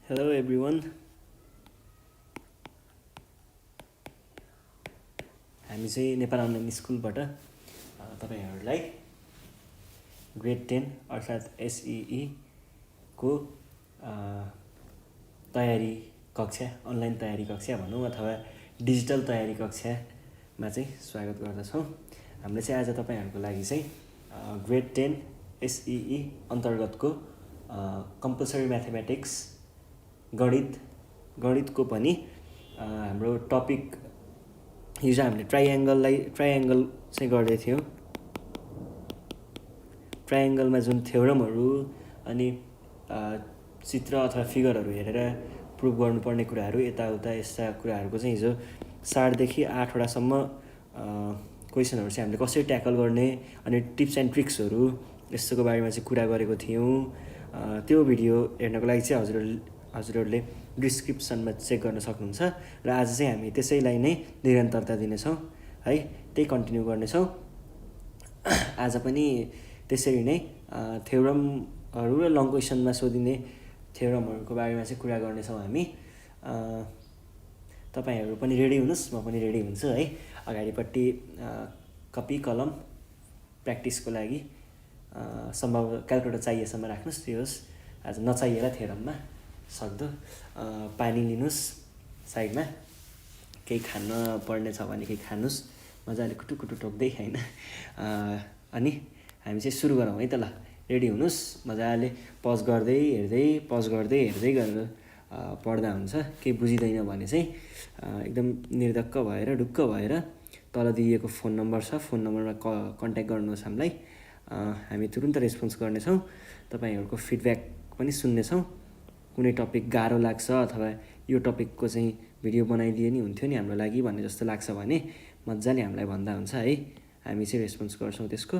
Hello everyone. हामी चाहिँ Nepal online स्कुलबाट तपाईहरुलाई ग्रेड 10 अर्थात् एसईई को तयारी कक्षा अनलाइन तयारी कक्षा भनौं अथवा डिजिटल तयारी कक्षामा चाहिँ स्वागत गर्दछौं। हामीले चाहिँ आज तपाईहरुको लागि चाहिँ ग्रेड 10 एसईई अन्तर्गतको कम्पलसरी म्याथमेटिक्स गणितको पनि हाम्रो टपिक हिजो हामीले ट्रायंगल चाहिँ गर्दै थियौं। ट्रायंगलमा जुन थ्योरमहरु अनि चित्र अथवा फिगरहरु हेरेर प्रुभ गर्नुपर्ने कुराहरु यताउता यस्ता कुराहरुको चाहिँ हिजो 7 देखि 8 वटा सम्म क्वेशनहरु चाहिँ हामीले कसरी ट्याकल गर्ने अनि टिप्स एन्ड ट्रिक्सहरु यस्तोको बारेमा चाहिँ कुरा गरेको थियौं। त्यो भिडियो हेर्नको लागि चाहिँ हजुरहरुले डिस्क्रिप्सनमा चेक गर्न सक्नुहुन्छ र आज चाहिँ हामी त्यसैलाई नै निरन्तरता दिनेछौं है, त्यही कन्टिन्यू गर्नेछौं। आज पनि त्यसरी नै थ्योरमहरु र लङ क्वेशनमा सोधिने थ्योरमहरुको बारेमा चाहिँ कुरा गर्नेछौं हामी। तपाईहरु पनि रेडी हुनुस्, म पनि रेडी हुन्छु है। अगाडिपट्टि कपी कलम प्र्याक्टिसको लागि सम्भव क्याल्कुलेटर चाहिएसम्म राख्नुस्। त्यो होस् आज नचाहिएला थ्योरममा सक्दो पानी लिनुस् साइडमा, केही खान पर्ने छ भने केही खानुस् मजाले कुटुकुटु टोक्दै हैन। अनि हामी चाहिँ सुरु गरौँ है त। ल रेडी हुनुस्, मजाले पज गर्दै हेर्दै गरेर पढ्दा हुन्छ। केही बुझिदैन भने चाहिँ एकदम निर्धक्क भएर ढुक्क भएर तल दिएको फोन नम्बर छ, फोन नम्बरमा कन्ट्याक्ट गर्नुहोस् हामीलाई। हामी तुरुन्त रेस्पोन्स गर्नेछौँ। तपाईहरुको फिडब्याक पनि सुन्नेछौँ। कुनै टपिक गाह्रो लाग्छ अथवा यो टपिकको चाहिँ भिडियो बनाइदिए नि हुन्थ्यो नि हाम्रो लागि भन्ने जस्तो लाग्छ भने मज्जाले हामीलाई भन्दा हुन्छ है। हामी चाहिँ रेस्पोन्स गर्छौँ त्यसको।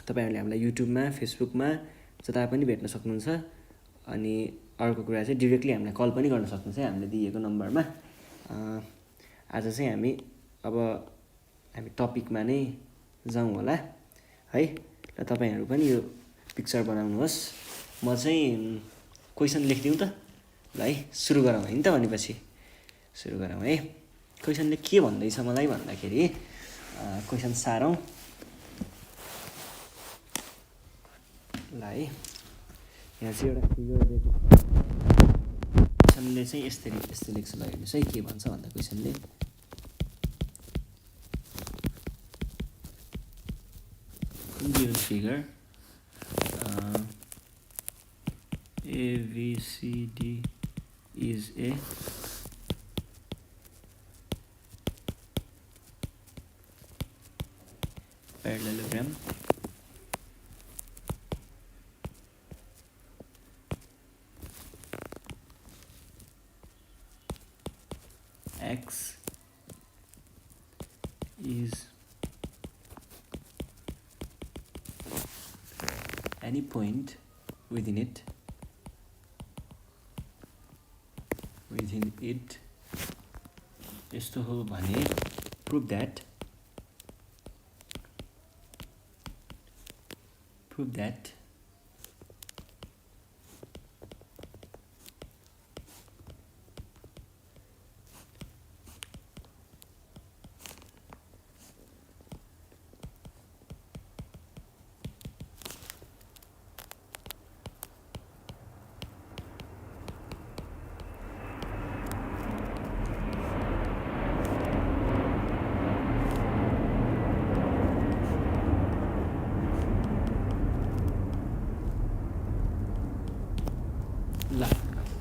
तपाईहरुले हामीलाई युट्युबमा, फेसबुकमा जता पनि भेट्न सक्नुहुन्छ। अनि अर्को कुरा चाहिँ डाइरेक्टली हामीलाई कल पनि गर्न सक्नुहुन्छ हामीले दिएको नम्बरमा। आज चाहिँ हामी टपिकमा नै जाउँ होला है। र तपाईहरु पनि यो पिक्चर बनाउनुहोस्। म चाहिँ क्वेशन लेख्दिउँ त। ल है सुरु गरौँ है त। भनेपछि सुरु गरौँ है। क्वेशनले के भन्दैछ मलाई भन्दाखेरि क्वेशन सारौँ ल है। यहाँ चाहिँ एउटा फिगर दिएको क्वेशनले चाहिँ यस्तै लेख्छ। ल हेर्नुस् है के भन्छ भन्दा क्वेशनले given figure ABCD is a parallelogram X is any point within it यस्तो हो भने prove that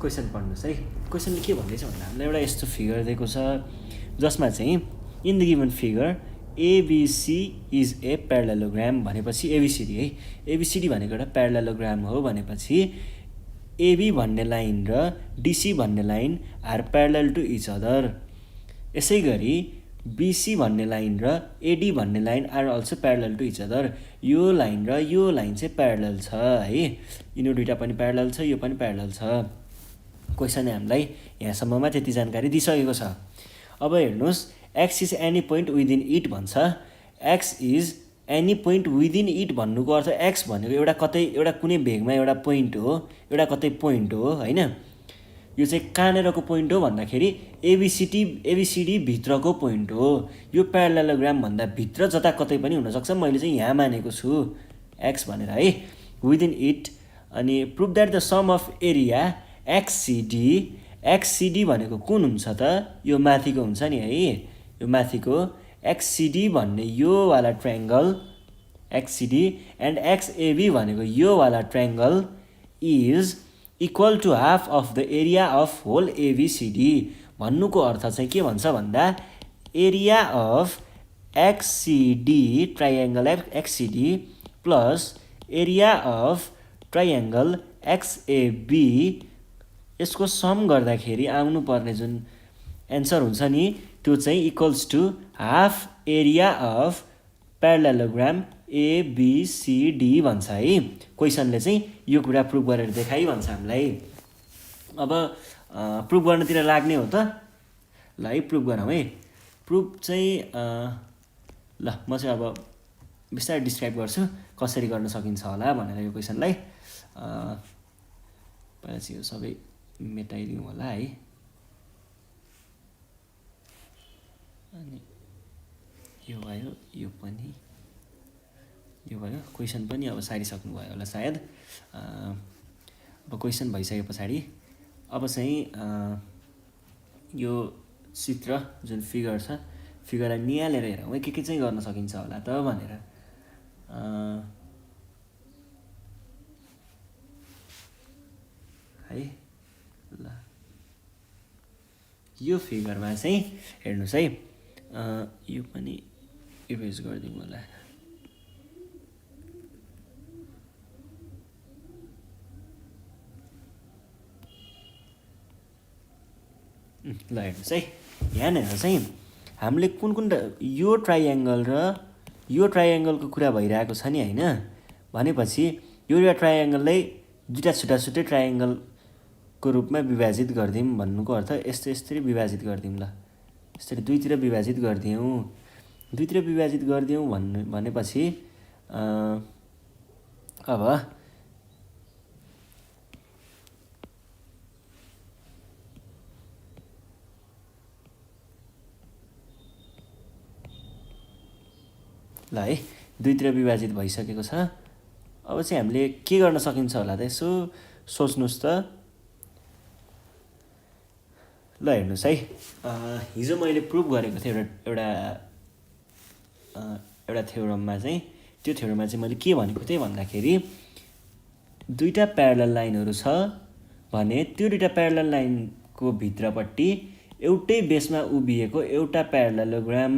क्वेशन पढ्नुस् है। क्वेशनले के भन्दैछ भन्दा हामीलाई एउटा यस्तो फिगर दिएको छ जसमा चाहिँ in the given figure ABC is a parallelogram भनेपछि एबीसीडी है। एबीसीडी भनेको एउटा प्यारालेलोग्राम हो भनेपछि एबी भन्ने लाइन र डीसी भन्ने line are parallel to each other. यसै गरी बीसी भन्ने लाइन र एडी भन्ने line are also parallel to each other. यो लाइन र यो लाइन चाहिँ प्यारलल छ है। यिनीहरू दुईटा पनि प्यारलल छ, यो पनि प्यारलल छ। क्वेशनले हामीलाई यहाँसम्ममा त्यति जानकारी दिइसकेको छ। अब हेर्नुहोस् X is any point within it भन्छ। X is any point within it भन्नुको अर्थ एक्स भनेको एउटा कुनै भेगमा एउटा पोइन्ट हो, एउटा कतै पोइन्ट हो हैन। यो चाहिँ कहाँनिरको पोइन्ट हो भन्दाखेरि एबिसिडी भित्रको पोइन्ट हो। यो प्यारालेलोग्राम भन्दा भित्र जता कतै पनि हुनसक्छ, मैले चाहिँ यहाँ मानेको छु एक्स भनेर है, विदिन इट। अनि prove that the sum of area XCD भनेको कुन हुन्छ त? यो माथिको हुन्छ नि है, यो माथिको एक्ससिडी भन्ने यो वाला ट्रायङ्गल एक्ससिडी एन्ड एक्सएबी भनेको यो वाला triangle is equal to half of the area of whole ABCD. भन्नुको अर्थ चाहिँ के भन्छ भन्दा area of XCD triangle XCD plus area of triangle XAB, यसको सम गर्दाखेरि आउनुपर्ने जुन एन्सर हुन्छ नि त्यो चाहिँ equals to half area of parallelogram ABCD भन्छ है। क्वेसनले चाहिँ यो कुरा प्रुभ गरेर देखाइ भन्छ हामीलाई। अब प्रुभ गर्नतिर लाग्ने हो त, ल है प्रुभ गरौँ है। प्रुभ चाहिँ ल म चाहिँ अब बिस्तारै डिस्क्राइब गर्छु कसरी गर्न सकिन्छ होला भनेर यो क्वेसनलाई। पहिला चाहिँ यो सबै मेटाइदिउँ होला है। अनि यो भयो, यो पनि यो भयो। क्वेसन पनि अब सारिसक्नु भयो होला सायद। अब क्वेसन भइसके पछाडि अब चाहिँ यो चित्र जुन फिगर छ, फिगरलाई निहालेर हेरौँ है के चाहिँ गर्न सकिन्छ होला त भनेर। है ल यो फिगरमा चाहिँ हेर्नुहोस् है, यो पनि इरेज गरिदिउँ होला। ल हेर्नुहोस् है, यहाँनिर चाहिँ हामीले कुन कुन यो ट्राइएङ्गल र यो ट्राइएङ्गलको कुरा भइरहेको छ नि होइन। भनेपछि यो एउटा ट्राइएङ्गललाई दुईवटा छुट्टा छुट्टै ट्राइएङ्गलको रूपमा विभाजित गरिदिउँ भन्नुको अर्थ यस्तरी विभाजित गरिदिउँ। ल यसरी दुईतिर विभाजित गरिदिउँ भनेपछि अब ल है दुईतिर विभाजित भइसकेको छ। अब चाहिँ हामीले के गर्न सकिन्छ होला त, यसो सोच्नुहोस् त। ल हेर्नुहोस् है, हिजो मैले प्रुभ गरेको थिएँ एउटा थ्योरममा चाहिँ, त्यो थ्योरममा चाहिँ मैले के भनेको थिएँ भन्दाखेरि दुईवटा प्यारलल लाइनहरू छ भने त्यो दुईवटा प्यारलल लाइनको भित्रपट्टि एउटै बेसमा उभिएको एउटा प्यारलेलोग्राम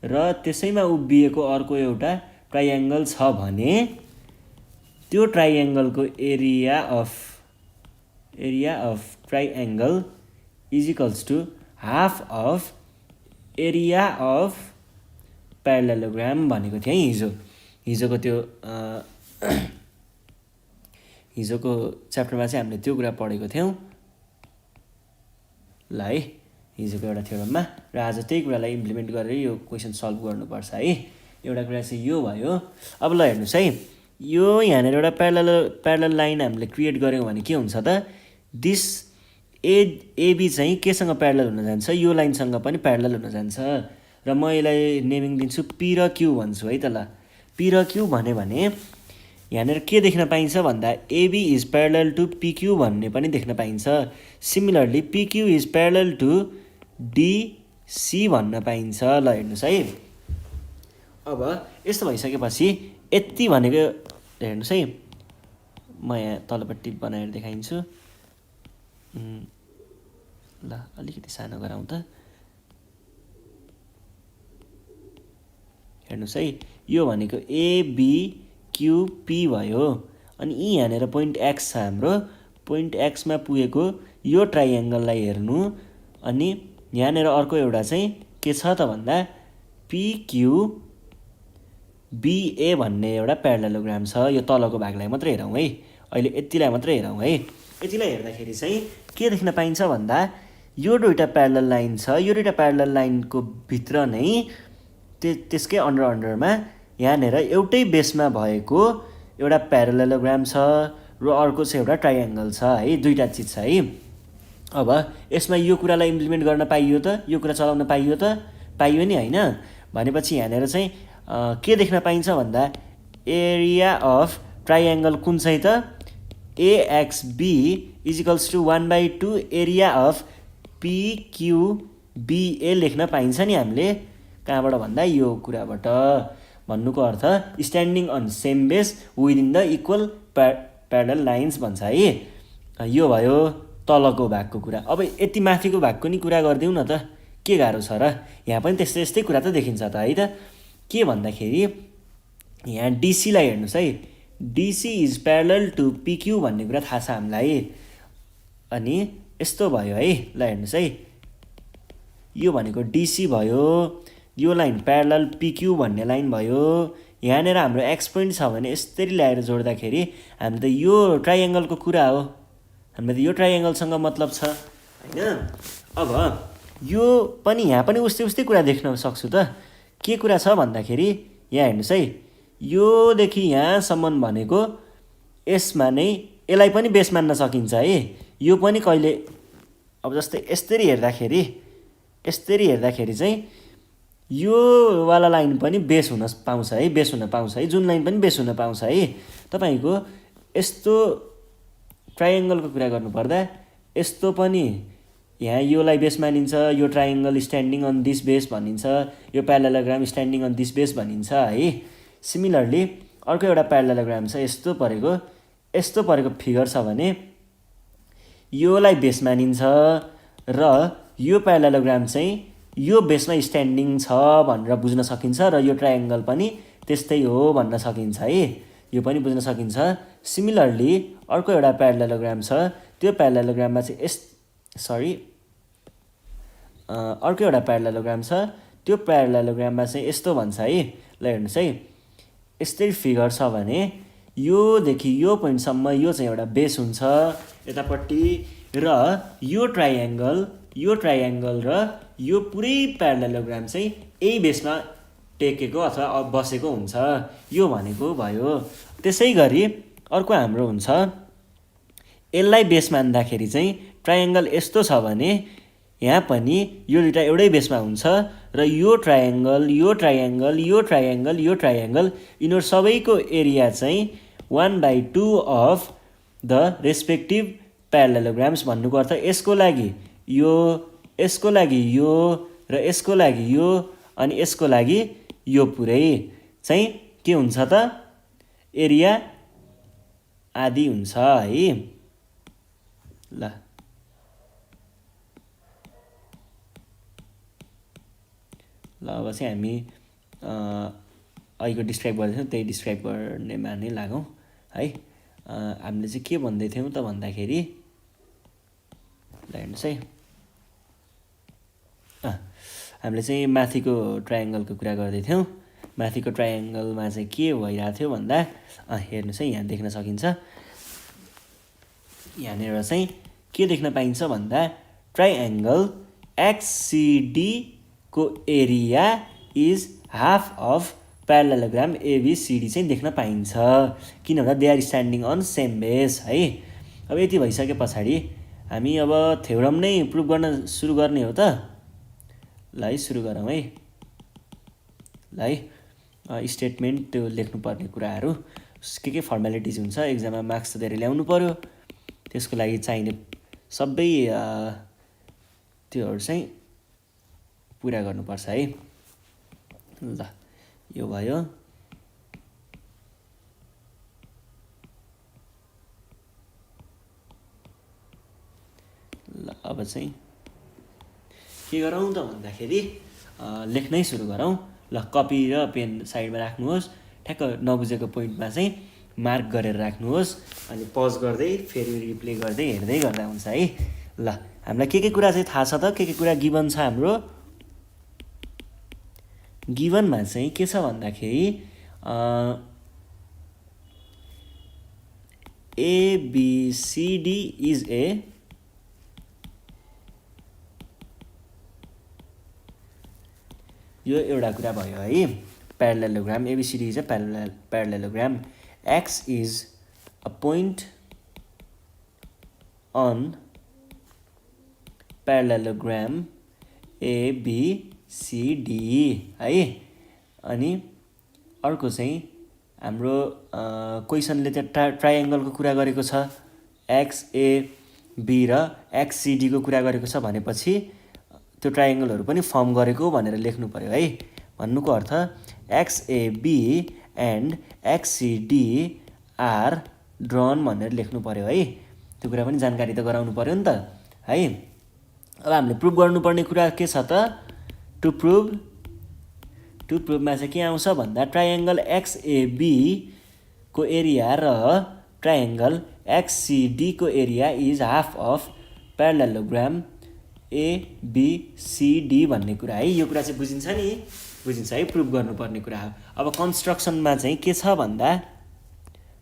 र त्यसैमा उभिएको अर्को एउटा ट्राइएङ्गल छ भने त्यो ट्राइएङ्गलको area of triangle is equals to half of area of parallelogram भनेको थिएँ हिजोको त्यो हिजोको च्याप्टरमा चाहिँ हामीले त्यो कुरा पढेको थियौँ। ल है हिजोको एउटा थ्योरममा, र आज त्यही कुरालाई इम्प्लिमेन्ट गरेर यो क्वेसन सल्भ गर्नुपर्छ है। एउटा कुरा चाहिँ यो भयो। अब ल हेर्नुहोस् है, यो यहाँनिर एउटा प्यारलल लाइन हामीले क्रिएट गऱ्यौँ भने के हुन्छ त, दिस एबी चाहिँ केसँग प्यारलल हुन जान्छ, यो लाइनसँग पनि प्यारलल हुन जान्छ। र म यसलाई नेमिङ दिन्छु पी र क्यू भन्छु है त। ल पी र क्यू भने यहाँनिर के देख्न पाइन्छ भन्दा AB is parallel to PQ भन्ने पनि देख्न पाइन्छ। Similarly PQ is parallel to DC भन्न पाइन्छ। ल हेर्नुहोस् है, अब यस्तो भइसकेपछि यति भनेको हेर्नुहोस् है, म यहाँ तलपट्टि बनाएर देखाइन्छु। ल अलिकति सानो गराउँ त। हेर्नुहोस् है, यो भनेको एबिक्युपी भयो। अनि यहाँनिर पोइन्ट एक्स छ हाम्रो, पोइन्ट एक्समा पुगेको यो ट्राइएङ्गललाई हेर्नु। अनि यहाँनिर अर्को एउटा चाहिँ के छ त भन्दा पिक्युबिए भन्ने एउटा प्यारलेलोग्राम छ। यो तलको भागलाई मात्रै हेरौँ है, अहिले यतिलाई मात्रै हेरौँ है। यतिलाई हेर्दाखेरि चाहिँ के देख्न पाइन्छ भन्दा यो दुईवटा प्यारलल लाइन छ, यो दुईवटा प्यारलल लाइनको भित्र नै त्यसकै अन्डरमा यहाँनिर एउटै बेसमा भएको एउटा प्यारलेलोग्राम छ र अर्को चाहिँ एउटा ट्राइएङ्गल छ है, दुईवटा चिज छ है। अब यसमा यो कुरालाई इम्प्लिमेन्ट गर्न पाइयो त, यो कुरा चलाउन पाइयो त, पाइयो नि होइन। भनेपछि यहाँनिर चाहिँ के देख्न पाइन्छ भन्दा एरिया अफ ट्राइएङ्गल कुन चाहिँ त AXB equals to 1/2 area of PQBA लेख्न पाइन्छ नि हामीले। कहाँबाट भन्दा यो कुराबाट। भन्नुको अर्थ standing on same base within the equal parallel lines भन्छ है। यो भयो तलको भागको कुरा। अब यति माथिको भागको नि कुरा गरिदेऊ न त, के गाह्रो छ र। यहाँ पनि त्यस्तै यस्तै कुरा त देखिन्छ त है त। के भन्दाखेरि यहाँ डिसीलाई हेर्नुहोस् है, DC is parallel to PQ भन्ने कुरा थाहा छ हामीलाई। अनि यस्तो भयो है, ल हेर्नुहोस् है, यो भनेको डिसी भयो, यो लाइन प्यारलल पिक्यू भन्ने लाइन भयो। यहाँनिर हाम्रो एक्स पोइन्ट छ भने यसरी ल्याएर जोड्दाखेरि हामी त यो ट्राइएङ्गलको कुरा हो, हामीलाई त यो ट्राइएङ्गलसँग मतलब छ होइन। अब यो पनि यहाँ पनि उस्तै कुरा देख्न सक्छु त। के कुरा छ भन्दाखेरि यहाँ हेर्नुहोस् है, योदेखि यहाँसम्म भनेको यसमा नै यसलाई पनि बेस मान्न सकिन्छ है। यो पनि कहिले अब जस्तै यसरी हेर्दाखेरि चाहिँ यो वाला लाइन पनि बेस हुन पाउँछ है, बेस हुन पाउँछ है, जुन लाइन पनि बेस हुन पाउँछ है। तपाईँको यस्तो ट्राइएङ्गलको कुरा गर्नुपर्दा यस्तो पनि यहाँ योलाई बेस मानिन्छ, यो ट्राइएङ्गल स्ट्यान्डिङ अन दिस बेस भनिन्छ, यो प्यारालेलोग्राम स्ट्यान्डिङ अन दिस बेस भनिन्छ है। सिमिलरली अर्को एउटा प्यारालेलोग्राम छ, यस्तो परेको फिगर छ भने योलाई बेस मानिन्छ र यो प्यारालेलोग्राम चाहिँ यो बेसमा स्ट्यान्डिङ छ भनेर बुझ्न सकिन्छ र यो ट्राइएङ्गल पनि त्यस्तै हो भन्न सकिन्छ है। यो पनि बुझ्न सकिन्छ। सिमिलरली अर्को एउटा प्यारालेलोग्राम छ, त्यो प्यारालेलोग्राममा चाहिँ अर्को एउटा प्यारालेलोग्राम छ, त्यो प्यारालेलोग्राममा चाहिँ यस्तो भन्छ है। ल हेर्नुहोस् है, यस्तै फिगर छ भने योदेखि यो पोइन्टसम्म यो चाहिँ एउटा बेस हुन्छ यतापट्टि, र यो ट्राइएङ्गल र यो पुरै प्यारालेलोग्राम चाहिँ यही बेसमा टेकेको अथवा बसेको हुन्छ। यो भनेको भयो। त्यसै गरी अर्को हाम्रो हुन्छ, यसलाई बेस मान्दाखेरि चाहिँ ट्राइएङ्गल यस्तो छ भने यहाँ पनि यो दुइटा एउटै बेसमा हुन्छ र यो ट्राइएङ्गल यिनीहरू सबैको एरिया चाहिँ 1/2 अफ द रेस्पेक्टिभ प्यारालेलोग्राम्स। भन्नुको अर्थ यसको लागि यो र यसको लागि यो अनि यसको लागि यो पुरै चाहिँ के हुन्छ त एरिया आदि हुन्छ है। ल अब चाहिँ हामी अहिलेको डिस्क्राइब गर्दैछौँ त्यही डिस्क्राइब गर्नेमा नै लागौँ है। हामीले चाहिँ के भन्दै थियौँ त भन्दाखेरि ल हेर्नुहोस् है, हामीले चाहिँ माथिको ट्राइएङ्गलको कुरा गर्दै थियौँ। माथिको ट्राइएङ्गलमा चाहिँ के भइरहेको थियो भन्दा हेर्नुहोस् है, यहाँ देख्न सकिन्छ। यहाँनिर चाहिँ के देख्न पाइन्छ भन्दा ट्राइएङ्गल एक्ससिडी को area is half of parallelogram ABCD चाहिँ देख्न पाइन्छ, किन भन्दा they are standing on same base है। अब यति भइसके पछाडि हामी अब थ्योरम नै प्रुभ गर्न सुरु गर्ने हो त। ल है सुरु गरौँ है। ल है स्टेटमेन्ट त्यो लेख्नुपर्ने कुराहरू के फर्मालिटिज हुन्छ, एक्जाममा मार्क्स त धेरै ल्याउनु पऱ्यो, त्यसको लागि चाहिने सबै त्योहरू चाहिँ पुरा गर्नुपर्छ है। ल यो भयो। ल अब चाहिँ के गरौँ त भन्दाखेरि लेख्नै सुरु गरौँ। ल कपी र पेन साइडमा राख्नुहोस्, ठ्याक्क नबुझेको पोइन्टमा चाहिँ मार्क गरेर राख्नुहोस्, अनि पज गर्दै फेरि रिप्ले गर्दै हेर्दै गर्दा हुन्छ है। ल हामीलाई के कुरा चाहिँ थाहा छ त, के कुरा गिभन छ हाम्रो। गिभनमा चाहिँ के छ भन्दाखेरि एबिसिडी इज ए यो एउटा कुरा भयो है। Parallelogram ABCD is a parallelogram, X is a point on parallelogram ABCD है। अनि अर्को चाहिँ हाम्रो क्वेसनले त्यहाँ ट्राइएङ्गलको कुरा गरेको छ, XAB र XCD को कुरा गरेको छ भनेपछि त्यो ट्राइएङ्गलहरू पनि फर्म गरेको भनेर लेख्नु पर्यो है। भन्नुको अर्थ XAB and XCD are drawn भनेर लेख्नु पर्यो है। त्यो कुरा पनि जानकारी त गराउनु पर्यो नि त है। अब हामीले प्रुभ गर्नुपर्ने कुरा के छ त, टु प्रुभमा चाहिँ के आउँछ भन्दा ट्राइएङ्गल XAB को एरिया र ट्राइएङ्गल XCD को area is half of parallelogram ABCD भन्ने कुरा है। यो कुरा चाहिँ बुझिन्छ नि, बुझिन्छ है, प्रुभ गर्नुपर्ने कुरा हो। अब कन्स्ट्रक्सनमा चाहिँ के छ भन्दा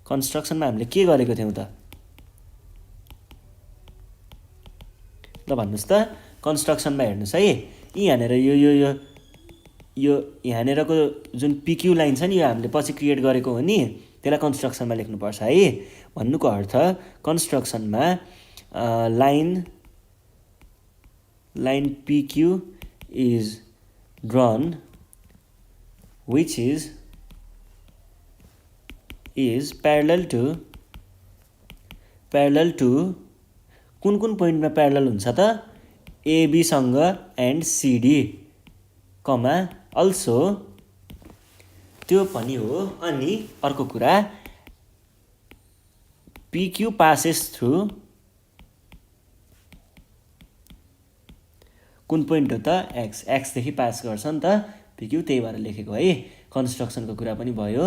कन्स्ट्रक्सनमा हामीले के गरेको थियौँ त, ल भन्नुहोस् त। कन्स्ट्रक्सनमा हेर्नुहोस् है, यहाँनिर यो यहाँनिरको जुन PQ लाइन छ नि, यो हामीले पछि क्रिएट गरेको हो नि, त्यसलाई कन्स्ट्रक्सनमा लेख्नुपर्छ है। भन्नुको अर्थ कन्स्ट्रक्सनमा line PQ is drawn which is parallel to कुन पोइन्टमा प्यारलल हुन्छ त, AB सँग एन्ड CD कमा अल्सो त्यो पनि हो। अनि अर्को कुरा PQ पासेस थ्रु कुन पोइन्ट हो त, X देखि पास गर्छ नि त PQ, त्यही भएर लेखेको है। कन्स्ट्रक्सनको कुरा पनि भयो।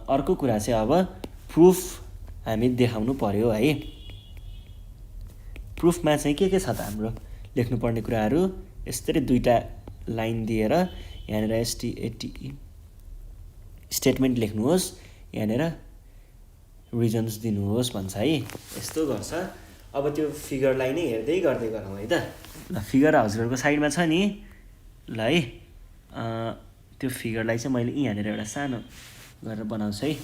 अर्को कुरा चाहिँ अब प्रुफ हामी देखाउनु पर्यो है। प्रुफमा चाहिँ के छ त हाम्रो लेख्नुपर्ने कुराहरू, यसरी दुईटा लाइन दिएर यहाँनिर STATE स्टेटमेन्ट लेख्नुहोस्, यहाँनिर रिजन्स दिनुहोस् भन्छ है। यस्तो गर्छ। अब त्यो फिगरलाई नै हेर्दै गर्दै गरौँ है त। ल फिगर हजुरहरूको साइडमा छ नि, ल है। त्यो फिगरलाई चाहिँ मैले यहाँनिर एउटा सानो गरेर बनाउँछु है।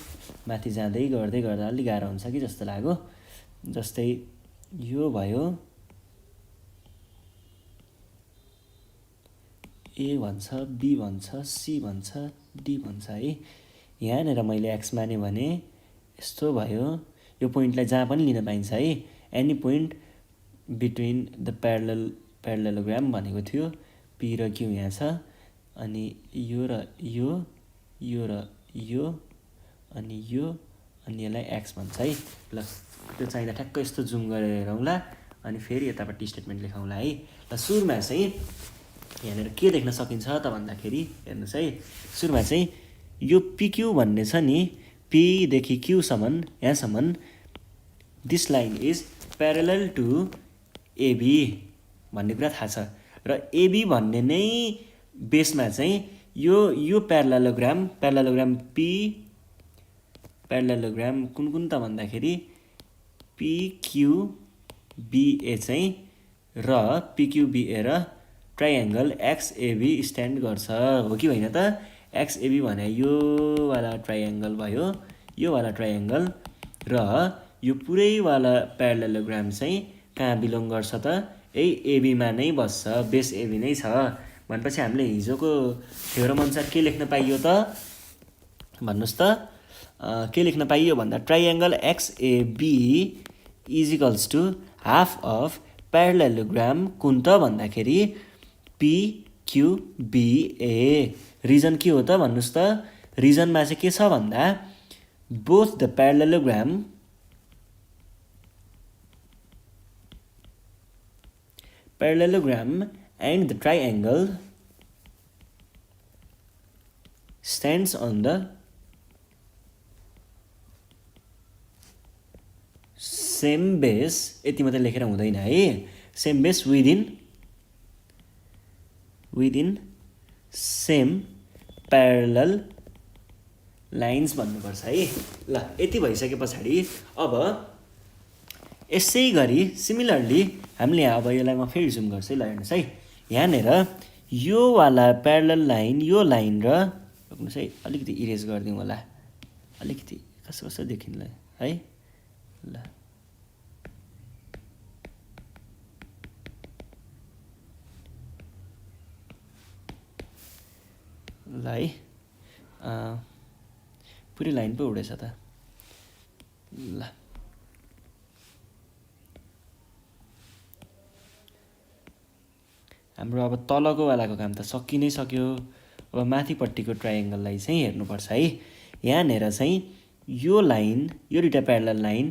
माथि जाँदै गर्दै गर्दा अलिक गाह्रो हुन्छ कि जस्तो लाग्यो। जस्तै यो भयो, A भन्छ, B भन्छ, C भन्छ, D भन्छ है। यहाँनिर मैले X माने भने यस्तो भयो। यो पोइन्टलाई जहाँ पनि लिन पाइन्छ है। एनी पोइन्ट बिट्विन द प्यारलेलोग्राम भनेको थियो, P र Q यहाँ छ। अनि यो र यो र यो अनि यसलाई X भन्छ है। ल त्यो चाहिँदा ठ्याक्क यस्तो जुम गरेर हेरौँला, अनि फेरि यतापट्टि स्टेटमेन्ट लेखौँला है। ल सुरुमा चाहिँ यहाँनिर के देख्न सकिन्छ त भन्दाखेरि हेर्नुहोस् है, सुरुमा चाहिँ यो PQ भन्ने छ नि, P देखि Q सम्म, यहाँसम्म this line is parallel to AB भन्ने कुरा थाहा छ। र AB भन्ने नै बेसमा चाहिँ यो प्यारलेलोग्राम P प्यारलेलोग्राम कुन त भन्दाखेरि PQBA चाहिँ र PQBA र ट्राइएङ्गल XAB स्ट्यान्ड गर्छ, हो कि होइन त। XAB भने यो वाला ट्राइएङ्गल भयो, यो वाला ट्राइएङ्गल, र यो पुरैवाला प्यारलेलोग्राम चाहिँ कहाँ बिलोङ गर्छ त, यही एबीमा नै बस्छ, बेस AB नै छ। भनेपछि हामीले हिजोको थ्योरम अनुसार के लेख्न पाइयो त भन्नुहोस् त। के लेख्न पाइयो भन्दा triangle XAB is equals to half of parallelogram कुन त भन्दाखेरि PQBA। रिजन के हो त भन्नुहोस् त। रिजनमा चाहिँ के छ भन्दा both the parallelogram and the triangle stands on the same base। यति मात्रै लेखेर हुँदैन है। Same base within same parallel lines भन्नुपर्छ है। ल यति भइसके पछाडि अब यसै गरी सिमिलरली हामीले अब यसलाई म फेरि जुम गर्छु है। ल हेर्नुहोस् है, यहाँनिर यो वाला प्यारलल लाइन, यो लाइन र हेर्नुहोस् है, अलिकति इरेज गरिदिउँ होला, अलिकति कसो देखिन्छ है। ल ल है पुरै लाइन पो उडेछ त ल हाम्रो अब तलको वालाको काम त सकि नै सक्यो। अब माथिपट्टिको ट्रायङ्गललाई चाहिँ हेर्नुपर्छ है। यहाँनिर चाहिँ यो लाइन यो दुईवटा प्यारलल लाइन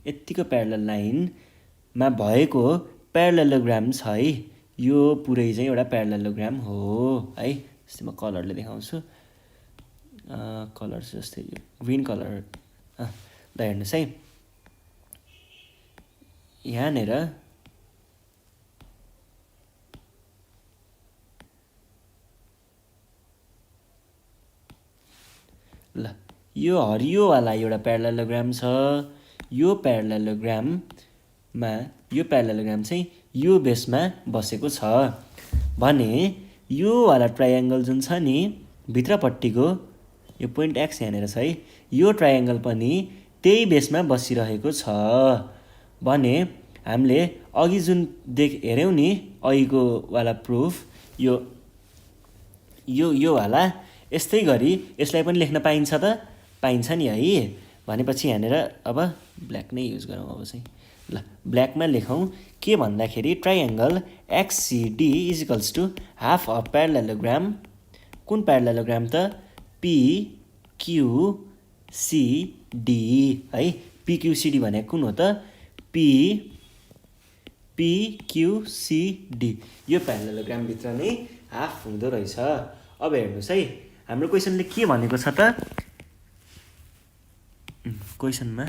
यत्तिको प्यारलल लाइनमा भएको प्यारलेलोग्राम छ है। यो पुरै चाहिँ एउटा प्यारलेलोग्राम हो है। जस्तै म कलरले देखाउँछु कलर जस्तै यो ग्रिन कलर ल हेर्नुहोस् है। यहाँनिर ल यो हरियोवाला एउटा प्यारलेलोग्राम छ। यो प्यारलेलोग्राममा यो प्यारलेलोग्राम चाहिँ यो बेसमा बसेको छ भने यो वाला ट्रायङ्गल जुन छ नि भित्रपट्टिको यो पोइन्ट एक्स यहाँनिर छ है। यो ट्रायङ्गल पनि त्यही बेसमा बसिरहेको छ भने हामीले अघि जुन हेऱ्यौँ नि अघिको वाला प्रुफ यो वाला यस्तै गरी यसलाई पनि लेख्न पाइन्छ त पाइन्छ नि है। भनेपछि यहाँनिर अब ब्ल्याक नै युज गरौँ अब चाहिँ ल ब्ल्याकमा लेखौँ के भन्दाखेरि triangle XCD is equals to half a parallelogram. कुन प्यारलेलोग्राम त पिक्युसिडी है। पिक्युसिडी भनेको कुन हो त पिक्युसिडी यो प्यारलेलोग्रामभित्र नै हाफ हुँदो रहेछ। अब हेर्नुहोस् है हाम्रो क्वेसनले के भनेको छ त क्वेसनमा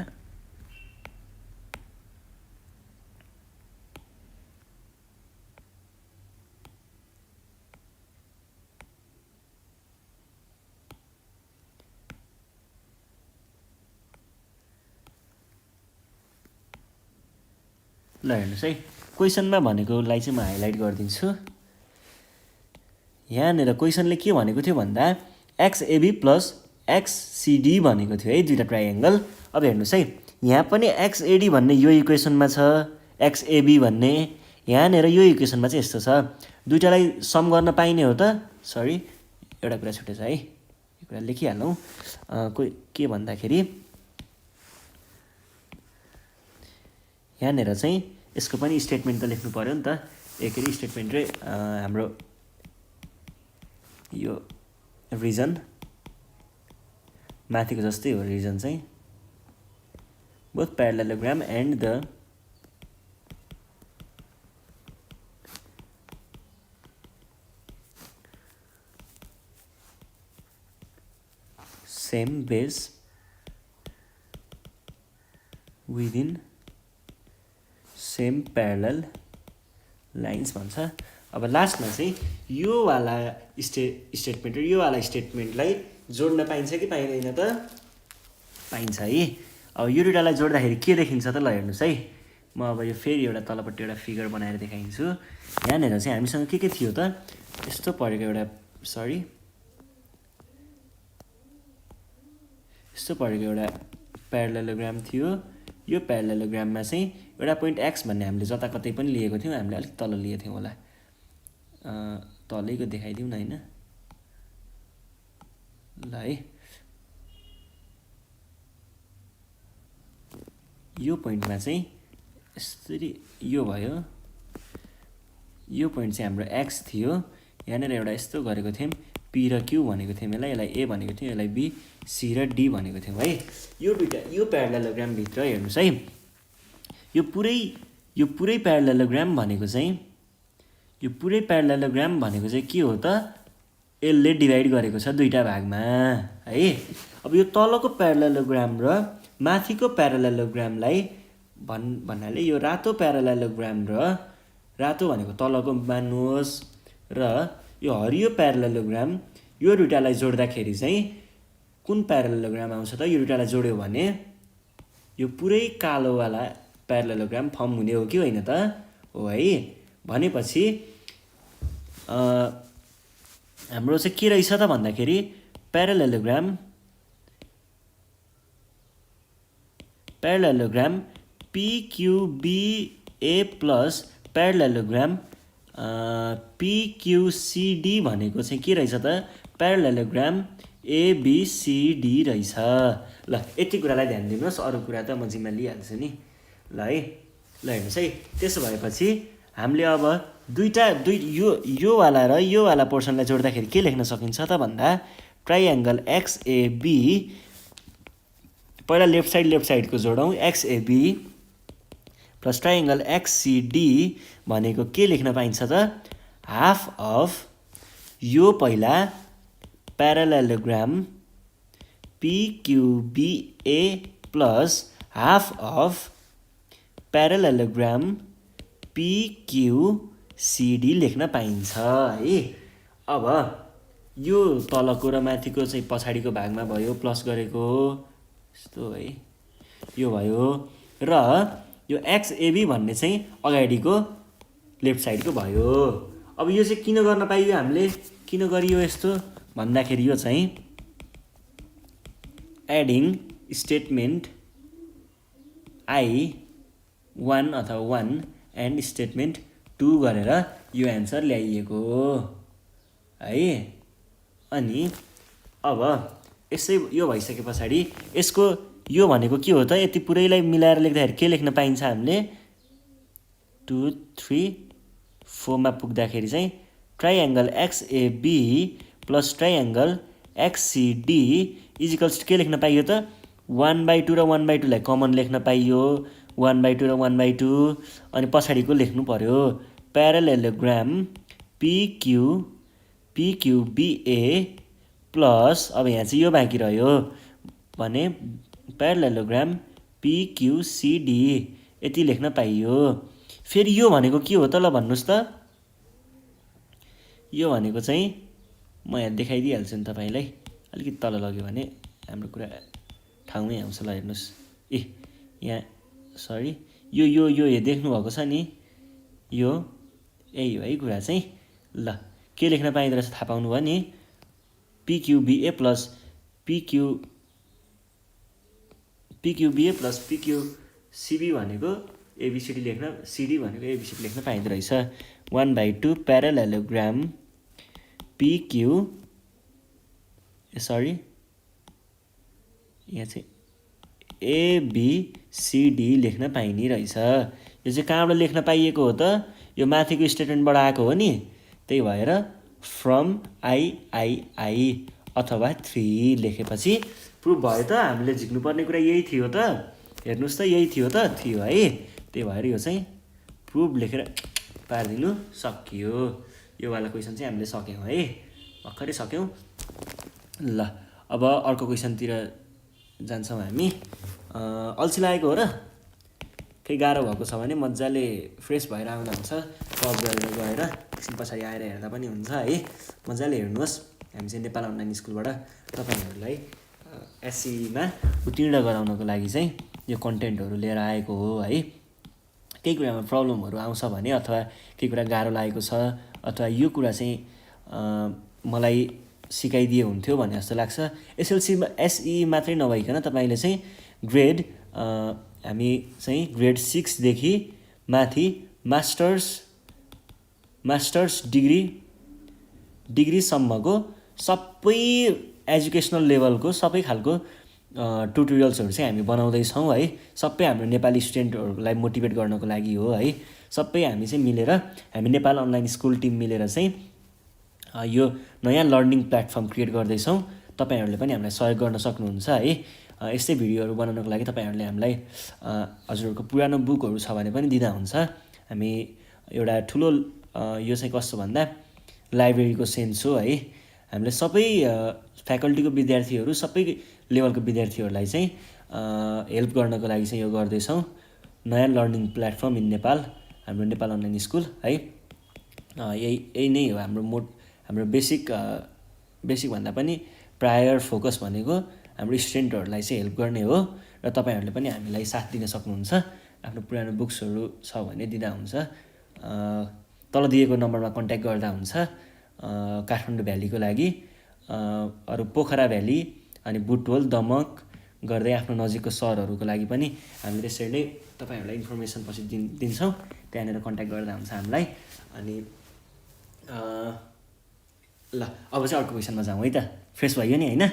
ल हेर्नुहोस् है क्वेसनमा भनेकोलाई चाहिँ म हाइलाइट गरिदिन्छु। यहाँनिर क्वेसनले के भनेको थियो भन्दा एक्सएबी प्लस एक्ससिडी भनेको थियो है दुईवटा ट्रायङ्गल। अब हेर्नुहोस् है यहाँ पनि एक्सएडी भन्ने यो इक्वेसनमा छ एक्सएबी भन्ने यहाँनिर यो इक्वेसनमा चाहिँ यस्तो छ। दुईवटालाई सम गर्न पाइने हो त सरी एउटा कुरा छुटेछ है यो कुरा लेखिहालौँ। के भन्दाखेरि यहाँनिर चाहिँ यसको पनि स्टेटमेन्ट त लेख्नु पऱ्यो नि त। एकरी स्टेटमेन्ट र हाम्रो यो रिजन माथिको जस्तै हो। रिजन चाहिँ both parallelogram and the same base within same parallel lines भन्छ। अब लास्टमा चाहिँ यो वाला स्टेटमेन्ट र यो वाला स्टेटमेन्टलाई जोड्न पाइन्छ कि पाइँदैन त पाइन्छ है। अब यो दुईवटालाई जोड्दाखेरि के देखिन्छ त ल हेर्नुहोस् है। म अब यो फेरि एउटा तलपट्टि एउटा फिगर बनाएर देखाइदिन्छु। यहाँनिर चाहिँ हामीसँग के थियो त यस्तो परेको एउटा यस्तो परेको एउटा प्यारलेलोग्राम थियो। यो प्यारलेलोग्राममा चाहिँ एउटा पोइन्ट एक्स भन्ने हामीले जता कतै पनि लिएको थियौँ। हामीले अलिक तल लिएको थियौँ होला तलैको देखाइदिउँ न होइन ल है। यो पोइन्टमा चाहिँ यसरी यो भयो। यो पोइन्ट चाहिँ हाम्रो एक्स थियो। यहाँनिर एउटा यस्तो गरेको थियौँ पी र क्यू भनेको थियौँ यसलाई ए भनेको थियौँ यसलाई बी सी र डी भनेको थियौँ है। यो दुईवटा यो प्यारलेलोग्रामभित्र हेर्नुहोस् है यो पुरै प्यारलेलोग्राम भनेको चाहिँ के हो त यसले डिभाइड गरेको छ दुईवटा भागमा है। अब यो तलको प्यारलेलोग्राम र माथिको प्यारलेलोग्रामलाई भन्नाले यो रातो प्यारलेलोग्राम र रातो भनेको तलको मान्नुहोस् र यो हरियो प्यारलेलोग्राम यो दुईवटालाई जोड्दाखेरि चाहिँ कुन प्यारलेलोग्राम आउँछ त यो दुईवटालाई जोड्यो भने यो पुरै कालोवाला प्यारलेलोग्राम फर्म हुने हो कि होइन त हो है। भनेपछि हाम्रो चाहिँ के रहेछ त भन्दाखेरि प्यारलेलोग्राम पिक्युबिए प्लस प्यारलेलोग्राम पिक्युसिडी भनेको चाहिँ के रहेछ त प्यारालेलोग्राम एबिसिडी रहेछ। ल यति कुरालाई ध्यान दिनुहोस्, अरू कुरा त म जिम्मा लिइहाल्छु नि। ल है, ल हेर्नुहोस् है, त्यसो भएपछि हामीले अब यो वाला र यो वाला पोर्सनलाई जोड्दाखेरि के लेख्न सकिन्छ त भन्दा ट्राइएङ्गल एक्सएबी, पहिला लेफ्ट साइडको जोडौँ, एक्सएबी प्लस ट्राइएङ्गल एक्ससिडी भनेको के लेख्न पाइन्छ त हाफ अफ यो पहिला प्यारालेलोग्राम पिक्युबिए प्लस हाफ अफ प्यारालेलोग्राम पिक्युसिडी लेख्न पाइन्छ है। अब यो तलको र माथिको चाहिँ पछाडिको भागमा भयो प्लस गरेको यस्तो है, यो भयो, र यो एक्सएबी भन्ने चाहिँ अगाडिको लेफ्ट साइडको भयो। अब यो चाहिँ किन गर्न पाइयो हामीले, किन गरियो यस्तो भन्दाखेरि यो चाहिँ एडिङ स्टेटमेन्ट I1 अथवा 1 एन्ड स्टेटमेन्ट 2 गरेर यो एन्सर ल्याइएको हो है। अनि अब यसै यो भइसके पछाडि यसको यो भनेको के हो त, यति पुरैलाई मिलाएर लेख्दाखेरि के लेख्न पाइन्छ हामीले 2 3 4 मा पुग्दाखेरि चाहिँ ट्राइएङ्गल एक्सएबी प्लस ट्राइएङ्गल एक्ससिडी इजिकल्स के लेख्न पाइयो त 1/2 र 1/2 लाई कमन लेख्न पाइयो, 1/2 र 1/2, अनि पछाडिको लेख्नु पर्यो प्यारालेलोग्राम पिक्युबिए प्लस, अब यहाँ चाहिँ यो बाँकी रह्यो भने प्यारालेलोग्राम पिक्युसिडी यति लेख्न पाइयो। फेरि यो भनेको के हो त ल भन्नुहोस् त, यो भनेको चाहिँ म यहाँ देखाइदिइहाल्छु नि तपाईँलाई, अलिकति तल लग्यो भने हाम्रो कुरा ठाउँमै आउँछ। ल हेर्नुहोस्, यहाँ सरी यो यो यो देख्नुभएको छ नि, यो यही हो है कुरा चाहिँ। ल के लेख्न पाइँदो रहेछ थाहा पाउनु भयो नि, पिक्युबिए प्लस पिक्युबिए प्लस पिक्युसिबी भनेको एबिसिडी लेख्न, सिडी भनेको एबिसिडी लेख्न पाइँदो रहेछ। 1/2 प्यारालेलोग्राम यहाँ चाहिँ एबिसिडी लेख्न पाइने रहेछ। यो चाहिँ कहाँबाट लेख्न पाइएको हो त, यो माथिको स्टेटमेन्टबाट आएको हो नि, त्यही भएर फ्रम आई अथवा 3 लेखेपछि प्रुभ भयो त। हामीले झिक्नुपर्ने कुरा यही थियो त, हेर्नुहोस् त यही थियो त, थियो है। त्यही भएर यो चाहिँ प्रुभ लेखेर पारिदिनु सकियो। यो वाला क्वेसन चाहिँ हामीले सक्यौँ है, भर्खरै सक्यौँ। ल अब अर्को क्वेसनतिर जान्छौँ हामी। अल्छी लागेको हो र केही गाह्रो भएको छ भने मजाले फ्रेस भएर आउँदा हुन्छ, पज गरेर गएर एकछिन पछाडि आएर हेर्दा पनि हुन्छ है। मजाले हेर्नुहोस्, हामी चाहिँ नेपाल अनलाइन स्कुलबाट तपाईँहरूलाई एससीमा उत्तीर्ण गराउनको लागि चाहिँ यो कन्टेन्टहरू लिएर आएको हो है। केही कुरामा प्रब्लमहरू आउँछ भने अथवा केही कुरा गाह्रो लागेको छ अथवा यो कुरा चाहिँ मलाई सिकाइदिए हुन्थ्यो भन्ने जस्तो लाग्छ, एसएलसीमा एसई मात्रै नभइकन तपाईँले चाहिँ हामी चाहिँ ग्रेड 6 देखि माथि मास्टर्स डिग्रीसम्मको सबै एजुकेसनल लेभलको सबै खालको ट्युटोरियल्सहरू चाहिँ हामी बनाउँदैछौँ है। सबै हाम्रो नेपाली स्टुडेन्टहरूलाई मोटिभेट गर्नको लागि हो है। सबै हामी चाहिँ मिलेर, हामी नेपाल अनलाइन स्कुल टिम मिलेर चाहिँ यो नयाँ लर्निङ प्लेटफर्म क्रिएट गर्दैछौँ। तपाईँहरूले पनि हामीलाई सहयोग गर्न सक्नुहुन्छ है। यस्तै भिडियोहरू बनाउनको लागि तपाईँहरूले हामीलाई हजुरहरूको पुरानो बुकहरू छ भने पनि दिँदा हुन्छ। हामी एउटा ठुलो यो चाहिँ कस्तो भन्दा लाइब्रेरीको सेन्स हो है। हामीले सबै फ्याकल्टीको विद्यार्थीहरू, सबै लेभलको विद्यार्थीहरूलाई चाहिँ हेल्प गर्नको लागि चाहिँ यो गर्दैछौँ। नयाँ लर्निङ प्लेटफर्म इन नेपाल, हाम्रो नेपाल अनलाइन स्कुल है। यही नै हो हाम्रो बेसिक भन्दा पनि प्रायर फोकस भनेको हाम्रो स्टुडेन्टहरूलाई चाहिँ हेल्प गर्ने हो। र तपाईँहरूले पनि हामीलाई साथ दिन सक्नुहुन्छ। आफ्नो पुरानो बुक्सहरू छ भने दिँदा हुन्छ, तल दिएको नम्बरमा कन्ट्याक्ट गर्दा हुन्छ। काठमाडौँ भ्यालीको लागि, अरू पोखरा भ्याली अनि बुटवल दमक गर्दै आफ्नो नजिकको सहरहरूको लागि पनि हामीले त्यसरी नै तपाईँहरूलाई इन्फर्मेसन पछि दिन्छौँ। त्यहाँनिर कन्ट्याक्ट गर्दा हुन्छ हामीलाई। अनि ल अब चाहिँ अर्को क्वेसनमा जाउँ है त, फ्रेस भयो नि होइन।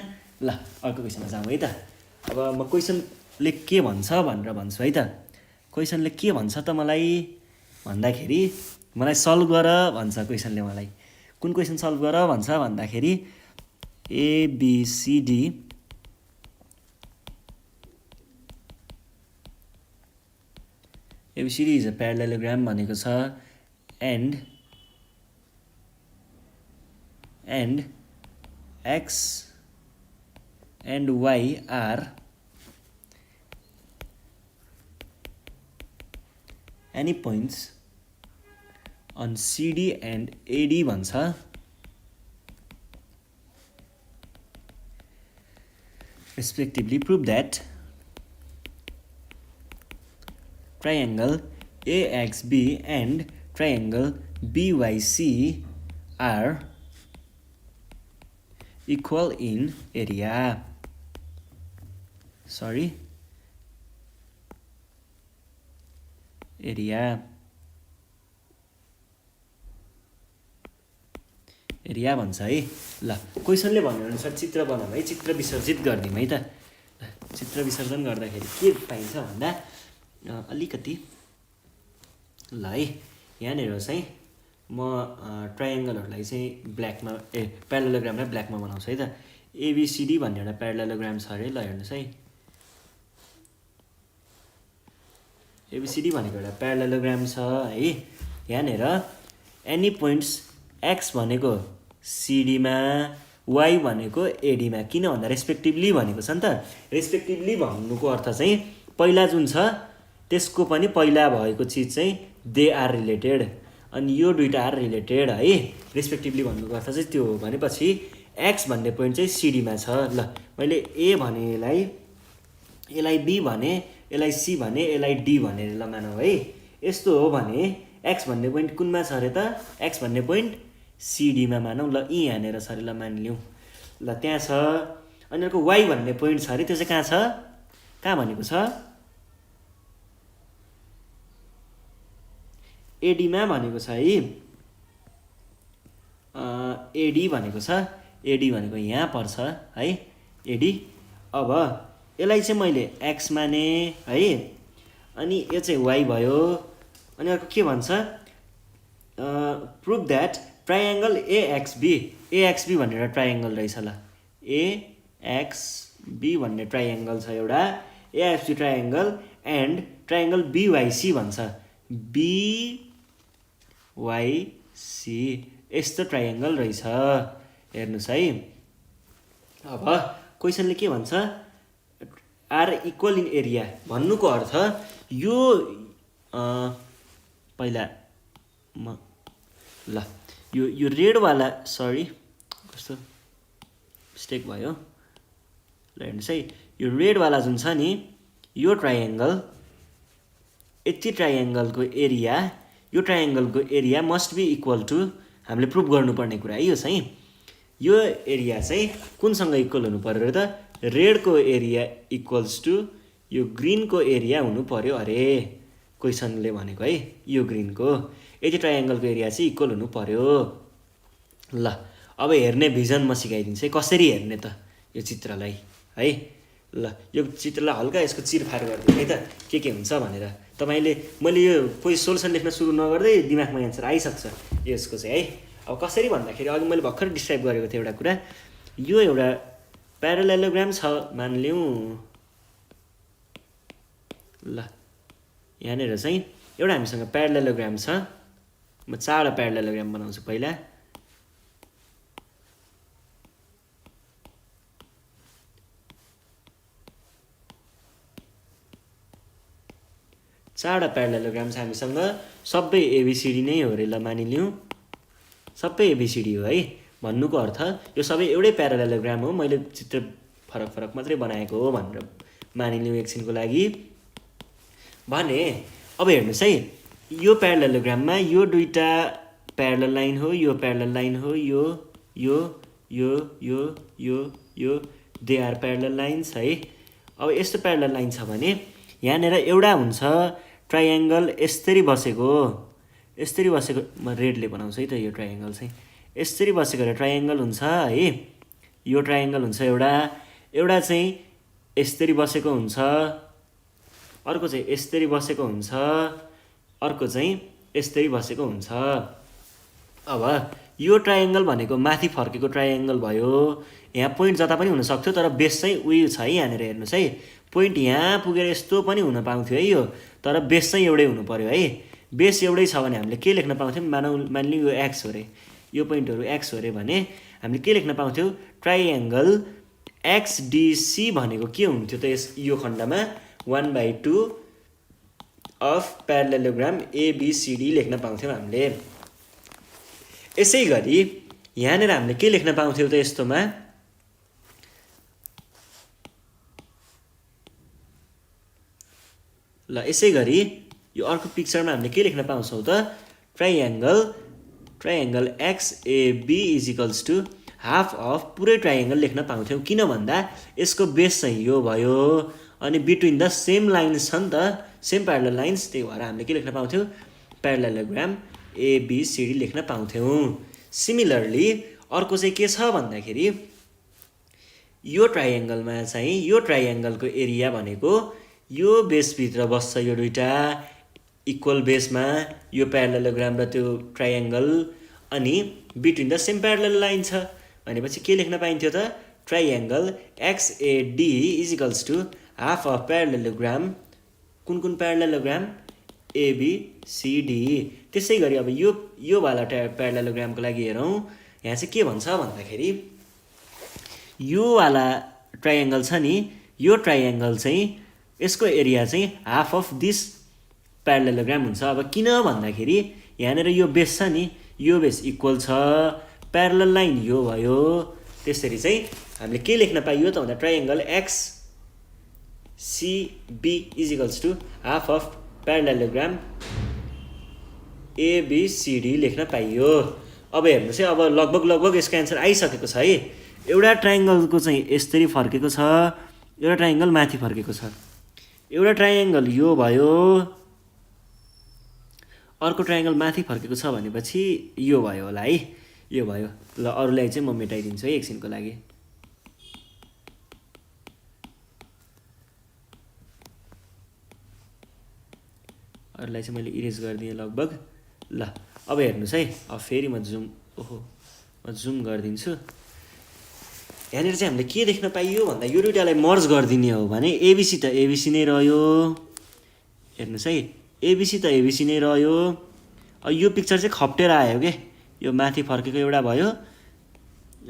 ल अर्को क्वेसनमा जाउँ है त। अब म क्वेसनले के भन्छ भनेर भन्छु है त। क्वेसनले के भन्छ त मलाई भन्दाखेरि, मलाई सल्भ गर भन्छ क्वेसनले मलाई। कुन क्वेसन सल्भ गर भन्छ भन्दाखेरि एबिसिडी इज अ प्यारालेलोग्राम भनेको छ and x and y are any points on CD and AD भन्छ। Respectively, prove that triangle AXB and triangle BYC are equal in area. Area भन्छ है। ल क्वेसनले भनेअनुसार चित्र बनाऊ है, चित्र विसर्जित गरिदिउँ है त। चित्र विसर्जन गर्दाखेरि के पाइन्छ भन्दा अलिकति ल है, यहाँनिर चाहिँ म ट्रायङ्गलहरूलाई चाहिँ ब्ल्याकमा प्यारालेलोग्रामलाई ब्ल्याकमा बनाउँछु है त। एबिसिडी भन्ने एउटा प्यारालेलोग्राम छ अरे। ल हेर्नुहोस् है, एबिसिडी भनेको एउटा प्यारालेलोग्राम छ है। यहाँनिर एनी पोइन्ट्स एक्स भनेको सिडीमा, वाइ भनेको एडीमा, किन भन्दा रेस्पेक्टिभली भनेको छ नि त। रेस्पेक्टिभली भन्नुको अर्थ चाहिँ पहिला जुन छ त्यसको पनि पहिला भएको चिज चाहिँ दे आर रिलेटेड, अनि यो दुइटा आर रिलेटेड है। रेस्पेक्टिभली भन्नुको अर्थ चाहिँ त्यो हो। भनेपछि एक्स भन्ने पोइन्ट चाहिँ सिडीमा छ। ल मैले ए भने यसलाई बी भने, यसलाई सी भने, यसलाई डी भनेर ल मानौँ है। यस्तो हो भने एक्स भन्ने पोइन्ट कुनमा छ अरे त, एक्स भन्ने पोइन्ट सिडीमा मानौँ। ल यी यहाँनिर छ अरे, ल मानिलिउँ। ल त्यहाँ छ। अनि अर्को वाइ भन्ने पोइन्ट छ अरे, त्यो चाहिँ कहाँ छ, कहाँ भनेको छ, एडीमा भनेको छ है। एडी भनेको छ, एडी भनेको यहाँ पर्छ है, एडी। अब यसलाई चाहिँ मैले एक्स माने है, अनि यो चाहिँ वाइ भयो। अनि अर्को के भन्छ, प्रुभ द्याट ट्रायङ्गल एएक्सबी भन्ने एउटा ट्रायङ्गल रहेछ। ल एएक्सबी भन्ने ट्रायङ्गल छ एउटा, एएक्सबी ट्रायङ्गल एन्ड ट्रायङ्गल बिवाइसी भन्छ। बिवाइसी यस्तो ट्रायङ्गल रहेछ, हेर्नुहोस् है। अब क्वेसनले के भन्छ, आर इक्वल इन एरिया भन्नुको अर्थ यो पहिला म ल यो रेडवाला, सरी कस्तो मिस्टेक भयो। ल हेर्नुहोस् है, यो रेडवाला जुन छ नि, यो ट्रायङ्गल, यति ट्रायङ्गलको एरिया, यो ट्रायङ्गलको area must be equal to, हामीले प्रुभ गर्नुपर्ने कुरा है यो चाहिँ। यो एरिया चाहिँ कुनसँग इक्वल हुनु पर्यो र त, रेडको एरिया इक्वल्स टु यो ग्रिनको एरिया हुनु पर्यो अरे क्वेसनले भनेको है। यो ग्रिनको यति ट्रायङ्गलको एरिया चाहिँ इक्वल हुनु पर्यो। ल अब हेर्ने भिजन म सिकाइदिन्छु है, कसरी हेर्ने त यो चित्रलाई है। ल यो चित्रलाई हल्का यसको चिरफार गरिदिनु है त, के हुन्छ भनेर। तपाईँले मैले यो कोही सोल्युसन लेख्न सुरु नगर्दै दिमागमा एन्सर आइसक्छ यसको चाहिँ है। अब कसरी भन्दाखेरि अघि मैले भर्खर डिस्क्राइब गरेको थिएँ एउटा कुरा, यो एउटा प्यारालेलोग्राम छ मानिलिउँ। ल यहाँनिर चाहिँ एउटा हामीसँग प्यारालेलोग्राम छ। म 4 प्यारालेलोग्राम बनाउँछु पहिला। चारवटा प्यारालेलोग्राम छ हामीसँग, सबै एबिसिडी नै हो अरे। ल मानिलिउँ सबै एबिसिडी हो है। भन्नुको अर्थ यो सबै एउटै प्यारालेलोग्राम हो, मैले चित्र फरक फरक मात्रै बनाएको हो भनेर मानिलिउँ एकछिनको लागि भने। अब हेर्नुहोस् है, यो प्यारालेलोग्राममा यो दुईटा प्यारलल लाइन हो, यो प्यारलल लाइन हो, यो यो यो यो यो यो दे आर प्यारलल लाइन्स है। अब यस्तो प्यारलल लाइन छ भने यहाँनिर एउटा हुन्छ ट्रायङ्गल यसरी बसेको, म रेडले बनाउँछु है त। यो ट्रायङ्गल चाहिँ यसरी बसेको ट्राइएङ्गल हुन्छ है, यो ट्राइएङ्गल हुन्छ एउटा चाहिँ यसरी बसेको हुन्छ, अर्को चाहिँ यसरी बसेको हुन्छ, अर्को चाहिँ यसरी बसेको हुन्छ। अब यो ट्राइएङ्गल भनेको माथि फर्केको ट्राइएङ्गल भयो, यहाँ पोइन्ट जता पनि हुनसक्थ्यो तर बेस चाहिँ उयो छ है, यहाँनिर हेर्नुहोस् है, पोइन्ट यहाँ पुगेर यस्तो पनि हुन पाउँथ्यो है यो, तर बेस चाहिँ एउटै हुनु पर्यो है। बेस एउटै छ भने हामीले के लेख्न पाउँथ्यौँ, मानिलिउँ यो एक्स हो अरे, यो पोइन्टहरू एक्स हो अरे भने हामीले के लेख्न पाउँथ्यौँ, ट्राइएङ्गल एक्सडिसी भनेको के हुन्थ्यो त यो खण्डमा 1/2 अफ प्यारालेलोग्राम एबिसिडी लेख्न पाउँथ्यौँ हामीले। यसै गरी यहाँनिर हामीले के लेख्न पाउँथ्यौँ त यस्तोमा, ल यसै गरी यो अर्को पिक्चरमा हामीले के लेख्न पाउँछौँ त, triangle XAB is equals to half of पुरै ट्राइएङ्गल लेख्न पाउँथ्यौँ। किन भन्दा यसको बेस चाहिँ यो भयो अनि बिट्विन द सेम लाइन्स छ नि त, सेम प्यारलल लाइन्स, त्यही भएर हामीले के लेख्न पाउँथ्यौँ, प्यारालेलोग्राम एबिसिडी लेख्न पाउँथ्यौँ। सिमिलरली अर्को चाहिँ के छ भन्दाखेरि यो ट्राइएङ्गलमा चाहिँ यो ट्राइएङ्गलको एरिया भनेको यो बेसभित्र बस्छ, यो दुईवटा इक्वल बेसमा यो प्यारालेलोग्राम र त्यो ट्राइएङ्गल, अनि between the same parallel line छ भनेपछि के लेख्न पाइन्थ्यो त, triangle XAD is equals to half of parallelogram, कुन प्यारालेलोग्राम, एबिसिडी। त्यसै गरी अब यो वाला प्यारालेलोग्रामको लागि हेरौँ, यहाँ चाहिँ के भन्छ भन्दाखेरि यो वाला ट्राइएङ्गल छ नि, यो ट्राइएङ्गल चाहिँ यसको एरिया चाहिँ हाफ अफ दिस प्यारालेलोग्राम हुन्छ। अब किन भन्दाखेरि यहाँनिर यो बेस छ नि, यो बेस इक्वल छ, प्यारलल लाइन यो भयो, त्यसरी चाहिँ हामीले के लेख्न पाइयो त भन्दा triangle XCB is equals to half of parallelogram ABCD लेख्न पाइयो। अब हेर्नुहोस् है, अब लगभग यसको एन्सर आइसकेको छ है। एउटा ट्राइएङ्गलको चाहिँ यसरी फर्केको छ, एउटा ट्राइएङ्गल माथि फर्केको छ, एउटा ट्राइएङ्गल यो भयो, अर्को ट्राइएङ्गल माथि फर्केको छ भनेपछि यो भयो होला है, यो भयो। ल अरूलाई चाहिँ म मेटाइदिन्छु है एकछिनको लागि। अरूलाई चाहिँ मैले इरेज गरिदिएँ लगभग। ल अब हेर्नुहोस् है, अब फेरि म जुम गरिदिन्छु। यहाँनिर चाहिँ हामीले के देख्न पाइयो भन्दा यो दुइटालाई मर्ज गरिदिने हो भने एबिसी त एबिसी नै रह्यो, हेर्नुहोस् है, एबिसी त एबिसी नै रह्यो। अब यो पिक्चर चाहिँ खप्टेर आयो के, यो माथि फर्केको एउटा भयो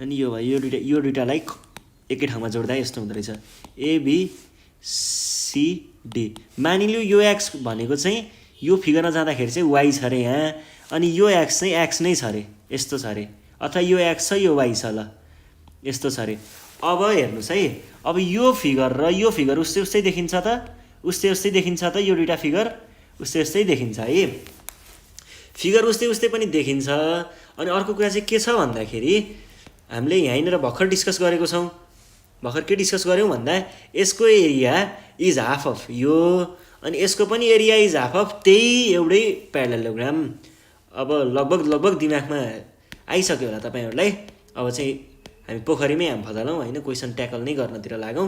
अनि यो भयो, यो दुइटालाई एकै ठाउँमा जोड्दा यस्तो हुँदो रहेछ, एबिसिडी। मानिलियो यो एक्स भनेको चाहिँ यो फिगरमा जाँदाखेरि चाहिँ वाइ छ अरे यहाँ, अनि यो एक्स चाहिँ एक्स नै छ अरे, यस्तो छ अरे, अथवा यो एक्स छ यो वाइ छ, ल यस्तो छ अरे। अब हेर्नुहोस् है, अब यो फिगर र यो फिगर उस्तै देखिन्छ त, उस्तै देखिन्छ त, यो दुइटा फिगर उस्तै देखिन्छ है, फिगर उस्तै पनि देखिन्छ। अनि अर्को कुरा चाहिँ के छ भन्दाखेरि हामीले यहीँनिर भर्खर डिस्कस गरेको छौँ, भर्खर के डिस्कस गऱ्यौँ भन्दा यसको एरिया इज हाफ अफ यो, अनि यसको पनि एरिया इज हाफ अफ त्यही एउटै प्यारालेलोग्राम। अब लगभग दिमागमा आइसक्यो होला तपाईँहरूलाई। अब चाहिँ हामी पोखरीमै हाम फजालौँ होइन, क्वेसन ट्याकल नै गर्नतिर लागौँ।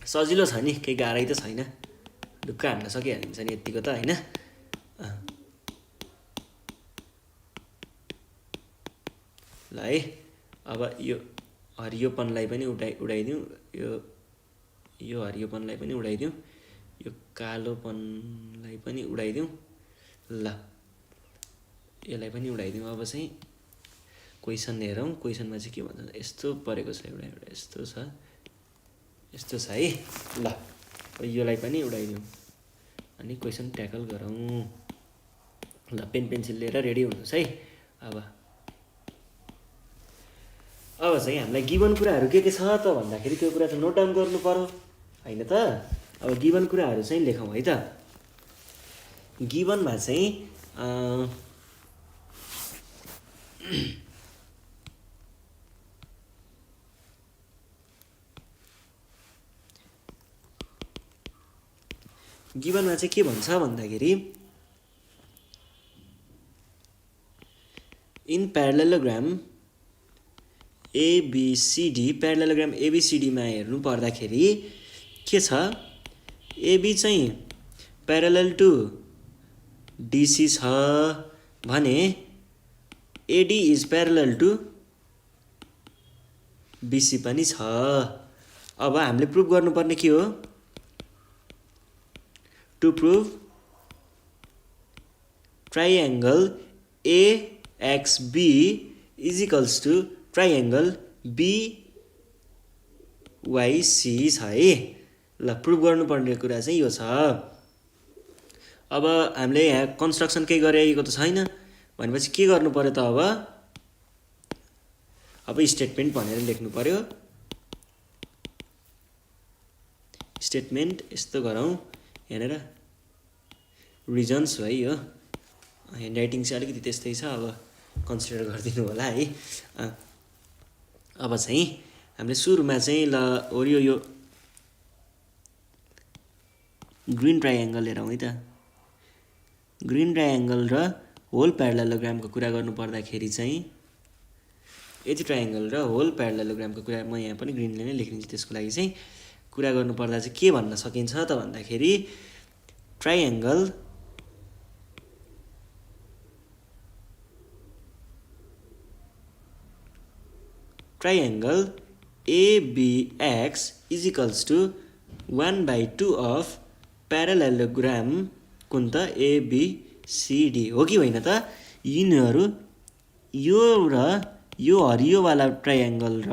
सजिलो छ नि, केही गाह्रै त छैन, ढुक्क हान्न सकिहालिन्छ नि यत्तिको त होइन। ल है, अब यो हरियोपनलाई पनि उडाइदिउँ, यो हरियोपनलाई पनि उडाइदिउँ, यो कालोपनलाई पनि उडाइदिउँ, ल यसलाई पनि उडाइदिउँ। अब चाहिँ क्वेसन हेरौँ, क्वेसनमा चाहिँ के भन्छ, यस्तो परेको छ, एउटा यस्तो छ है। ल यसलाई पनि उडाइदिउँ अनि क्वेसन ट्याकल गरौँ। ल पेन पेन्सिल लिएर रेडी हुनुहोस् है। अब चाहिँ हामीलाई गिभन कुराहरू के छ त भन्दाखेरि त्यो कुरा त नोट डाउन गर्नु पर्यो होइन त। अब गिभन कुराहरू चाहिँ लेखौँ है त। गिभनमा चाहिँ गिभनमा चाहिँ के भन्छ भन्दाखेरि इन प्यारालेलोग्राम एबिसिडी प्यारालेलोग्राम एबिसिडीमा हेर्नु पर्दाखेरि के छ एबी चाहिँ प्यारालेल टु डिसी छ भने AD is parallel to BC पनि छ। अब हामीले प्रुभ गर्नुपर्ने के हो to prove triangle AXB is equals to triangle BYC छ है। ल प्रुभ गर्नुपर्ने कुरा चाहिँ यो छ। अब हामीले यहाँ कन्स्ट्रक्सन केही गरेको त छैन भनेपछि के गर्नु पर्यो त अब स्टेटमेन्ट भनेर लेख्नु पर्यो। स्टेटमेन्ट यस्तो गरौँ यहाँनिर रिजन्स है यो ह्यान्डराइटिङ चाहिँ अलिकति त्यस्तै छ अब कन्सिडर गरिदिनु होला है। अब चाहिँ हामीले सुरुमा चाहिँ ल ओरियो यो ग्रीन ट्राइएङ्गल हेरौँ है त। ग्रीन ट्राइएङ्गल र होल प्यारालेलोग्रामको कुरा गर्नु पर्दाखेरि चाहिँ यति ट्राइएङ्गल र होल प्यारालेलोग्रामको कुरा म यहाँ पनि ग्रीनले नै लेखिदिन्छु। त्यसको लागि चाहिँ कुरा गर्नुपर्दा चाहिँ के भन्न सकिन्छ त भन्दाखेरि triangle ABX is equals to 1/2 of parallelogram कुन त ABCD हो कि होइन त। यिनीहरू यो र यो हरियोवाला ट्राइएङ्गल र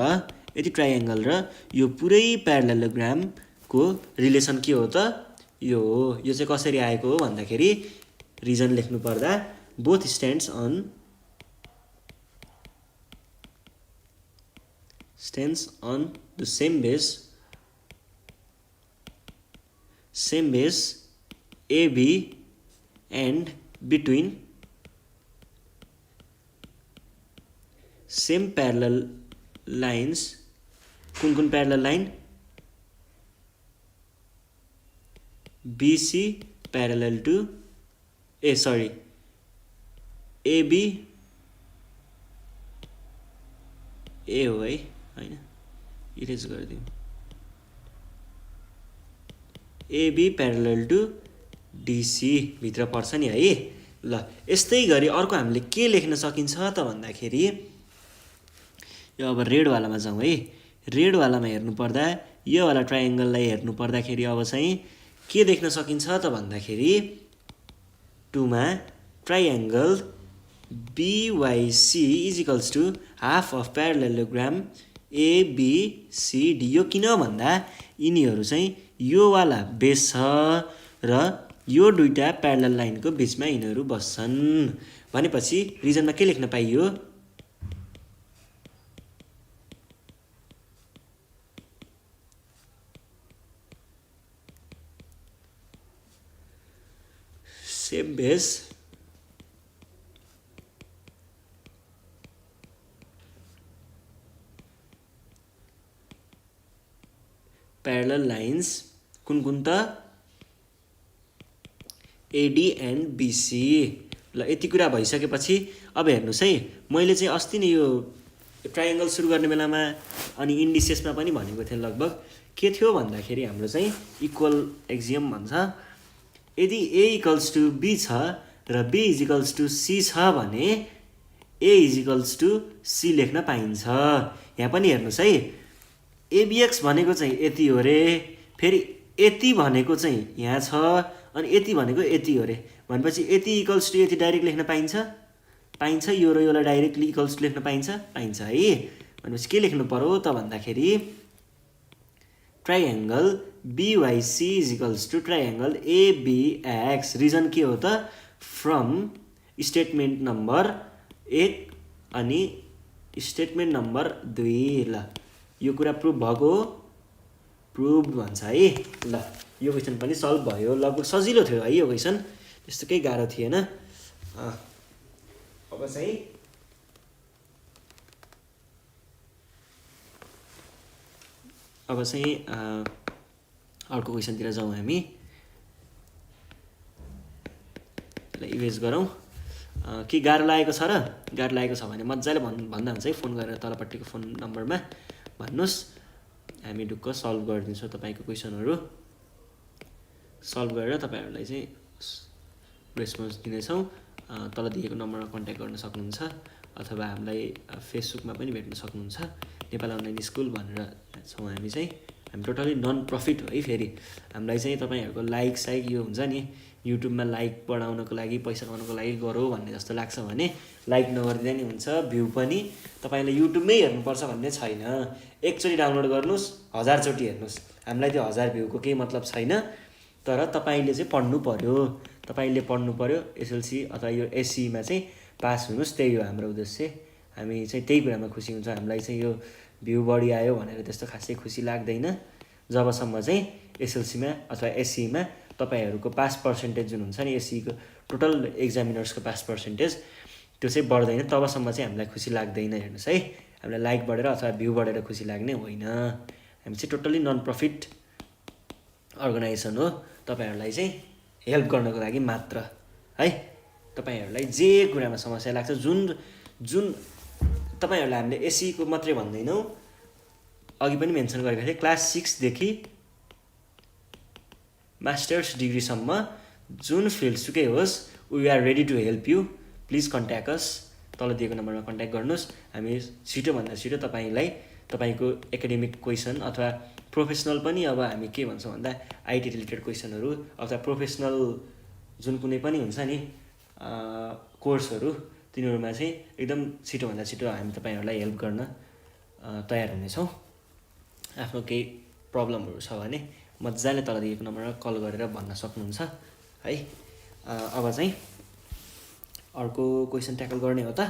यति ट्राइएङ्गल र यो पुरै प्यारालेलोग्रामको रिलेसन के हो त यो हो। यो चाहिँ कसरी आएको हो भन्दाखेरि रिजन लेख्नु पर्दा both stands on the same base AB and between same parallel lines कुन parallel line BC parallel to AB A हो है हैन इरेज गरिदिउँ AB parallel to DC भित्र पर्छ नि है। ल यस्तै गरी अर्को हामीले के लेख्न सकिन्छ त भन्दाखेरि यो अब रेडवालामा जाउँ है। रेडवालामा हेर्नु पर्दा यो वाला ट्राइएङ्गललाई हेर्नु पर्दाखेरि अब चाहिँ के देख्न सकिन्छ त भन्दाखेरि 2 मा triangle BYC is equals to half of parallelogram ABCD। यो किन भन्दा यिनीहरू चाहिँ यो वाला बेस छ र यो दुईटा प्यारालल लाइनको बिचमा यिनीहरू बस्छन् भनेपछि रिजनमा के लेख्न पाइयो सेम बेस प्यारालल लाइन्स कुन त AD एन्ड BC। ल यति कुरा भइसकेपछि अब हेर्नुहोस् है मैले चाहिँ अस्ति नै यो ट्राइएङ्गल सुरु गर्ने बेलामा अनि इन्डिसेसमा पनि भनेको थिएँ लगभग के थियो भन्दाखेरि हाम्रो चाहिँ इक्वल एक्जियम भन्छ। यदि A इक्वल्स टु B छ र B is equals to C छ भने A is equals to C लेख्न पाइन्छ। यहाँ पनि हेर्नुहोस् है ABX भनेको चाहिँ यति हो रे फेरि यति भनेको चाहिँ यहाँ छ अनि यति भनेको यति हो रे भनेपछि यति इक्वल्स टु यति डाइरेक्ट लेख्न पाइन्छ यो र योलाई डाइरेक्टली इक्वल्स टु लेख्न पाइन्छ है भनेपछि के लेख्नु पर्यो त भन्दाखेरि triangle BYC is equals to triangle ABX। Reason के हो त फ्रम स्टेटमेन्ट नम्बर 1 अनि स्टेटमेन्ट नम्बर 2। ल यो कुरा प्रुभ भएको प्रुभ भन्छ है। ल यो क्वेसन पनि सल्भ भयो लगभग सजिलो थियो है यो क्वेसन त्यस्तो केही गाह्रो थिएन। अब चाहिँ अर्को क्वेसनतिर जाउँ हामी। इरेज गरौँ। के गाह्रो लागेको छ र गाह्रो लागेको छ भने मजाले भन्दा हुन्छ है, फोन गरेर तलपट्टिको फोन नम्बरमा भन्नुहोस्, हामी ढुक्क सल्भ गरिदिन्छौँ तपाईँको क्वेसनहरू। सल्भ गरेर तपाईँहरूलाई चाहिँ रेस्पोन्स दिनेछौँ। तल दिएको नम्बरमा कन्ट्याक्ट गर्न सक्नुहुन्छ अथवा हामीलाई फेसबुकमा पनि भेट्न सक्नुहुन्छ। नेपाल अनलाइन स्कुल भनेर छौँ हामी चाहिँ। हामी टोटली नन प्रफिट हो है। फेरि हामीलाई चाहिँ तपाईँहरूको लाइक साइक यो हुन्छ नि, युट्युबमा लाइक बढाउनको लागि पैसा कमाउनको लागि गरौँ भन्ने जस्तो लाग्छ भने लाइक नगरिदिँदा नि हुन्छ। भ्यू पनि तपाईँले युट्युबमै हेर्नुपर्छ भन्ने छैन। एकचोटि डाउनलोड गर्नुहोस्, 1000 चोटि हेर्नुहोस्, हामीलाई त्यो 1000 भ्यूको केही मतलब छैन। तर तपाईँले चाहिँ पढ्नु पऱ्यो, तपाईँले पढ्नु पऱ्यो। एसएलसी अथवा यो एससीमा चाहिँ पास हुनुहोस्, त्यही हो हाम्रो उद्देश्य। हामी चाहिँ त्यही कुरामा खुसी हुन्छ। हामीलाई चाहिँ यो भ्यू बढी आयो भनेर त्यस्तो खासै खुसी लाग्दैन जबसम्म चाहिँ एसएलसीमा अथवा एससीमा तपाईँहरूको पास पर्सेन्टेज जुन हुन्छ नि, एससीको टोटल एक्जामिनर्सको पास पर्सेन्टेज त्यो चाहिँ बढ्दैन, तबसम्म चाहिँ हामीलाई खुसी लाग्दैन। हेर्नुहोस् है, हामीलाई लाइक बढेर अथवा भ्यू बढेर खुसी लाग्ने होइन। हामी चाहिँ टोटल्ली नन प्रफिट अर्गनाइजेसन हो, तपाईँहरूलाई चाहिँ हेल्प गर्नको लागि मात्र है। तपाईँहरूलाई जे कुरामा समस्या लाग्छ, जुन जुन तपाईँहरूलाई हामीले एससीको मात्रै भन्दैनौँ, अघि पनि मेन्सन गरेको थिएँ, क्लास 6 देखि मास्टर्स डिग्रीसम्म जुन फिल्डसुकै होस्, we are ready to help you. Please contact us. तल दिएको नम्बरमा कन्ट्याक्ट गर्नुहोस्। हामी छिटोभन्दा छिटो तपाईँलाई तपाईँको एकाडेमिक क्वेसन अथवा प्रोफेसनल पनि, अब हामी के भन्छौँ भन्दा आइटी रिलेटेड क्वेसनहरू अथवा प्रोफेसनल जुन कुनै पनि हुन्छ नि कोर्सहरू, तिनीहरूमा चाहिँ एकदम छिटोभन्दा छिटो हामी तपाईँहरूलाई हेल्प गर्न तयार हुनेछौँ। आफ्नो केही प्रब्लमहरू छ भने मजाले तल दिएको नम्बरमा कल गरेर भन्न सक्नुहुन्छ है। अब चाहिँ अर्को क्वेसन ट्याकल गर्ने हो त,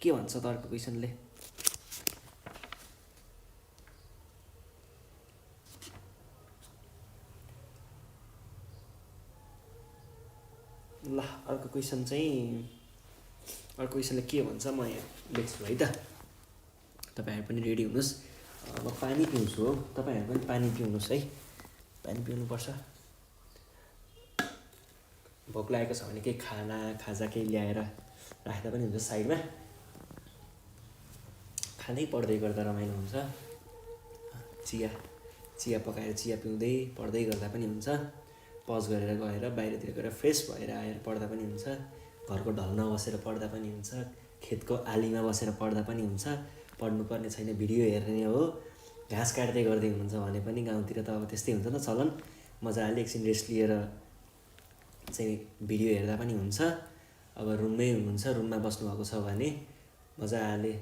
के भन्छ त अर्को क्वेसनले? ल अर्को क्वेसन के भन्छ म यहाँ लेख्छु है त। तपाईँहरू पनि रेडी हुनुहोस्। म पानी पिउँछु हो, तपाईँहरू पनि पानी पिउनुहोस् है, पानी पिउनुपर्छ। भोक लागेको छ भने केही खाजा केही ल्याएर राख्दा पनि हुन्छ साइडमा, खाँदै पढ्दै गर्दा रमाइलो हुन्छ। चिया पकाएर चिया पिउँदै पढ्दै गर्दा पनि हुन्छ। पज गरेर गएर बाहिरतिर गएर फ्रेस भएर आएर पढ्दा पनि हुन्छ। घरको ढलमा बसेर पढ्दा पनि हुन्छ। खेतको आलीमा बसेर पढ्दा पनि हुन्छ। पढ्नुपर्ने छैन, भिडियो हेर्ने हो, घाँस काट्दै गर्दै हुनुहुन्छ भने पनि गाउँतिर त अब त्यस्तै हुन्छ नि त चलन। मजाले एकछिन रेस्ट लिएर चाहिँ भिडियो हेर्दा पनि हुन्छ। अब रुममै हुनुहुन्छ, रुममा बस्नुभएको छ भने मजाले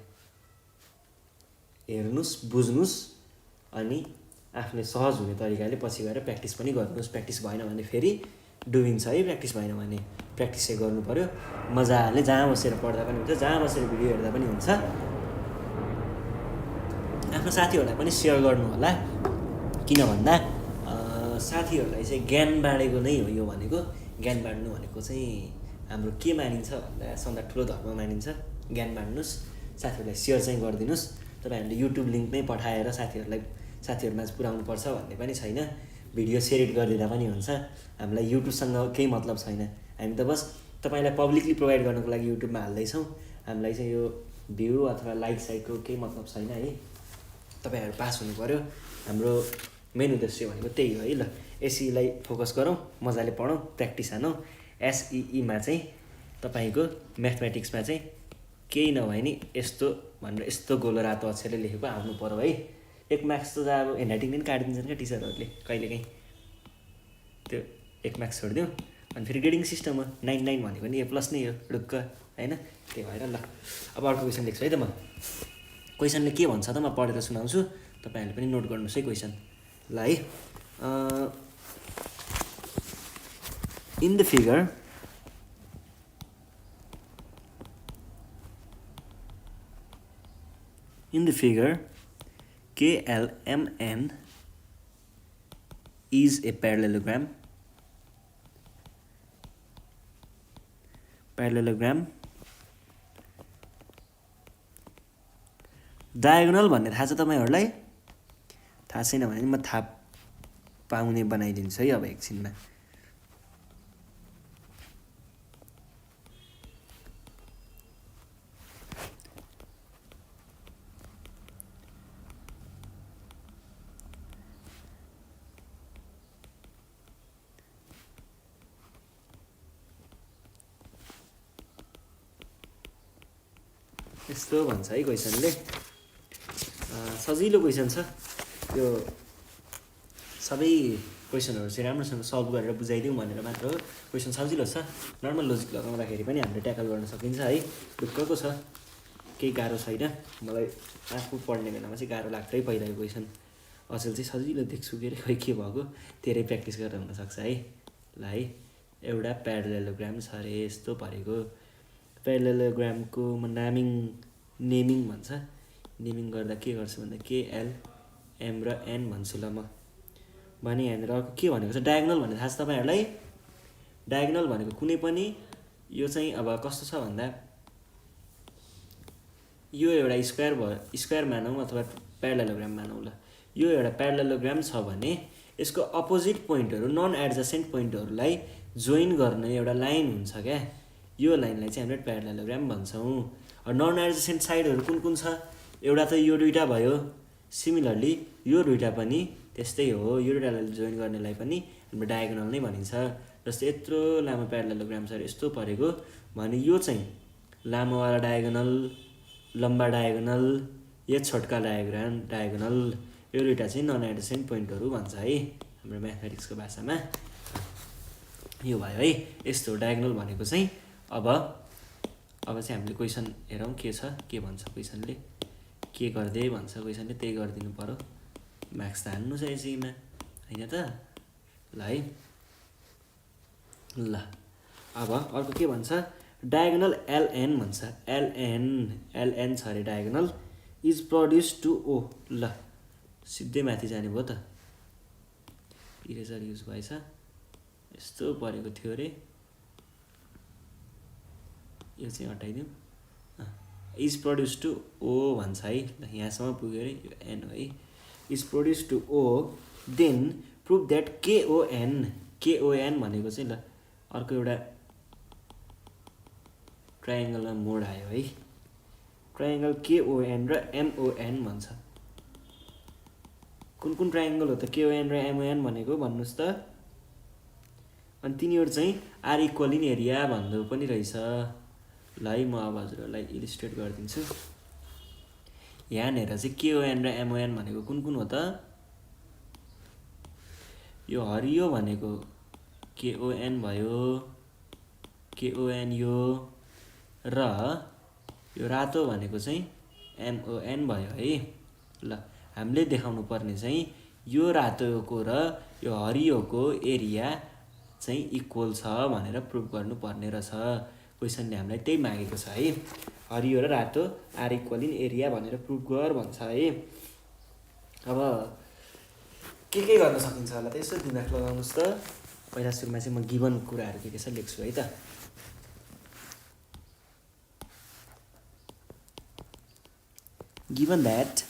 हेर्नुहोस्, बुझ्नुहोस्, अनि आफूले सहज हुने तरिकाले पछि गएर प्र्याक्टिस पनि गर्नुहोस्। प्र्याक्टिस भएन भने फेरि डुबिन्छ है। प्र्याक्टिस भएन भने प्र्याक्टिस चाहिँ गर्नु पऱ्यो। मजाले जहाँ बसेर पढ्दा पनि हुन्छ, जहाँ बसेर भिडियो हेर्दा पनि हुन्छ। आफ्नो साथीहरूलाई पनि सेयर गर्नु होला, किन भन्दा साथीहरूलाई चाहिँ ज्ञान बाँडेको नै हो यो भनेको। ज्ञान बाँड्नु भनेको चाहिँ हाम्रो के मानिन्छ भन्दा सबभन्दा ठुलो धर्म मानिन्छ। ज्ञान बाँड्नुहोस्, साथीहरूलाई सेयर चाहिँ गरिदिनुहोस्। तपाईँहरूले युट्युब लिङ्क नै पठाएर साथीहरूमा पुर्याउनु पर्छ भन्ने पनि छैन। भिडियो सेयर गरिदिँदा पनि हुन्छ। हामीलाई युट्युबसँग केही मतलब छैन। हामी त बस तपाईँलाई पब्लिकली प्रोभाइड गर्नको लागि युट्युबमा हाल्दैछौँ। हामीलाई चाहिँ यो भ्यू अथवा लाइक साइकको केही मतलब छैन है। तपाईँहरू पास हुनु पऱ्यो, हाम्रो मेन उद्देश्य भनेको त्यही हो है। ल एसईलाई फोकस गरौँ, मजाले पढौँ, प्र्याक्टिस हानौँ। एसईमा चाहिँ तपाईँको म्याथमेटिक्समा चाहिँ केही नभए नि यस्तो भनेर यस्तो गोलो रातो अक्षरले लेखेको आउनु पऱ्यो है। 1 मार्क्स त अब ह्यान्डराइटिङ पनि काटिदिन्छन् क्या टिचरहरूले कहिलेकाहीँ। त्यो 1 मार्क्स छोडिदिउँ। अनि फेरि ग्रेडिङ सिस्टम हो, 99 भनेको नि A+ नै हो ढुक्क होइन। त्यही भएर ल अब अर्को क्वेसन लेख्छु है त। म क्वेसनले के भन्छ त म पढेर सुनाउँछु, तपाईँहरूले पनि नोट गर्नुहोस् है क्वेसन। ल है, in the figure KLMN is a parallelogram. Diagonal भन्ने थाहा छ तपाईँहरूलाई? थाहा छैन भने म थाहा पाउने बनाइदिन्छु है अब एकछिनमा। यस्तो भन्छ है क्वेसनले। सजिलो क्वेसन छ यो, सबै क्वेसनहरू चाहिँ राम्रोसँग सल्भ गरेर बुझाइदिउँ भनेर मात्र हो। क्वेसन सजिलो छ, नर्मल लोजिक लगाउँदाखेरि पनि हामीले ट्याकल गर्न सकिन्छ है। ढुक्कको छ, केही गाह्रो छैन। मलाई आफू पढ्ने बेलामा चाहिँ गाह्रो लाग्थ्यो है पहिलाको क्वेसन, अचेल चाहिँ सजिलो देख्छु के अरे, खोइ के भएको, धेरै प्र्याक्टिस गरेर हुनसक्छ है। ल है, एउटा प्यारालेलोग्राम छ अरे, यस्तो परेको प्यारालेलोग्रामको म नेमिङ भन्छ, नेमिङ गर्दा के गर्छु भन्दा KL M र N भन्छु ल म। भने यहाँनिर अर्को के भनेको छ, डायगनल भन्ने थाहा छ तपाईँहरूलाई। डायगनल भनेको कुनै पनि, यो चाहिँ अब कस्तो छ भन्दा, यो एउटा स्क्वायर मानौँ अथवा प्यारालेलोग्राम मानौँ ल। यो एउटा प्यारालेलोग्राम छ भने यसको अपोजिट पोइन्टहरू, नन एडजसेन्ट पोइन्टहरूलाई जोइन गर्ने एउटा लाइन हुन्छ क्या, यो लाइनलाई चाहिँ हामीले प्यारालेलोग्राम भन्छौँ। नन एडजसेन्ट साइडहरू कुन कुन छ, एउटा त यो दुइटा भयो, सिमिलरली यो दुइटा पनि त्यस्तै हो, यो दुइटालाई जोइन गर्नेलाई पनि हाम्रो डायगोनल नै भनिन्छ। जस्तै यत्रो लामो प्यारालेलोग्राम छ यस्तो परेको भने यो चाहिँ लामोवाला डायगोनल, लम्बा डायगोनल, यो छोटका डायगोनल, यो दुइटा चाहिँ नन एडजसेन्ट पोइन्टहरू भन्छ है हाम्रो म्याथमेटिक्सको भाषामा। यो भयो है, यस्तो डायगोनल भनेको चाहिँ। अब चाहिँ हामीले क्वेसन हेरौँ के छ, के भन्छ क्वेसनले, के गर्दै भन्छ क्वेसनले, त्यही गरिदिनु पर्यो। मार्क्स त हान्नु छ यसैमा होइन त। ल है, ल अब अर्को के भन्छ, डायगोनल LN भन्छ। LN छ अरे diagonal, is produce to O। ल सिधै माथि जाने भयो त, इरेजर युज भएछ, यस्तो परेको थियो अरे, यो चाहिँ हटाइदिउँ। इज प्रड्युस टु O भन्छ है। ल यहाँसम्म पुग्यो अरे, यो N हो है। Is produce to O, then prove that KON भनेको चाहिँ, ल अर्को एउटा ट्रायङ्गलमा मोड आयो है। ट्रायङ्गल KON र MON भन्छ। कुन कुन ट्रायङ्गल हो त KON र MON भनेको भन्नुहोस् त। अनि तिनीहरू चाहिँ आर इक्वल इन एरिया भन्दो पनि रहेछ। ल है, म अब हजुरहरूलाई इलिस्ट्रेट गरिदिन्छु। यहाँनिर चाहिँ KON र MON भनेको कुन कुन हो त, यो हरियो भनेको KON भयो, KON यो, र यो रातो भनेको चाहिँ MON भयो है। ल हामीले देखाउनु पर्ने चाहिँ यो रातोको र यो हरियोको एरिया चाहिँ इक्वल छ भनेर प्रुभ गर्नुपर्ने रहेछ। क्वेसनले हामीलाई त्यही मागेको छ है, हरियो र रातो आर इक्वल इन एरिया भनेर प्रुभ गर भन्छ है। अब के गर्न सकिन्छ होला त, यसो दिमाग लगाउनुहोस् त। पहिला सुरुमा चाहिँ म गिभन कुराहरू के छ लेख्छु है त। गिभन द्याट,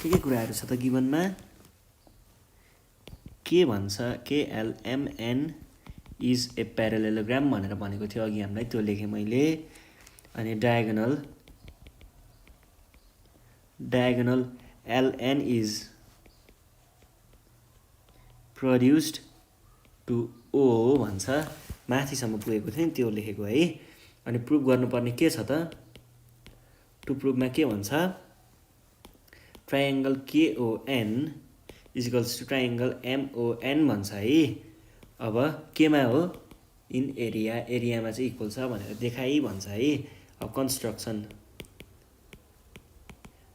के कुराहरू छ त गिभनमा, के भन्छ, KLMN इज ए प्यारालेलोग्राम भनेर भनेको थियो अघि हामीलाई, त्यो लेखेँ मैले। अनि diagonal LN is produced to O भन्छ। माथिसम्म पुगेको थियो नि त्यो लेखेको है। अनि प्रुभ गर्नुपर्ने के छ त, टु प्रुभमा के भन्छ, triangle KON is equals to triangle MON भन्छ है। अब केमा हो, इन एरियामा चाहिँ इक्वल छ भनेर देखाइ भन्छ है। अब कन्स्ट्रक्सन,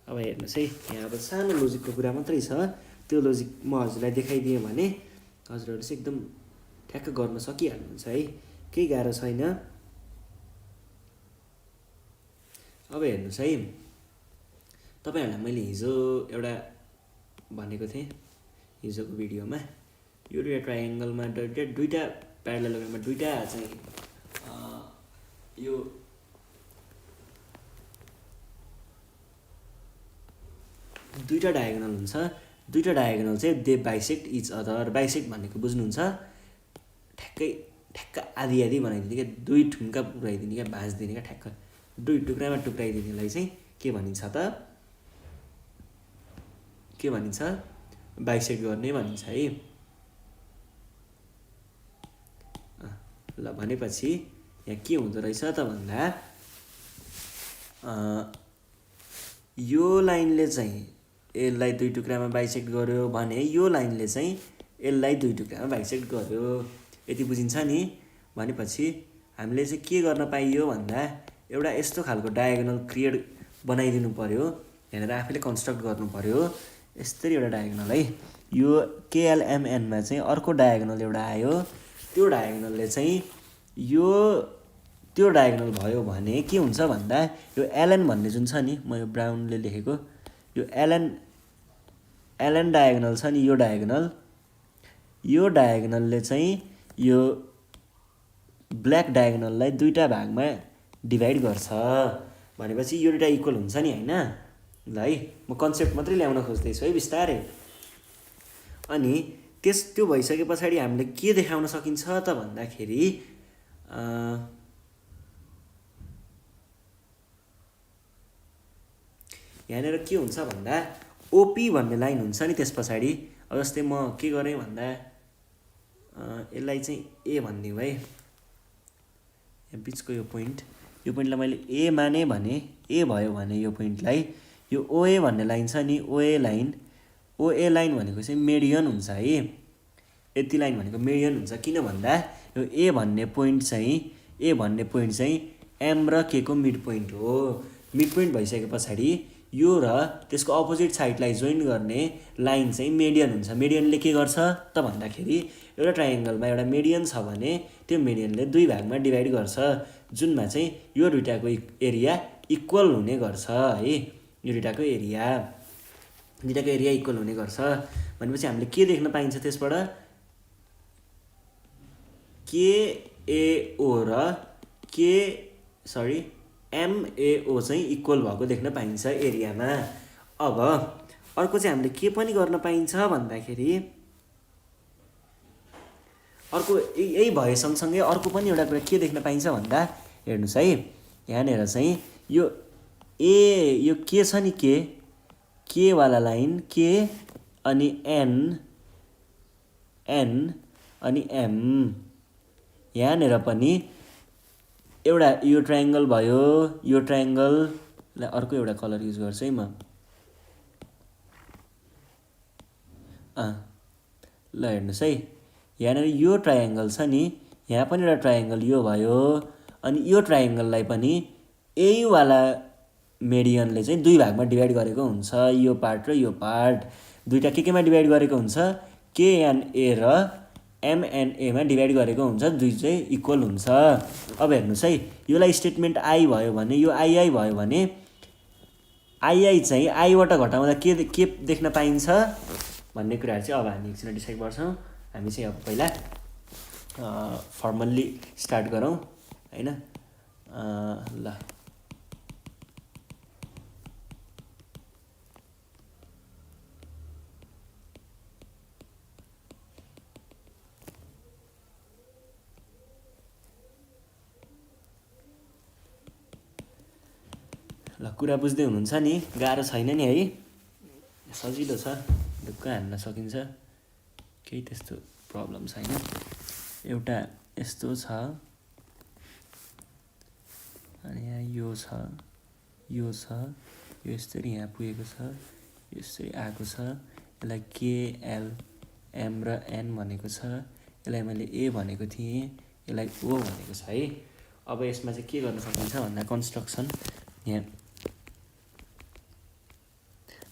अब हेर्नुहोस् है, यहाँ अब सानो लोजिकको कुरा मात्रै छ, त्यो लोजिक म हजुरलाई देखाइदिएँ भने हजुरहरू चाहिँ एकदम ठ्याक्क गर्न सकिहाल्नुहुन्छ है, केही गाह्रो छैन। अब हेर्नुहोस् है, तपाईँहरूलाई मैले हिजो एउटा भनेको थिएँ हिजोको भिडियोमा, यो दुईवटा ट्रायङ्गलमा दुईवटा प्यारालेलोग्राममा दुईवटा चाहिँ यो दुईवटा डायगोनल हुन्छ। दुईवटा डायगोनल चाहिँ they bisect each other. Bisect भनेको बुझ्नुहुन्छ, ठ्याक्क आधी बनाइदिने क्या, दुई ठुम्का पुऱ्याइदिने क्या, भाँच्दिने क्या, ठ्याक्क दुई टुक्रामा टुक्राइदिनेलाई चाहिँ के भनिन्छ त, के भनिन्छ, बाइसेक्ट गर्ने भनिन्छ है। ल भनेपछि यहाँ के हुँदो रहेछ त भन्दा, यो लाइनले चाहिँ यसलाई दुई टुक्रामा बाइसेक्ट गर्यो भने यो लाइनले चाहिँ यसलाई दुई टुक्रामा बाइसेक्ट गर्यो। यति बुझिन्छ नि। भनेपछि हामीले चाहिँ के गर्न पाइयो भन्दा एउटा यस्तो खालको डायगोनल क्रिएट बनाइदिनु पर्यो। यहाँनिर आफैले कन्स्ट्रक्ट गर्नु पर्यो यसरी एउटा डायगोनल है। यो केएलएमएनमा चाहिँ अर्को डायगोनल एउटा आयो। त्यो डायगोनलले चाहिँ यो त्यो डायगोनल भयो भने के हुन्छ भन्दा यो एलएन भन्ने जुन छ नि, म यो ब्राउनले लेखेको यो एलएन डायगोनल छ नि, यो डायगोनलले चाहिँ यो ब्ल्याक डायगोनललाई दुईटा भागमा डिभाइड गर्छ। भनेपछि यो दुईटा इक्वल हुन्छ नि हैन। ल है, म कन्सेप्ट मात्रै ल्याउन खोज्दैछु है बिस्तारै। अनि त्यो भइसके पछाडि हामीले के देखाउन सकिन्छ त भन्दाखेरि यहाँनिर के हुन्छ भन्दा ओपी भन्ने लाइन हुन्छ नि। त्यस पछाडि अब जस्तै म के गरेँ भन्दा यसलाई चाहिँ ए भनिदिउँ है। यहाँ बिचको यो पोइन्टलाई मैले ए माने भने ए भयो भने यो पोइन्टलाई यो ओए भन्ने लाइन छ नि, ओए लाइन भनेको चाहिँ मेडियन हुन्छ है। यति लाइन भनेको मेडियन हुन्छ। किन भन्दा यो ए भन्ने पोइन्ट चाहिँ एम र के को मिड पोइन्ट हो। मिड पोइन्ट भइसके पछाडि यो र त्यसको अपोजिट साइडलाई जोइन गर्ने लाइन चाहिँ मेडियन हुन्छ। मेडियनले के गर्छ त भन्दाखेरि एउटा ट्रायङ्गलमा एउटा मेडियन छ भने त्यो मेडियनले दुई भागमा डिभाइड गर्छ, जुनमा चाहिँ यो दुईटाको एरिया इक्वल हुने गर्छ है। यो दुईटाको एरिया इक्वल हुने गर्छ। भनेपछि हामीले के देख्न पाइन्छ त्यसबाट केएओ र एमएओ चाहिँ इक्वल भएको देख्न पाइन्छ एरियामा। अब अर्को चाहिँ हामीले के पनि गर्न पाइन्छ भन्दाखेरि अर्को यही भए सँगसँगै अर्को पनि एउटा कुरा के देख्न पाइन्छ भन्दा हेर्नुहोस् है। यहाँनिर चाहिँ यो के छ नि, के वाला लाइन के अनि एन अनि एम। यहाँनिर पनि एउटा यो ट्रायङ्गल भयो। यो ट्रायङ्गललाई अर्को एउटा कलर युज गर्छु है म। ल हेर्नुहोस् है, यहाँनिर यो ट्रायङ्गल छ नि, यहाँ पनि एउटा ट्रायङ्गल यो भयो। अनि यो ट्रायङ्गललाई पनि यही वाला मेडियनले चाहिँ दुई भागमा डिभाइड गरेको हुन्छ। यो पार्ट र यो पार्ट दुईटा केमा डिभाइड गरेको हुन्छ, केएनए र एमएनएमा डिभाइड गरेको हुन्छ। दुई चाहिँ इक्वल हुन्छ। अब हेर्नुहोस् है, योलाई स्टेटमेन्ट आई भयो भने यो आइआई भयो भने आइआई चाहिँ आईबाट घटाउँदा के देख्न पाइन्छ भन्ने कुराहरू चाहिँ अब हामी एकछिन डिसाइड गर्छौँ। हामी चाहिँ अब पहिला फर्मल्ली स्टार्ट गरौँ हैन। ल कुरा बुझ्दै हुनुहुन्छ नि? गाह्रो छैन नि है, सजिलो छ, ढुक्क हान्न सकिन्छ, केही त्यस्तो प्रब्लम छैन। एउटा यस्तो छ अनि यहाँ यो छ, यो यसरी यहाँ पुगेको छ, यसरी आएको छ। यसलाई केएलएम र एन भनेको छ। यसलाई मैले ए भनेको थिएँ, यसलाई ओ भनेको छ है। अब यसमा चाहिँ के गर्न सकिन्छ भन्दा यहाँ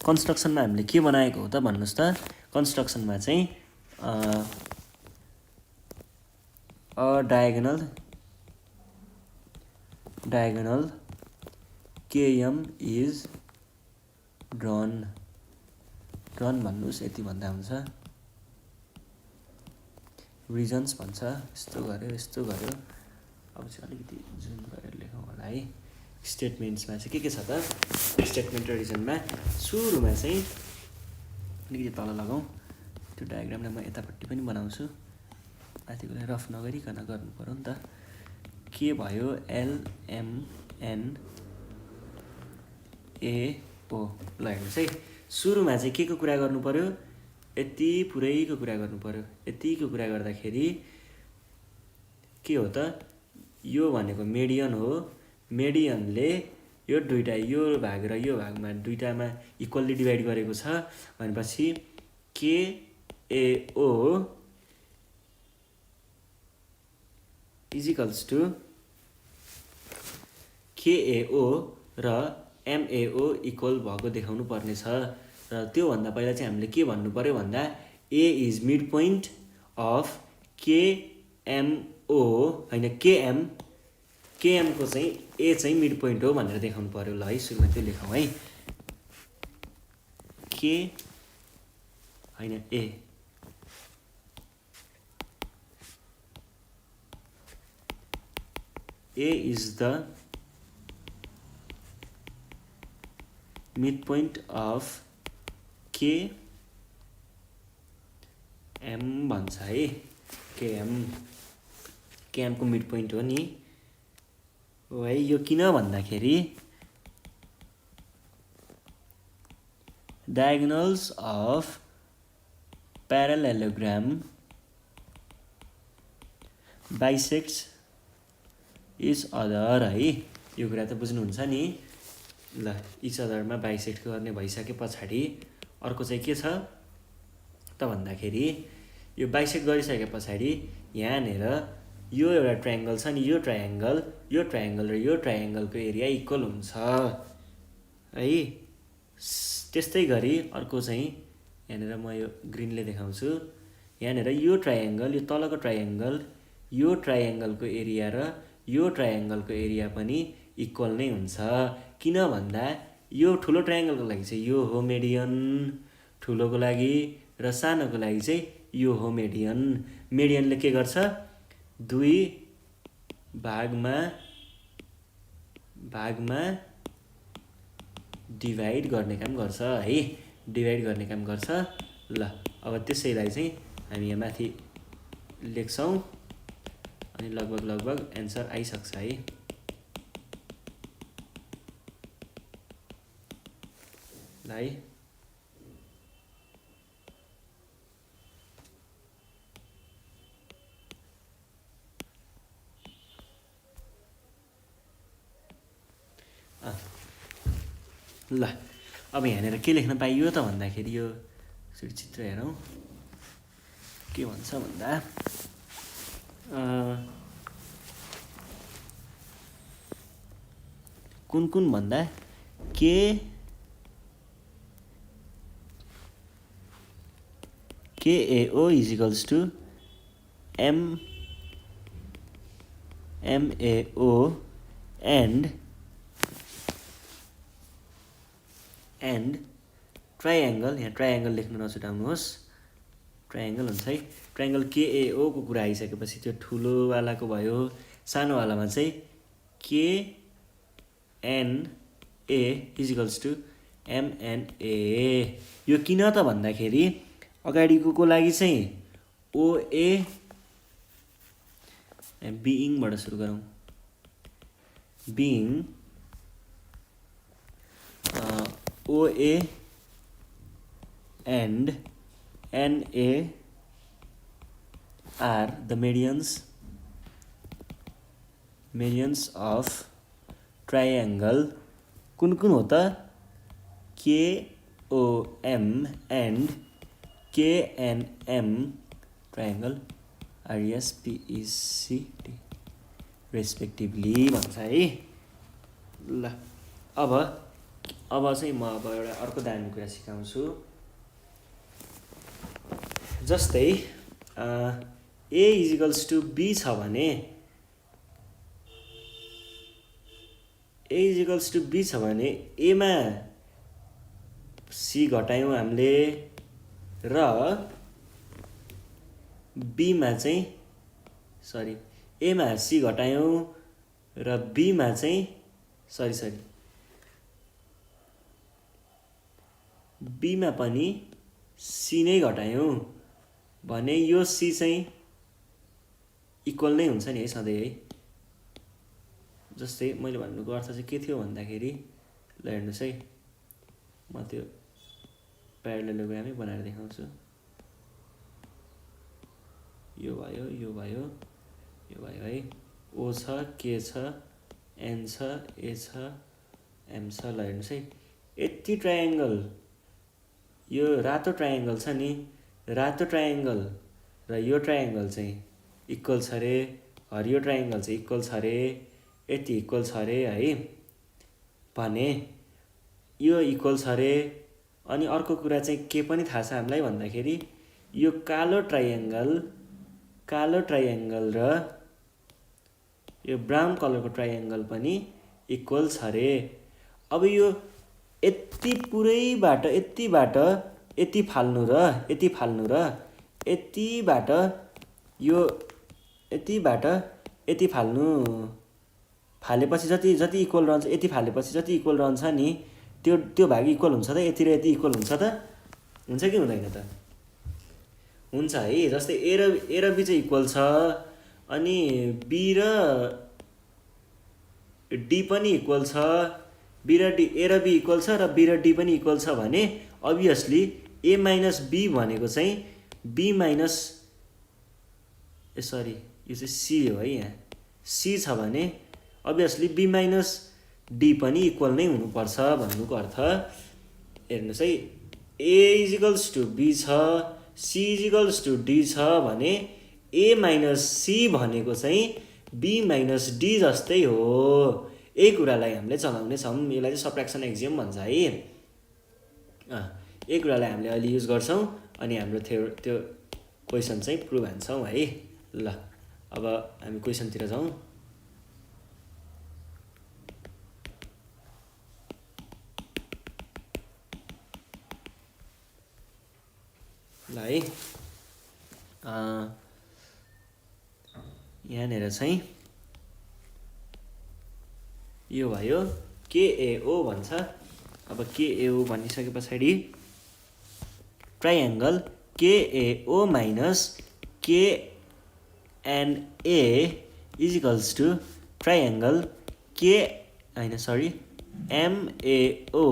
कन्स्ट्रक्सनमा हामीले के बनाएको हो त भन्नुहोस् त। कन्स्ट्रक्सनमा चाहिँ डायगोनल केएम इज ड्रन भन्नुहोस्, यति भन्दा हुन्छ। रिजन्स भन्छ, यस्तो गर्यो। अब चाहिँ अलिकति जुम गरेर लेखौँ होला है। स्टेटमेन्ट्समा चाहिँ के छ त, स्टेटमेन्ट र रिजनमा सुरुमा चाहिँ अलिकति तल लगाउँ। त्यो डायग्रामलाई म यतापट्टि पनि बनाउँछु, माथिकोलाई रफ नगरिकन गर्नु पर्यो नि त। के भयो एलएमएन एओ। ल हेर्नुहोस् है, सुरुमा चाहिँ के को कुरा गर्नु पर्यो, यति पुरैको कुरा गर्नु पर्यो। यतिको कुरा गर्दाखेरि के हो त, यो भनेको मेडियन हो। मेडियनले यो दुईवटा यो भाग र यो भागमा दुईवटामा इक्वल्ली डिभाइड गरेको छ भनेपछि KAO इजिकल्स टु KAO र MAO इक्वल भएको देखाउनु पर्नेछ र त्योभन्दा पहिला चाहिँ हामीले के भन्नु पर्यो भन्दा A is mid point of KMO होइन KM को चाहिँ A चाहिँ मिड पोइन्ट हो भनेर देखाउनु पर्यो। ल है सुरुमा त्यो लेखौँ है K होइन A is the midpoint of KM भन्छ है KM को मिड पोइन्ट हो नि हो है। यो किन भन्दाखेरि diagonals of parallelogram bisects each other है। यो कुरा त बुझ्नुहुन्छ नि। ल इच अदरमा बाइसेक्ट गर्ने भइसके पछाडि अर्को चाहिँ के छ त भन्दाखेरि यो बाइसेक्ट गरिसके पछाडि यहाँनिर यो एउटा ट्रायङ्गल छ नि यो ट्रायङ्गल र यो ट्रायङ्गलको एरिया इक्वल हुन्छ है। त्यस्तै गरी अर्को चाहिँ यहाँनिर म यो ग्रिनले देखाउँछु। यहाँनिर यो ट्रायङ्गल यो तलको ट्रायङ्गल यो ट्रायङ्गलको एरिया र यो ट्रायङ्गलको एरिया पनि इक्वल नै हुन्छ। किन भन्दा यो ठुलो ट्रायङ्गलको लागि चाहिँ यो हो मेडियन ठुलोको लागि र सानोको लागि चाहिँ यो हो मेडियन। मेडियनले के गर्छ दुई भागमा डिभाइड गर्ने काम गर्छ है डिभाइड गर्ने काम गर्छ। ल अब त्यसैलाई चाहिँ हामी यहाँ माथि लेख्छौँ अनि लगभग एन्सर आइसक्छ है। ल है ल अब यहाँनिर के लेख्न पाइयो त भन्दाखेरि यो चित्र हेरौँ के भन्छ भन्दा कुन भन्दा KAO is equals to MAO and triangle यहाँ ट्रायङ्गल लेख्न नछुटाउनुहोस् ट्रायङ्गल हुन्छ है। ट्रायङ्गल KAO को कुरा आइसकेपछि त्यो ठुलोवालाको भयो सानोवालामा चाहिँ KNA इजिकल्स टु MNA। यो किन त भन्दाखेरि अगाडिको लागि चाहिँ OA बिइङबाट सुरु गरौँ being OA and NA are the medians of triangle कुन हो त KOM and KNM triangle RSPECT respectively भन्छ है। ल अब चाहिँ म अब एउटा अर्को दामी कुरा सिकाउँछु। जस्तै A इजिकल्स टु B छ भने A मा C घटायौँ हामीले र B मा चाहिँ A मा C घटायौँ र B मा चाहिँ B मा पनि C नै घटायौँ भने यो C चाहिँ इक्वल नै हुन्छ नि है सधैँ है। जस्तै मैले भन्नुको अर्थ चाहिँ के थियो भन्दाखेरि ल हेर्नुहोस् है म त्यो प्यारालेलोग्रामै बनाएर देखाउँछु। यो भयो है O छ K छ N छ A छ एम छ। ल हेर्नुहोस् है, यति ट्रायङ्गल, यो रातो ट्रायङ्गल छ नि, रातो ट्रायङ्गल र यो ट्रायङ्गल चाहिँ इक्वल छ अरे, हरियो ट्रायङ्गल चाहिँ इक्वल छ अरे, यति इक्वल छ अरे है भने यो इक्वल छ अरे। अनि अर्को कुरा चाहिँ के पनि थाहा छ हामीलाई भन्दाखेरि यो कालो ट्रायङ्गल र यो ब्राउन कलरको ट्रायङ्गल पनि इक्वल छ अरे। अब यो यति पुरैबाट यति फाल्नु र यतिबाट यो यतिबाट यति फालेपछि जति इक्वल रहन्छ, यति फालेपछि जति इक्वल रहन्छ नि त्यो भाग इक्वल हुन्छ त, यति र यति इक्वल हुन्छ त, हुन्छ कि हुँदैन त? हुन्छ है। जस्तै ए र बी चाहिँ इक्वल छ, अनि बी र डी पनि इक्वल छ, बी र डी, ए र बी इक्वल छ र बी र डी पनि इक्वल छ भने अभियसली ए माइनस बी भनेको चाहिँ बी माइनस सरी यो चाहिँ सी हो है, यहाँ सी छ भने अभियसली बी माइनस डी पनि इक्वल नै हुनुपर्छ भन्नुको अर्थ। हेर्नुहोस् है, ए इजिकल्स टु बी छ, सी इजिकल्स टु डी छ भने ए माइनस सी भनेको चाहिँ बी माइनस डी जस्तै हो। यही कुरालाई हामीले चलाउने छौँ, यसलाई चाहिँ सबट्र्याक्सन एक्जियम भन्छ है। यही कुरालाई हामीले अहिले युज गर्छौँ अनि हाम्रो त्यो क्वेसन चाहिँ प्रुभ हान्छौँ है। ल अब हामी क्वेसनतिर जाउँ। ल है, यहाँनिर चाहिँ यो भयो केएओ भन्छ। अब केएओ भनिसके पछाडि triangle KAO minus KNA equals to triangle MAO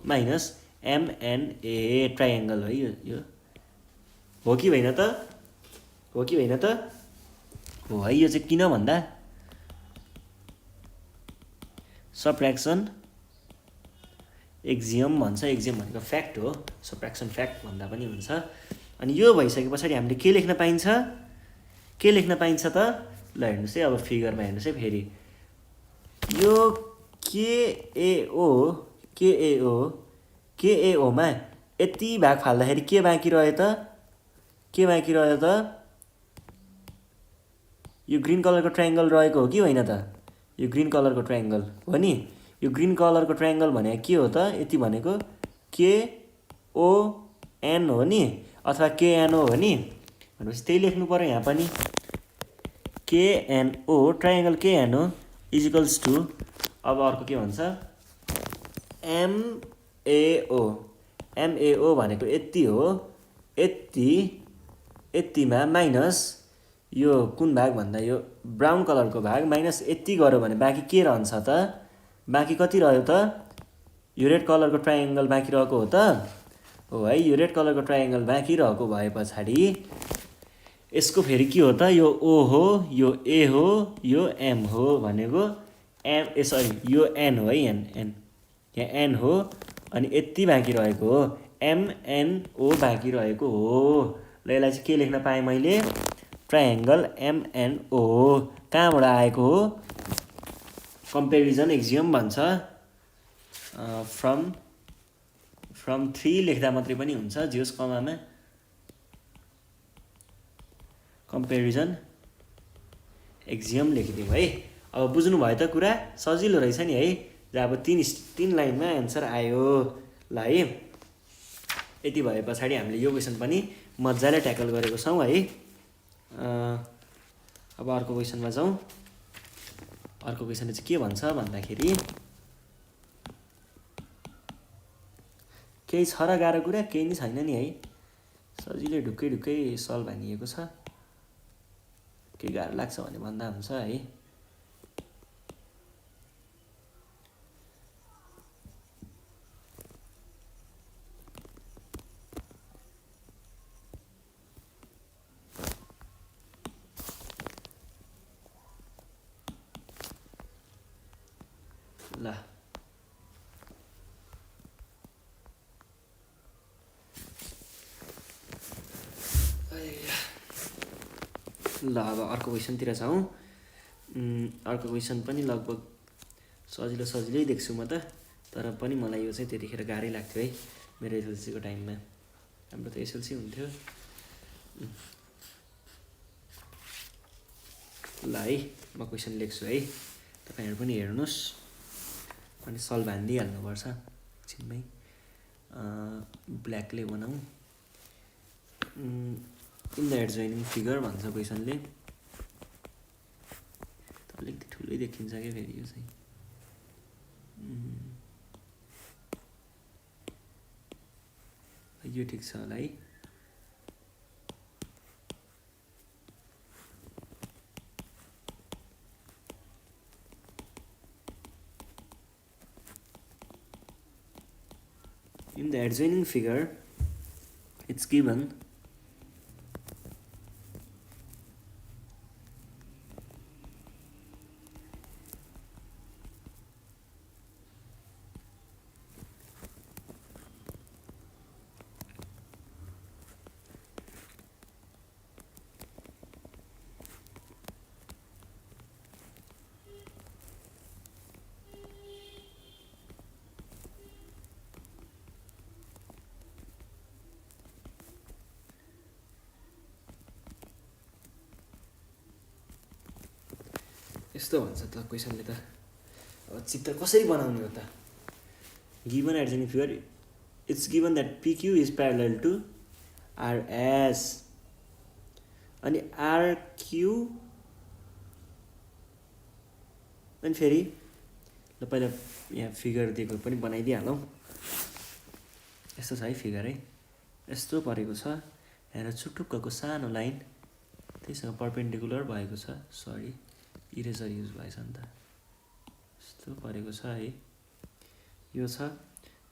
minus MNA triangle है। यो हो कि होइन त? हो कि होइन त? हो है। यो चाहिँ किन भन्दा सबट्र्याक्सन एक्जियम भन्छ। एक्जियम भनेको फ्याक्ट हो, सबट्र्याक्सन फ्याक्ट भन्दा पनि हुन्छ। अनि यो भइसके पछाडि हामीले के लेख्न पाइन्छ? के लेख्न पाइन्छ त? ल हेर्नुहोस् है, अब फिगरमा हेर्नुहोस् है फेरि। यो केएओमा यति भाग फाल्दाखेरि के बाँकी रह्यो त? के बाँकी रह्यो त? यो ग्रिन कलरको ट्रायङ्गल रहेको हो कि होइन त? यो ग्रिन कलरको ट्रायङ्गल हो नि। यो ग्रिन कलरको ट्रायङ्गल भनेको के हो त? यति भनेको केओएन हो नि, अथवा केएनओ हो नि। भनेपछि त्यही लेख्नु पर्यो यहाँ पनि। KNO triangle KNO is equals to, अब अर्को के भन्छ? एमएओ भनेको यति हो, यतिमा माइनस यो कुन भाग भन्दा यो ब्राउन कलरको भाग माइनस यति गऱ्यो भने बाँकी के रहन्छ त? बाँकी कति रह्यो त? यो रेड कलरको ट्रायङ्गल बाँकी रहेको हो त? हो है। यो रेड कलरको ट्रायङ्गल बाँकी रहेको भए पछाडि यसको फेरि के हो त? यो ओ हो, यो ए हो, यो एम हो भनेको यो एन हो है, एन यहाँ एन हो। अनि यति बाँकी रहेको हो, एमएनओ बाँकी रहेको हो। ल यसलाई चाहिँ के लेख्न पाएँ मैले? Triangle MNO. कहाँबाट आएको हो? कम्पेरिजन एक्जियम भन्छ। फ्रम 3 लेख्दा मात्रै पनि हुन्छ, जियोस् कमामा कम्पेरिजन एक्जियम लेखिदिउँ है। अब बुझ्नुभयो त कुरा? सजिलो रहेछ नि है। अब 3 लाइनमा एन्सर आयो। ल है, यति भए पछाडि हामीले यो क्वेसन पनि मजाले ट्याकल गरेको छौँ है। अब अर्को क्वेसनमा जाउँ। अर्को क्वेसनले चाहिँ के भन्छ भन्दाखेरि केही छ र गाह्रो कुरा? केही नै छैन नि है, सजिलै ढुक्कै सल्भ हानिएको छ। केही गाह्रो लाग्छ भने भन्दा हुन्छ है। ल ल अब अर्को क्वेसनतिर जाउँ। अर्को क्वेसन पनि लगभग सजिलै देख्छु म त, तर पनि मलाई यो चाहिँ त्यतिखेर गाह्रै लाग्थ्यो है मेरो एसएलसीको टाइममा। हाम्रो त एसएलसी हुन्थ्यो। ल है म क्वेसन लेख्छु है, तपाईँहरू पनि हेर्नुहोस् अनि सल्भ हानिदिइहाल्नुपर्छ एकछिनमै। ब्ल्याकले बनाऊँ। इन द एडजोइनिङ फिगर भन्छ क्वेसनले। अलिकति ठुलै देखिन्छ क्या फेरि यो चाहिँ। यो ठिक छ होला है। In the adjoining figure, it's given यस्तो भन्छ त क्वेसनले त। अब चित्र कसरी बनाउने हो त? Given adjoining figure, it's given that PQ is parallel to RS अनि आरक्यू, अनि फेरि ल पहिला यहाँ फिगर दिएको पनि बनाइदिइहालौँ। यस्तो छ है फिगर है, यस्तो परेको छ। यहाँ चुटुक्कको सानो लाइन त्यससँग पर्पेन्डिकुलर भएको छ। सरी इरेजर युज भएछ नि त। यस्तो परेको छ है, यो छ।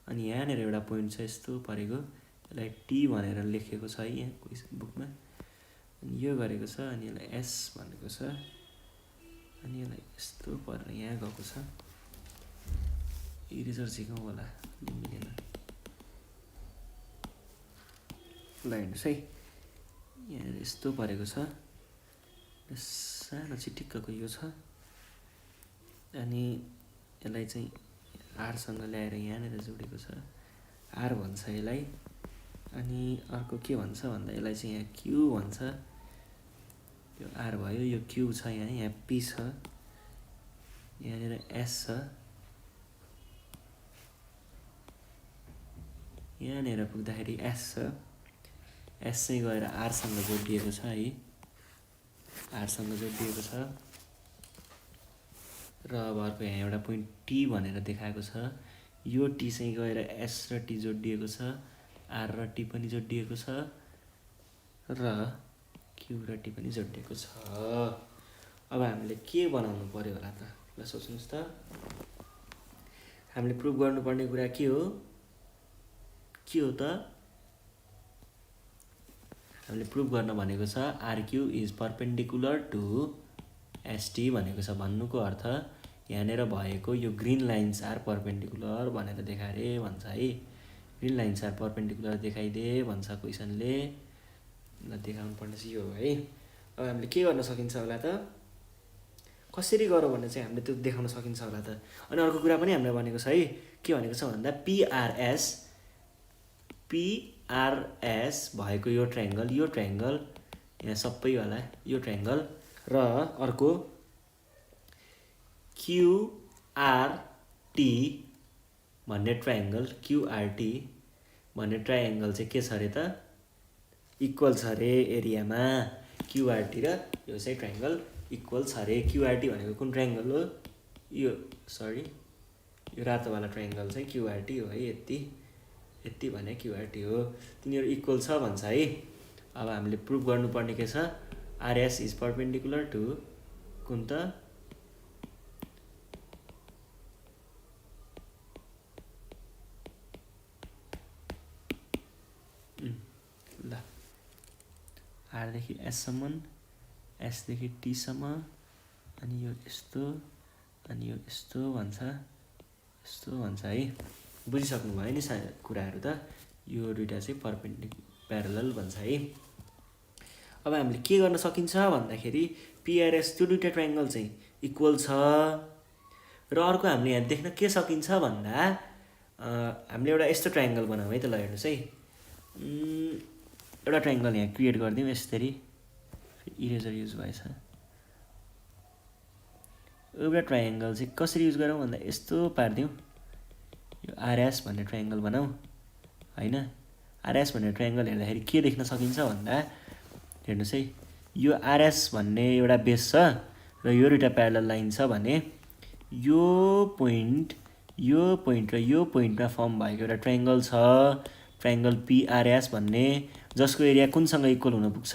अनि यहाँनिर एउटा पोइन्ट छ यस्तो परेको, यसलाई टी भनेर लेखेको छ है यहाँ क्वेसन बुकमा। अनि यो गरेको छ, अनि यसलाई एस भनेको छ, अनि यसलाई यस्तो परेर यहाँ गएको छ। इरेजर सिकौँ होला, मिलेन। ल हेर्नुहोस् है, यहाँ यस्तो परेको छ, सानो चिटिक्कको यो छ। अनि यसलाई चाहिँ आरसँग ल्याएर यहाँनिर जोडेको छ, आर भन्छ यसलाई। अनि अर्को के भन्छ भन्दा यसलाई चाहिँ यहाँ क्यू भन्छ। यो आर भयो, यो क्यू छ, यहाँ पी छ, यहाँनिर एस छ, यहाँनिर पुग्दाखेरि एस छ। एस चाहिँ गएर आरसँग जोडिएको छ है, आरसँग जोडिएको छ। र अब अर्को यहाँ एउटा पोइन्ट टी भनेर देखाएको छ। यो टी चाहिँ गएर एस र टी जोडिएको छ, आर र टी पनि जोडिएको छ, र क्यू र टी पनि जोडिएको छ। अब हामीले के बनाउनु पर्यो होला त? ल सोच्नुहोस् त। हामीले प्रुभ गर्नुपर्ने कुरा के हो त? हामीले प्रुभ गर्न भनेको छ RQ is perpendicular to ST भनेको छ। भन्नुको अर्थ यहाँनिर भएको यो ग्रिन लाइन्स आर पर्पेन्डिकुलर भनेर देखाए भन्छ है। ग्रिन लाइन्स आर पर्पेन्डिकुलर देखाइदे भन्छ क्वेसनले। ल देखाउनु पर्ने चाहिँ यो हो है। अब हामीले के गर्न सकिन्छ होला त? कसरी गरौँ भने चाहिँ हामीले त्यो देखाउन सकिन्छ होला त? अनि अर्को कुरा पनि हामीले भनेको छ है, के भनेको छ भन्दा पिआरएस भएको यो ट्रायङ्गल यहाँ सबैवाला यो ट्रायङ्गल, र अर्को क्युआरटी भन्ने ट्रायङ्गल, क्युआरटी भन्ने ट्रायङ्गल चाहिँ के छ अरे त? इक्वल छ अरे एरियामा। क्युआरटी र यो चाहिँ ट्रायङ्गल इक्वल छ अरे। क्युआरटी भनेको कुन ट्रायङ्गल हो? यो सरी यो रातोवाला ट्रायङ्गल चाहिँ क्युआरटी हो है। यति भने क्युआरटी हो। तिनीहरू इक्वल छ भन्छ है। अब हामीले प्रुभ गर्नुपर्ने के छ? आरएस इज पर्पेन्डिकुलर टु कुन त? ल आरदेखि एससम्म, एसदेखि टीसम्म, अनि यो यस्तो, अनि यो यस्तो भन्छ, यस्तो भन्छ है। बुझिसक्नु भयो नि कुराहरू त? यो दुइटा चाहिँ प्यारलल भन्छ है। अब अब हामीले के गर्न सकिन्छ भन्दाखेरि पिआरएस त्यो दुईवटा ट्रायङ्गल चाहिँ इक्वल छ। र अर्को हामीले यहाँ देख्न के सकिन्छ भन्दा हामीले एउटा यस्तो ट्रायङ्गल बनाऊँ है त। ल हेर्नुहोस् है, एउटा ट्रायङ्गल यहाँ क्रिएट गरिदिउँ यसरी। इरेजर युज भएछ। एउटा ट्रायङ्गल चाहिँ कसरी युज गरौँ भन्दा यस्तो पारिदिउँ। यो आरएस भन्ने ट्रायङ्गल बनाऊ होइन। आरएस भन्ने ट्रायङ्गल हेर्दाखेरि के देख्न सकिन्छ भन्दा हेर्नुहोस् है, यो आरएस भन्ने एउटा बेस छ र यो दुईवटा प्यारलल लाइन छ भने यो पोइन्ट र यो पोइन्टमा फर्म भएको एउटा ट्रायङ्गल छ, ट्रायङ्गल पिआरएस भन्ने, जसको एरिया कुनसँग इक्वल हुन पुग्छ,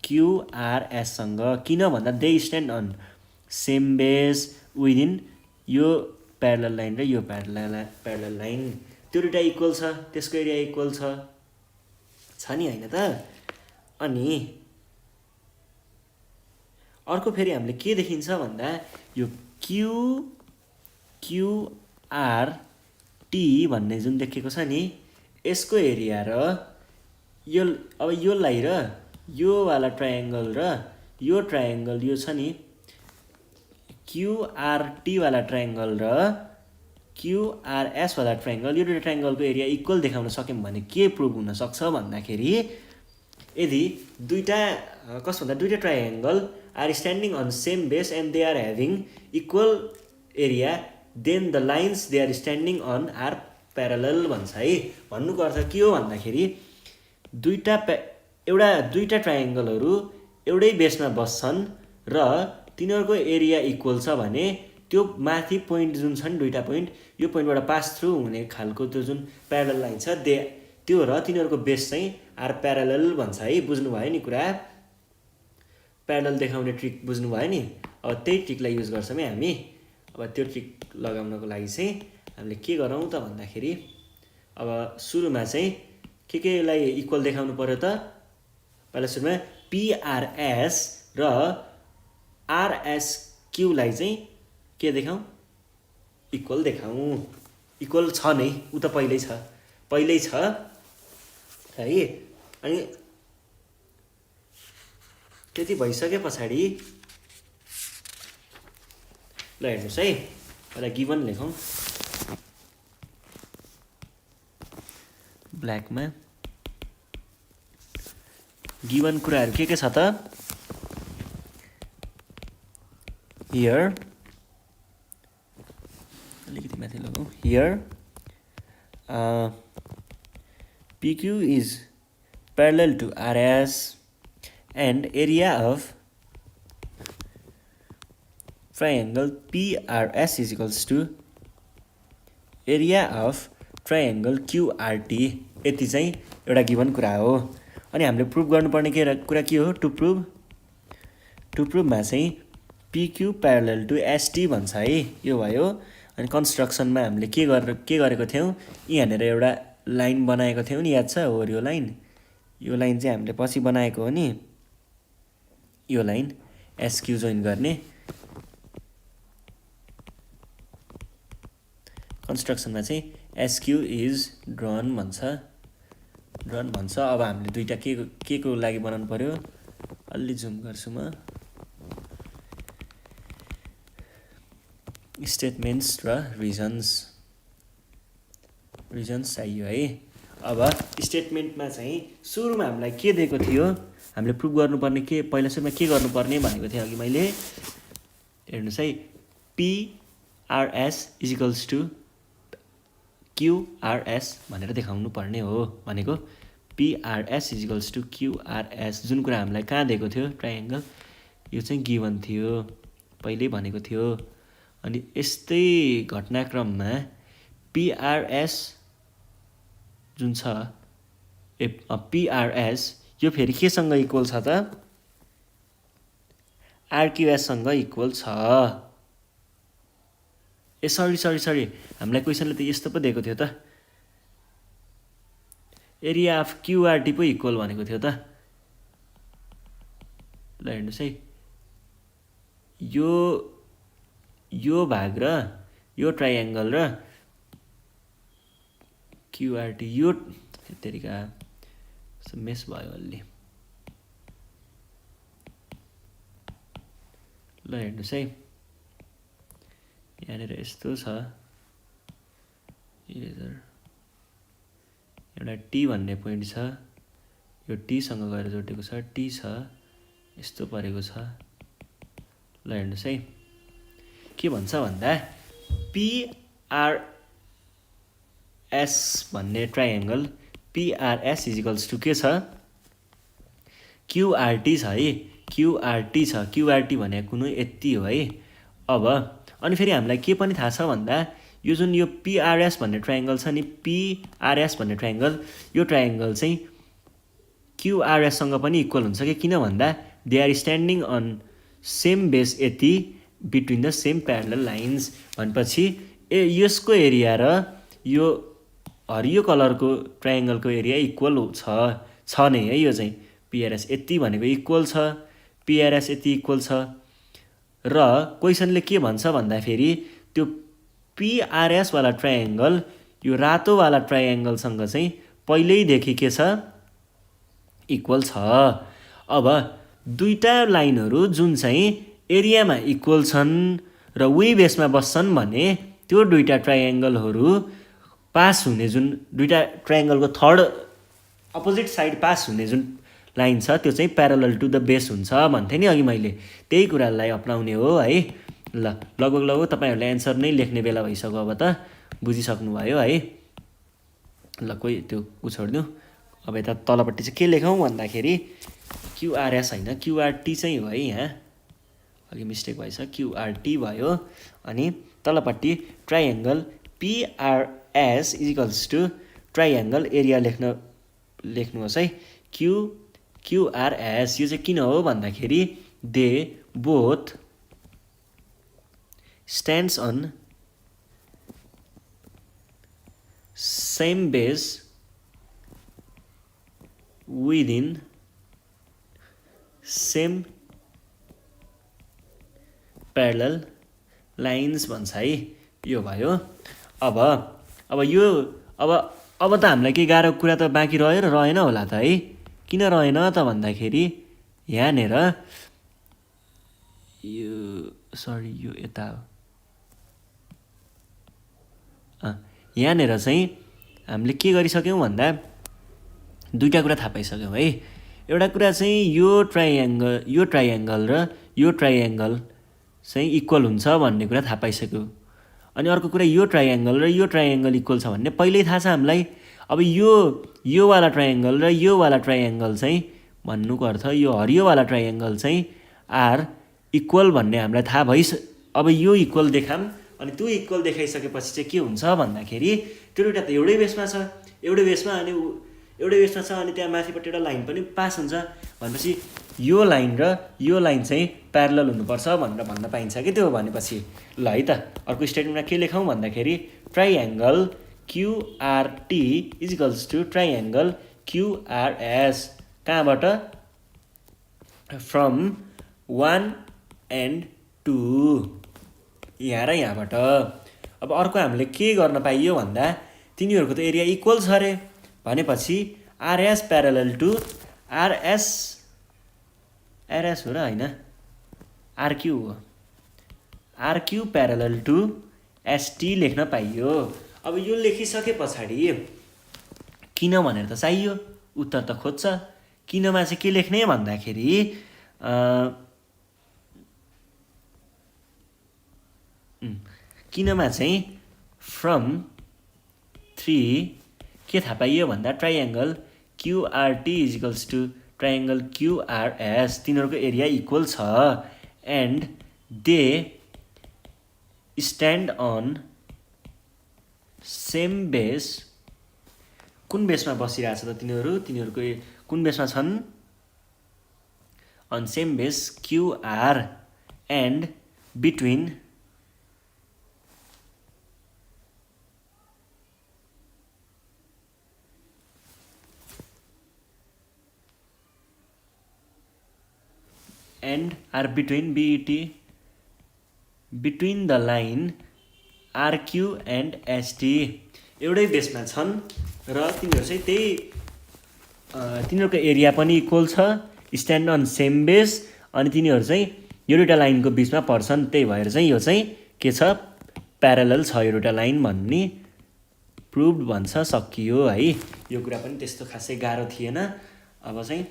क्युआरएससँग। किन भन्दा they stand on same base within यो प्यारलल लाइन र यो प्यारलल लाइन, त्यो दुईवटा इक्वल छ, त्यसको एरिया इक्वल छ नि होइन त। अनि अर्को फेरि हामीले के देखिन्छ भन्दा यो क्युआरटी भन्ने जुन देखेको छ नि, यसको एरिया र यो अब योलाई र यो वाला ट्रायङ्गल र यो ट्रायङ्गल यो छ नि, क्युआरटी वाला ट्रायङ्गल र क्युआरएस वाला ट्रायङ्गल, यो दुईवटा ट्रायङ्गलको एरिया इक्वल देखाउन सक्यौँ भने के प्रुभ हुनसक्छ भन्दाखेरि यदि दुईवटा triangle are standing on same base and they are having equal area then the lines they are standing on are parallel भन्छ है। भन्नुको अर्थ के हो भन्दाखेरि दुईवटा ट्रायङ्गलहरू एउटै बेसमा बस्छन् र तिनीहरूको एरिया इक्वल छ भने त्यो माथि पोइन्ट जुन छ नि, दुईवटा पोइन्ट, यो पोइन्टबाट पास थ्रु हुने खालको त्यो जुन प्यारलल लाइन छ त्यो र तिनीहरूको बेस चाहिँ आर प्यारलल भन्छ है। बुझ्नुभयो नि कुरा, प्यारलल देखाउने ट्रिक बुझ्नुभयो नि। अब त्यही ट्रिकलाई युज गर्छौँ है हामी। अब त्यो ट्रिक लगाउनको लागि चाहिँ हामीले के गरौँ त भन्दाखेरि अब सुरुमा चाहिँ केलाई इक्वल देखाउनु पर्यो त, पहिला सुरुमा पिआरएस र आरएसक्यूलाई चाहिँ के देखाउँ, इक्वल देखाउँ। इक्वल छ नै, ऊ त पहिल्यै छ है। अनि त्यति भइसके पछाडि ल हेर्नुहोस् है, पहिला गिभन लेखौँ ब्ल्याकमा। गिभन कुराहरू के छ त, हियर अलिकति माथि लगाउँ, here PQ is parallel to RS and area of triangle PRS is equals to area of triangle QRT। यति चाहिँ एउटा गिभन कुरा हो। अनि हामीले प्रुभ गर्नुपर्ने कुरा के हो, टु प्रुभमा चाहिँ PQ प्यारलल टु ST भन्छ है, यो भयो। अनि कन्स्ट्रक्सनमा हामीले के गरेको थियौँ, यहाँनिर एउटा लाइन बनाएको थियौँ नि, याद छ हो, यो लाइन चाहिँ हामीले पछि बनाएको हो नि, यो लाइन एसक्यू जोइन गर्ने। कन्स्ट्रक्सनमा चाहिँ एसक्यू इज ड्रन भन्छ। अब हामीले दुईवटा के को लागि बनाउनु पर्यो, अलि जुम गर्छु म, स्टेटमेन्ट्स र रिजन्स चाहियो है। अब स्टेटमेन्टमा चाहिँ सुरुमा हामीलाई के दिएको थियो, हामीले प्रुभ गर्नुपर्ने पहिला सुरुमा के गर्नुपर्ने भनेको थिएँ अघि मैले। हेर्नुहोस् है, पिआरएस इज इक्वल्स टु क्युआरएस भनेर देखाउनु पर्ने हो भनेको। पिआरएस इज इक्वल्स टु क्युआरएस जुन कुरा हामीलाई कहाँ दिएको थियो, ट्रायङ्गल, यो चाहिँ गिभन थियो, पहिल्यै भनेको थियो। अनि यस्तै घटनाक्रममा पिआरएस जुन छ, पिआरएस यो फेरि केसँग इक्वल छ त, आरक्युएससँग इक्वल छ। सरी हामीलाई क्वेसनले त यस्तो पो दिएको थियो त, एरिया अफ क्युआरटी पो इक्वल भनेको थियो त। ल हेर्नुहोस् है, यो भाग र यो ट्रायङ्गल र क्युआरटी, यो तरिका मेस भयो अलि, ल हेर्नुहोस् है, यहाँनिर यस्तो छ, इरेजर एउटा टी भन्ने पोइन्ट छ, यो टीसँग गएर जोडेको छ, टी छ, यस्तो परेको छ। ल हेर्नुहोस् है, के भन्छ भन्दा पिआरएस भन्ने ट्राइएङ्गल पिआरएस इजिकल्स टु के छ, क्युआरटी छ है, क्युआरटी छ, क्युआरटी भनेको कुनै यति हो है। अब अनि फेरि हामीलाई के पनि थाहा छ भन्दा यो जुन यो पिआरएस भन्ने ट्राइएङ्गल छ नि, पिआरएस भन्ने ट्राइएङ्गल, यो ट्राइएङ्गल चाहिँ क्युआरएससँग पनि इक्वल हुन्छ कि, किन भन्दा they are standing on same base यति between the same parallel lines भनेपछि यसको एरिया र यो हरियो कलरको ट्राइएङ्गलको एरिया इक्वल छ नै है। यो चाहिँ पिआरएस यति भनेको इक्वल छ, पिआरएस यति इक्वल छ। र क्वेसनले के भन्छ भन्दाखेरि त्यो पिआरएसवाला ट्राइएङ्गल यो रातोवाला ट्राइएङ्गलसँग चाहिँ पहिल्यैदेखि के छ, इक्वल छ। अब दुईटा लाइनहरू जुन चाहिँ एरियामा इक्वल छन् र उही बेसमा बस्छन् भने त्यो दुईटा ट्राइएङ्गलहरू पास हुने जुन दुईटा ट्राइएङ्गलको थर्ड अपोजिट साइड पास हुने जुन लाइन छ त्यो चाहिँ प्यारलल टु द बेस हुन्छ भन्थेँ नि अघि मैले, त्यही कुरालाई अपनाउने हो है। ल लगभग तपाईँहरूले एन्सर नै लेख्ने बेला भइसक्यो, अब त बुझिसक्नुभयो है। ल कोही त्यो छोडिदिउँ। अब यता तलपट्टि चाहिँ के लेखौँ भन्दाखेरि क्युआरएस होइन, क्युआरटी चाहिँ हो है, यहाँ अघि मिस्टेक भएछ, क्युआरटी भयो। अनि तलपट्टि triangle PRS equals to triangle area लेख्नुहोस् है, क्युआरएस। यो चाहिँ किन हो भन्दाखेरि they both stands on same base within same parallel lines भन्छ है, यो भयो। अब यो अब त हामीलाई केही गाह्रो कुरा त बाँकी रह्यो र रहेन होला त है। किन रहेन त भन्दाखेरि यहाँनिर यो यो यता हो, यहाँनिर चाहिँ हामीले के गरिसक्यौँ भन्दा दुईवटा कुरा थाहा पाइसक्यौँ है। एउटा कुरा चाहिँ यो ट्राइएङ्गल र यो ट्राइएङ्गल चाहिँ इक्वल हुन्छ भन्ने कुरा थाहा पाइसक्यो। अनि अर्को कुरा यो ट्राइएङ्गल र यो ट्राइएङ्गल इक्वल छ भन्ने पहिल्यै थाहा छ हामीलाई। अब यो वाला ट्राइएङ्गल र यो वाला ट्राइएङ्गल चाहिँ भन्नुको अर्थ यो हरियोवाला ट्राइएङ्गल चाहिँ आर इक्वल भन्ने हामीलाई थाहा अब यो इक्वल देखाम, अनि त्यो इक्वल देखाइसकेपछि चाहिँ के हुन्छ भन्दाखेरि त्यो दुईवटा त एउटै बेसमा छ, एउटै बेसमा छ अनि त्यहाँ माथिपट्टि एउटा लाइन पनि पास हुन्छ भनेपछि यो लाइन र यो लाइन चाहिँ प्यारलल हुनुपर्छ भनेर भन्न पाइन्छ कि त्यो भनेपछि। ल है त अर्को स्टेटमेन्टमा के लेखौँ भन्दाखेरि ट्राइएङ्गल क्युआरटी इजिकल्स टु ट्राइएङ्गल क्युआरएस, कहाँबाट, फ्रम 1 and 2, यहाँ र यहाँबाट। अब अर्को हामीले के गर्न पाइयो भन्दा तिनीहरूको त एरिया इक्वल छ अरे भनेपछि आरएस प्यारलल टु आरएस हो र होइन, आरक्यू हो, आरक्यू प्यारलल टु एसटी लेख्न पाइयो। अब यो लेखिसके पछाडि किन भनेर त चाहियो, उत्तर त खोज्छ। किनमा चाहिँ के लेख्ने भन्दाखेरि किनमा चाहिँ फ्रम 3 के थाहा पाइयो भन्दा triangle QRT equals to triangle QRS, तिनीहरूको एरिया इक्वल छ and they stand on same base. कुन बेसमा बसिरहेछ त तिनीहरूको कुन बेसमा छन्, on same base QR and between and are between between the line RQ and ST, एउटै बेसमा छन् र तिनीहरू चाहिँ तिनीहरूको एरिया पनि इक्वल छ, स्ट्यान्ड अन सेम बेस, अनि तिनीहरू चाहिँ यो दुईवटा लाइनको बिचमा पर्छन्, त्यही भएर चाहिँ यो चाहिँ के छ, प्यारलल छ यो दुईवटा लाइन भन्ने प्रुभड भन्छ, सकियो है। यो कुरा पनि त्यस्तो खासै गाह्रो थिएन। अब चाहिँ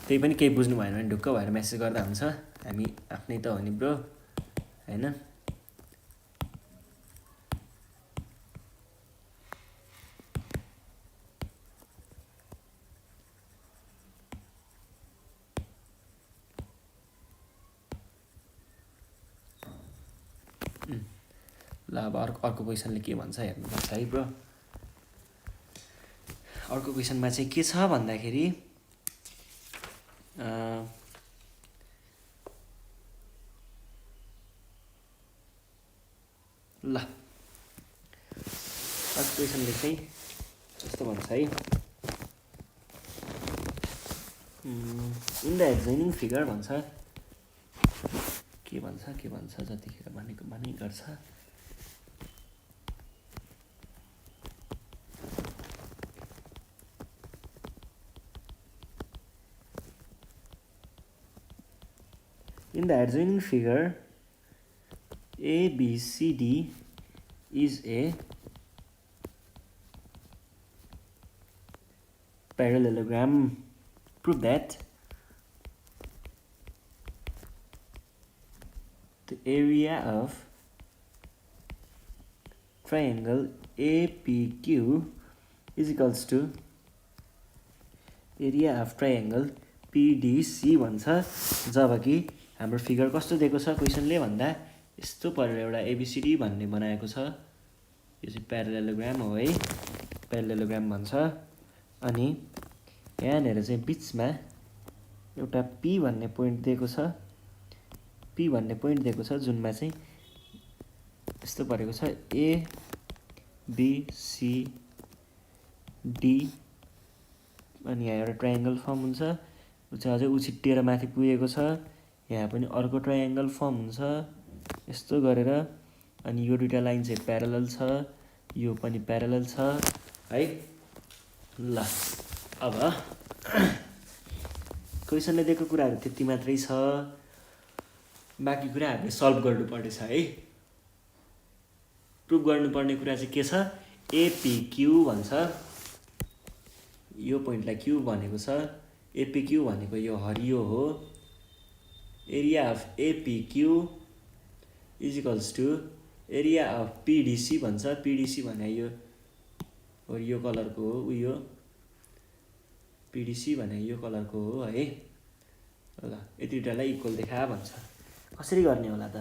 त्यही पनि केही बुझ्नु भएन भने ढुक्क भएर मेसेज गर्दा हुन्छ, हामी आफ्नै त हो नि ब्रो होइन। ल अब अर्को क्वेसनले के भन्छ हेर्नुपर्छ है ब्रो। अर्को क्वेसनमा चाहिँ के छ भन्दाखेरि ल अर्को क्वेसनले चाहिँ कस्तो भन्छ है, इन द एक्जाइनिङ फिगर भन्छ, के भन्छ जतिखेर भनेको भनै गर्छ। In the adjoining figure, ABCD is a parallelogram. Prove that the area of triangle APQ is equals to area of triangle PDC भन्छ। जब कि हाम्रो फिगर कस्तो दिएको छ क्वेसनले भन्दा यस्तो परेर एउटा एबिसिडी भन्ने बनाएको छ, यो चाहिँ प्यारलेलोग्राम हो है, प्यारलेलोग्राम भन्छ। अनि यहाँनिर चाहिँ बिचमा एउटा पी भन्ने पोइन्ट दिएको छ, पी भन्ने पोइन्ट दिएको छ जुनमा चाहिँ यस्तो परेको छ ए बी सी डी, अनि यहाँ एउटा ट्रायङ्गल फर्म हुन्छ, उ चाहिँ अझै उछिट्टिएर माथि पुगेको छ, यहाँ पनि अर्को ट्रायङ्गल फर्म हुन्छ यस्तो गरेर। अनि यो दुईवटा लाइन चाहिँ प्यारलल छ, यो पनि प्यारलल छ है। ल अब क्वेसनले दिएको कुराहरू त्यति मात्रै छ, बाँकी कुरा हामीले सल्भ गर्नुपर्ने छ है। प्रुभ गर्नुपर्ने कुरा चाहिँ के छ, एपिक्यू भन्छ, यो पोइन्टलाई क्यू भनेको छ, एपिक्यू भनेको यो हरियो हो। Area of APQ is equals to area of PDC भन्छ, पिडिसी भने यो कलरको हो, उयो पिडिसी भने यो कलरको हो है। ल यति दुईटालाई इक्वल देखा भन्छ, कसरी गर्ने होला त।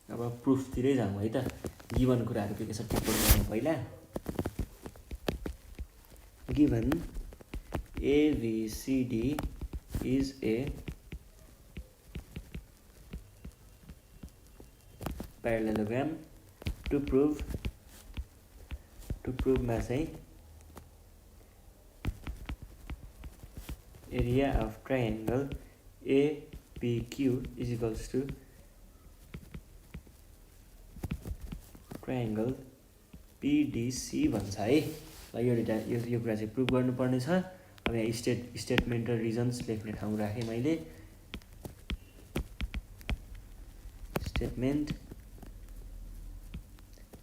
अब प्रुफतिरै जाउँ है त, गिभन कुराहरू के छ टिप्पणी गर्नु पहिला। Given ABCD is a parallelogram. To prove मा चाहिँ area of triangle APQ is equals to triangle PDC भन्छ है। ल यो कुरा चाहिँ प्रुभ गर्नुपर्ने छ। अब यहाँ स्टेटमेन्ट र रिजन्स लेख्ने ठाउँ राखेँ मैले, स्टेटमेन्ट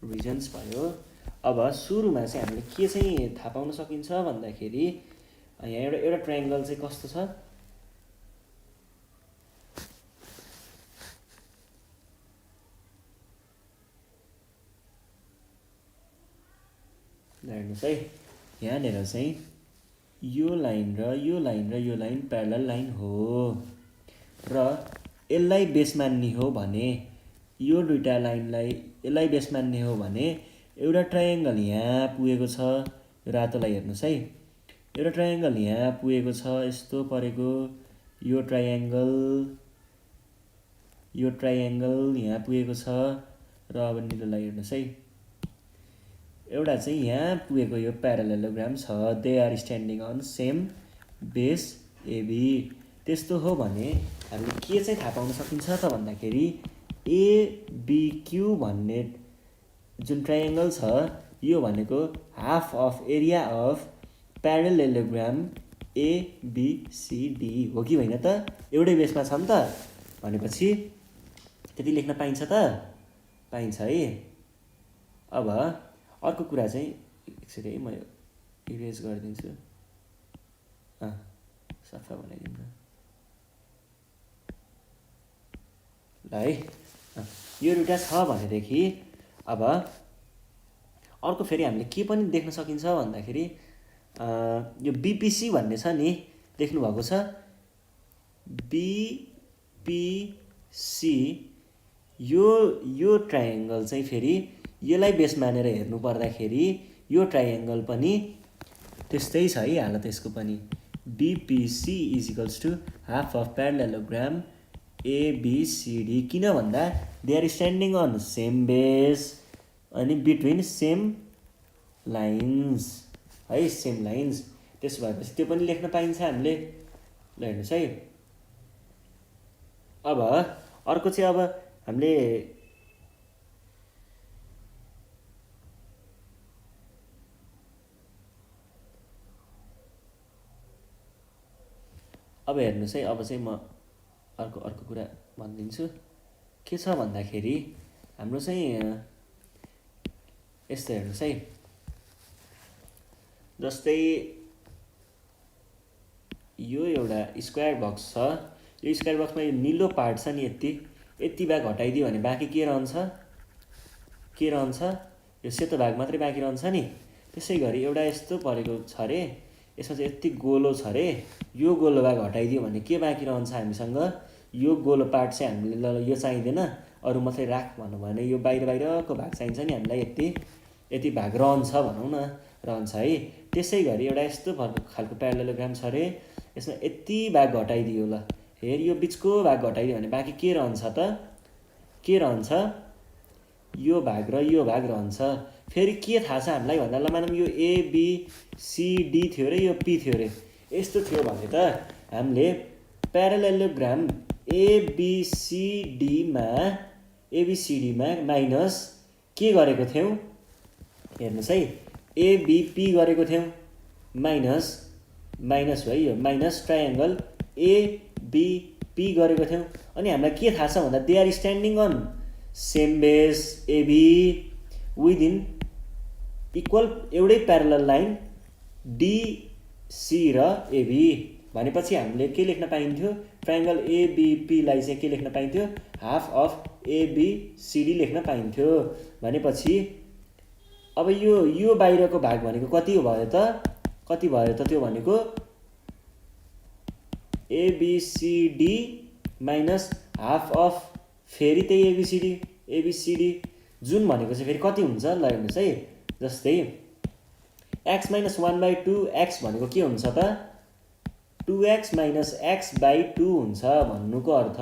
रिजन्स भयो। अब सुरुमा चाहिँ हामीले के चाहिँ थाहा पाउन सकिन्छ भन्दाखेरि यहाँ एउटा ट्रायङ्गल चाहिँ कस्तो छ, हेर्नुहोस् है, यहाँनिर चाहिँ यो लाइन र यो लाइन र यो लाइन प्यारलल लाइन हो र यसलाई बेस मान्ने हो भने, यो दुईटा लाइनलाई यसलाई बेस मान्ने हो भने एउटा ट्रायङ्गल यहाँ पुगेको छ, रातोलाई हेर्नुहोस् है, एउटा ट्रायङ्गल यहाँ पुगेको छ यस्तो परेको, यो ट्रायङ्गल यहाँ पुगेको छ र अब निलोलाई हेर्नुहोस् है, एउटा चाहिँ यहाँ पुगेको यो प्यारलेलोग्राम छ, they are standing on same base AB. त्यस्तो हो भने हामीले के चाहिँ थाहा पाउन सकिन्छ त भन्दाखेरि एबिक्यू भन्ने जुन ट्रायङ्गल छ यो भनेको half of area of parallelogram ABCD हो कि होइन त? एउटै बेसमा छ नि त भनेपछि त्यति लेख्न पाइन्छ त? पाइन्छ है। अब अर्को कुरा चाहिँ एकचोटि है म इरेज गरिदिन्छु। सफा बनाइदिनु ल है। यो दुईवटा छ भनेदेखि अब अर्को फेरि हामीले के पनि देख्न सकिन्छ भन्दाखेरि यो BPC भन्ने छ नि, देख्नुभएको छ? BPC यो ट्रायङ्गल चाहिँ फेरि यसलाई बेस मानेर हेर्नु पर्दाखेरि यो ट्रायङ्गल पनि त्यस्तै छ है हालत यसको पनि। BPC equals to half of parallelogram ABCD, किन भन्दा they are standing on same base अनि बिट्विन सेम लाइन्स है, सेम लाइन्स। त्यसो भएपछि त्यो पनि लेख्न पाइन्छ हामीले। ल हेर्नुहोस् है। अब अर्को चाहिँ अब हामीले अब हेर्नुहोस् है। अब चाहिँ म अर्को कुरा भनिदिन्छु। के छ भन्दाखेरि हाम्रो चाहिँ यस्तो हेर्नुहोस् है। जस्तै यो एउटा स्क्वायर बक्स छ। यो स्क्वायर बक्समा यो निलो पार्ट छ नि, यति भाग हटाइदियो भने बाँकी के रहन्छ? यो सेतो भाग मात्रै बाँकी रहन्छ नि। त्यसै गरी एउटा यस्तो परेको छ अरे, यसमा चाहिँ यति गोलो छ अरे, यो गोलो भाग हटाइदियो भने के बाँकी रहन्छ हामीसँग? यो गोलो पार्ट चाहिँ हामीले ल यो चाहिँदैन, अरू मात्रै राख भन्नु भने यो बाहिरको भाग चाहिन्छ नि हामीलाई, यति भाग रहन्छ भनौँ न, रहन्छ है। त्यसै गरी एउटा यस्तो खालको प्यारालेलोग्राम छ अरे, यसमा यति भाग घटाइदियो। ल हेर, यो बिचको भाग घटाइदियो भने बाँकी के रहन्छ त? के रहन्छ? यो भाग र यो भाग रहन्छ। फेरि के थाहा छ हामीलाई भन्दा ल मानौँ यो ABCD थियो रे, यो P थियो रे। यस्तो थियो भने त हामीले प्यारालेलोग्राम ABCDमा माइनस के गरेको थियौँ? हेर्नुहोस् है, ABP गरेको थियौँ, माइनस हो है, यो माइनस ट्रायङ्गल ABP गरेको थियौँ। अनि हामीलाई के थाहा छ भन्दा they are standing on same base AB within equal एउटै प्यारलल लाइन DC र AB भनेपछि हामीले के लेख्न पाइन्थ्यो? ट्रायङ्गल ABPलाई चाहिँ के लेख्न पाइन्थ्यो? हाफ अफ ABCD लेख्न पाइन्थ्यो। भनेपछि अब यो बाहिरको भाग भनेको कति भयो त? त्यो भनेको ABCD माइनस हाफ अफ फेरि त्यही ABCD जुन भनेको चाहिँ फेरि कति हुन्छ? ल हेर्नुहोस् है। जस्तै x माइनस 1/2 x भनेको के हुन्छ त? 2x माइनस x/2 हुन्छ भन्नुको अर्थ,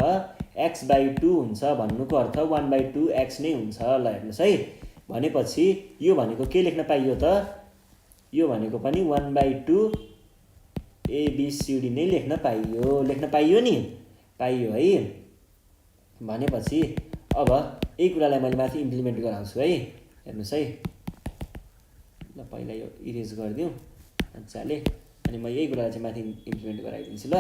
x/2 हुन्छ भन्नुको अर्थ 1/2x नै हुन्छ। ल हेर्नुहोस् है। भनेपछि यो भनेको के लेख्न पाइयो त? यो भनेको पनि 1/2 ABCD नै लेख्न पाइयो नि, पाइयो है। भनेपछि अब यही कुरालाई मैले माथि इम्प्लिमेन्ट गराउँछु है। हेर्नुहोस् है। ल पहिला यो इरेज गरिदिउँ मजाले, अनि म यही कुरालाई चाहिँ माथि इम्प्लिमेन्ट गराइदिन्छु। ल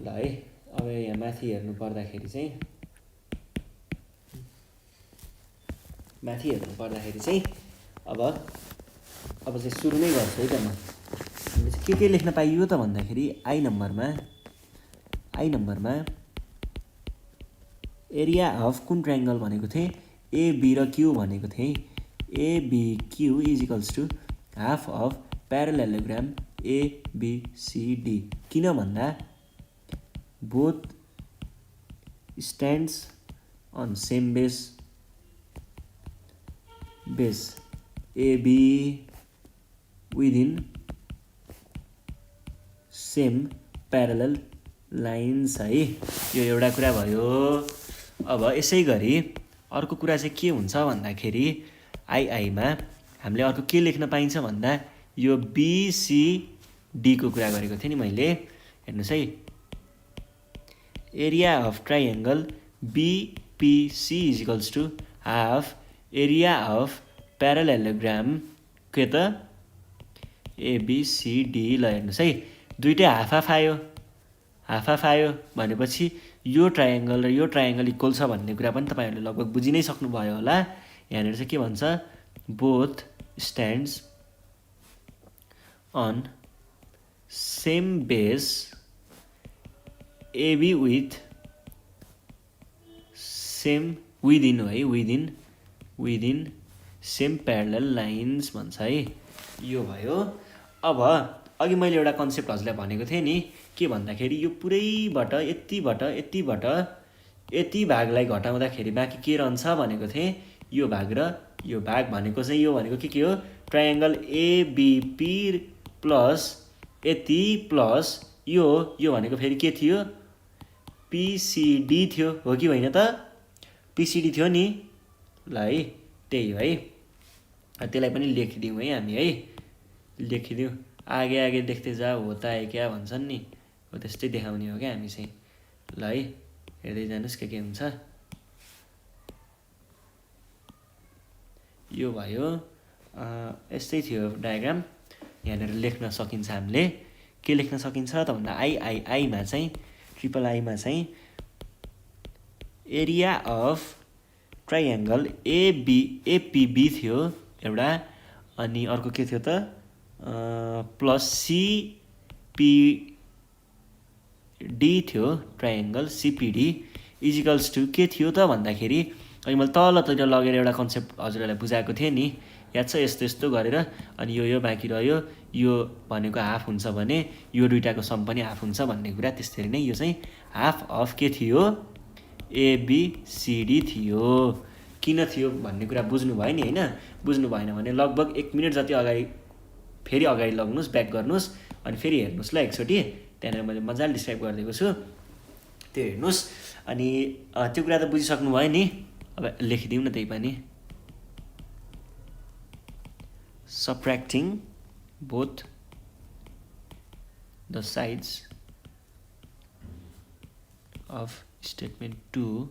है। अब यहाँ माथि हेर्नु पर्दाखेरि चाहिँ अब चाहिँ सुरु नै गर्छु है त म। के लेख्न पाइयो त भन्दाखेरि आई नम्बरमा एरिया अफ कुन ट्रायङ्गल भनेको थिएँ? AB र Q भनेको थिएँ। ABQ equals to half of parallelogram ABCD। किन भन्दा both stands on same base AB within same parallel lines है। यो एउटा कुरा भयो। अब यसै गरी अर्को कुरा चाहिँ के हुन्छ भन्दाखेरि आईमा हामीले अर्को के लेख्न पाइन्छ भन्दा यो BCD को कुरा गरेको थिएँ नि मैले। हेर्नुहोस् है। Area of triangle BPC equals to half area of parallelogram के त एबिसिडी ल हेर्नुहोस् है दुइटै हाफ आयो भनेपछि यो ट्रायङ्गल र यो ट्रायङ्गल इक्वल छ भन्ने कुरा पनि तपाईँहरूले लगभग बुझि नै सक्नुभयो होला। यहाँनिर चाहिँ के भन्छ both stands on same base AB with same within हो है विदिन सेम प्यारलल लाइन्स भन्छ है। यो भयो। अब अघि मैले एउटा कन्सेप्ट हजुरलाई भनेको थिएँ नि के भन्दाखेरि यो पुरैबाट यतिबाट यति भागलाई घटाउँदाखेरि बाँकी के रहन्छ भनेको थिएँ यो भाग र यो भाग भनेको चाहिँ यो भनेको के हो ट्रायङ्गल एबिपी प्लस यति प्लस यो भनेको फेरि के थियो पिसिडी थियो हो कि होइन त पिसिडी थियो नि ल है त्यही हो है त्यसलाई पनि लेखिदिउँ है हामी है लेखिदिउँ आगे देख्दै जा होता है क्या भन्छन् नि हो त्यस्तै देखाउने हो क्या हामी चाहिँ ल है हेर्दै जानुहोस् के हुन्छ। यो भयो यस्तै थियो डायग्राम। यहाँनिर लेख्न सकिन्छ हामीले के लेख्न सकिन्छ त भन्दा आईमा चाहिँ ट्रिपल आईमा चाहिँ एरिया अफ ट्रायङ्गल एपिबी थियो एउटा अनि अर्को के थियो त प्लस सिपिडी थियो ट्रायङ्गल सिपिडी इजिकल्स टु के थियो त भन्दाखेरि अनि मैले तलतिर लगेर एउटा कन्सेप्ट हजुरहरूलाई बुझाएको थिएँ नि याद छ यस्तो गरेर अनि यो बाँकी रह्यो यो भनेको हाफ हुन्छ भने यो दुइटाको सम पनि हाफ हुन्छ भन्ने कुरा त्यसरी नै यो चाहिँ हाफ अफ के थियो एबिसिडी थियो। किन थियो भन्ने कुरा बुझ्नु भयो नि होइन बुझ्नु भएन भने लगभग 1 मिनट जति फेरि अगाडि लग्नुहोस् ब्याक गर्नुहोस् अनि फेरि हेर्नुहोस् ल एकचोटि त्यहाँनिर मैले मजाले डिस्क्राइब गरिदिएको छु त्यो हेर्नुहोस् अनि त्यो कुरा त बुझिसक्नु भयो नि। अब लेखिदिउँ न त्यही पनि subtracting both the sides of statement 2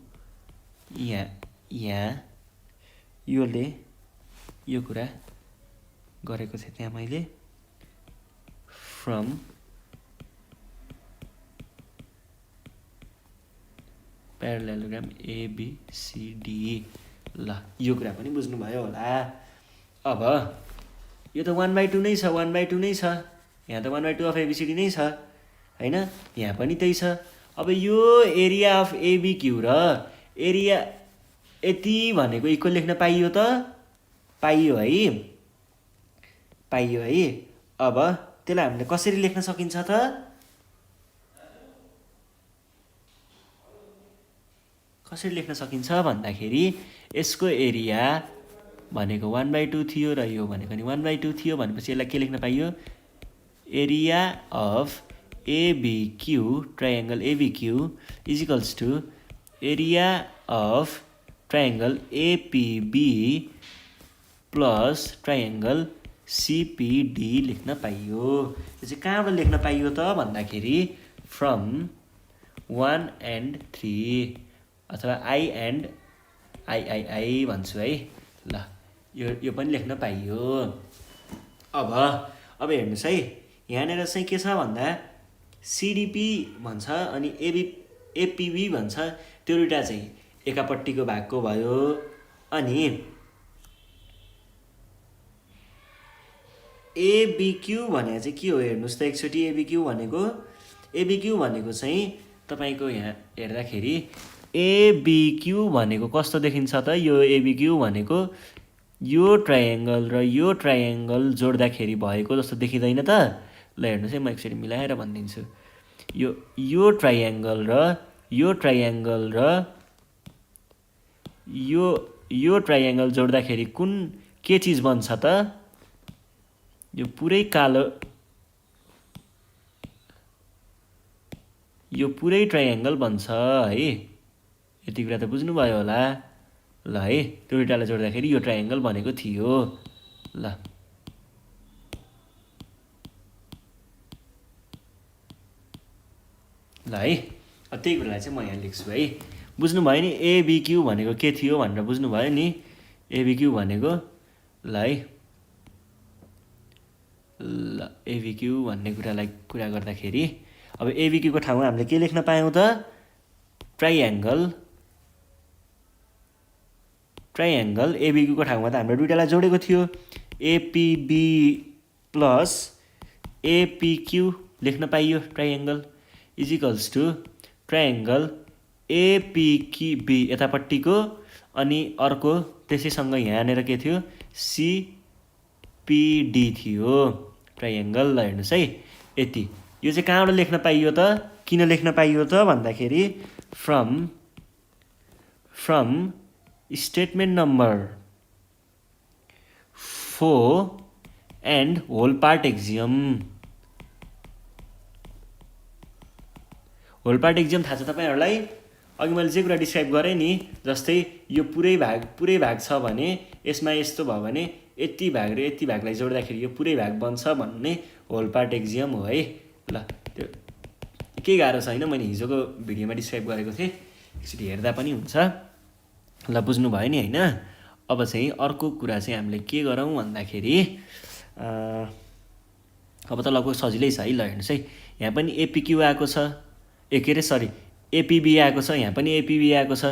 यहाँ यो कुरा गरेको थिएँ त्यहाँ मैले from प्यारालेलोग्राम एबिसिडी ल यो कुरा पनि बुझ्नुभयो होला। अब यो त 1/2 नै छ 1/2 नै छ यहाँ त 1/2 अफ एबिसिडी नै छ होइन यहाँ पनि त्यही छ। अब यो एरिया अफ एबिक्यू र एरिया यति भनेको इक्वल लेख्न पाइयो त पाइयो है। अब त्यसलाई हामीले कसरी लेख्न सकिन्छ त कसरी लेख्न सकिन्छ भन्दाखेरि यसको एरिया भनेको 1/2 थियो र यो भनेको नि 1/2 थियो भनेपछि यसलाई के लेख्न पाइयो area of ABQ triangle ABQ equals to area of triangle APB plus triangle CPD लेख्न पाइयो। यो चाहिँ कहाँबाट लेख्न पाइयो त भन्दाखेरि फ्रम 1 and 3 अथवा आई एन्ड आई भन्छु है ल यो पनि लेख्न पाइयो। अब हेर्नुहोस् है यहाँनिर चाहिँ के छ भन्दा सिडिपी भन्छ अनि एपिबी भन्छ त्यो दुइटा चाहिँ एकापट्टिको भागको भयो अनि एबिक्यू भने चाहिँ के हो हेर्नुहोस् त एकचोटि एबिक्यू भनेको चाहिँ तपाईँको यहाँ हेर्दाखेरि एबिक्यू भनेको कस्तो देखिन्छ त यो एबिक्यू भनेको यो ट्रायङ्गल र यो ट्रायङ्गल जोड्दाखेरि भएको जस्तो देखिँदैन त ल हेर्नुहोस् है म एकचोटि मिलाएर भनिदिन्छु यो ट्रायङ्गल र यो ट्रायङ्गल जोड्दाखेरि कुन के चिज बन्छ त यो पुरै कालो यो पुरै ट्रायङ्गल बन्छ है यति कुरा त बुझ्नुभयो होला ल है त्यो दुइटालाई जोड्दाखेरि यो ट्रायङ्गल भनेको थियो ल है त्यही कुरालाई चाहिँ म यहाँ लेख्छु है बुझ्नुभयो नि एबिक्यू भनेको के थियो भनेर बुझ्नुभयो नि एबिक्यू भनेको ल है ल एबिक्यू भन्ने कुरा गर्दाखेरि अब एबिक्यूको ठाउँमा हामीले के लेख्न पायौँ त ट्राइएङ्गल एबिक्यूको ठाउँमा त हामीले दुईटालाई जोडेको थियो एपिबी प्लस एपिक्यू लेख्न पाइयो ट्राइएङ्गल इजिकल्स टु ट्राइएङ्गल एपिक्यूबी यतापट्टिको अनि अर्को त्यसैसँग यहाँनिर के थियो सिपिडी थियो ट्राइएङ्गल ल हेर्नुहोस् है यति यो चाहिँ कहाँबाट लेख्न पाइयो त किन लेख्न पाइयो त भन्दाखेरि from statement number 4 and whole part axiom थाहा छ तपाईँहरूलाई अघि मैले जे कुरा डिस्क्राइब गरेँ नि जस्तै यो पुरै भाग छ भने यसमा यस्तो भयो भने यति भाग र यति भागलाई जोड्दाखेरि यो पुरै भाग बन्छ भन्ने होल पार्ट एक्जियम हो है ल त्यो केही गाह्रो छैन मैले हिजोको भिडियोमा डिस्क्राइब गरेको थिएँ एकचोटि हेर्दा पनि हुन्छ ल बुझ्नुभयो नि होइन अब चाहिँ अर्को कुरा चाहिँ हामीले के गरौँ भन्दाखेरि अब त लगभग सजिलै छ है ल हेर्नुहोस् है यहाँ पनि एपिक्यू आएको छ के अरे सरी एपिबी आएको छ यहाँ पनि एपिबी आएको छ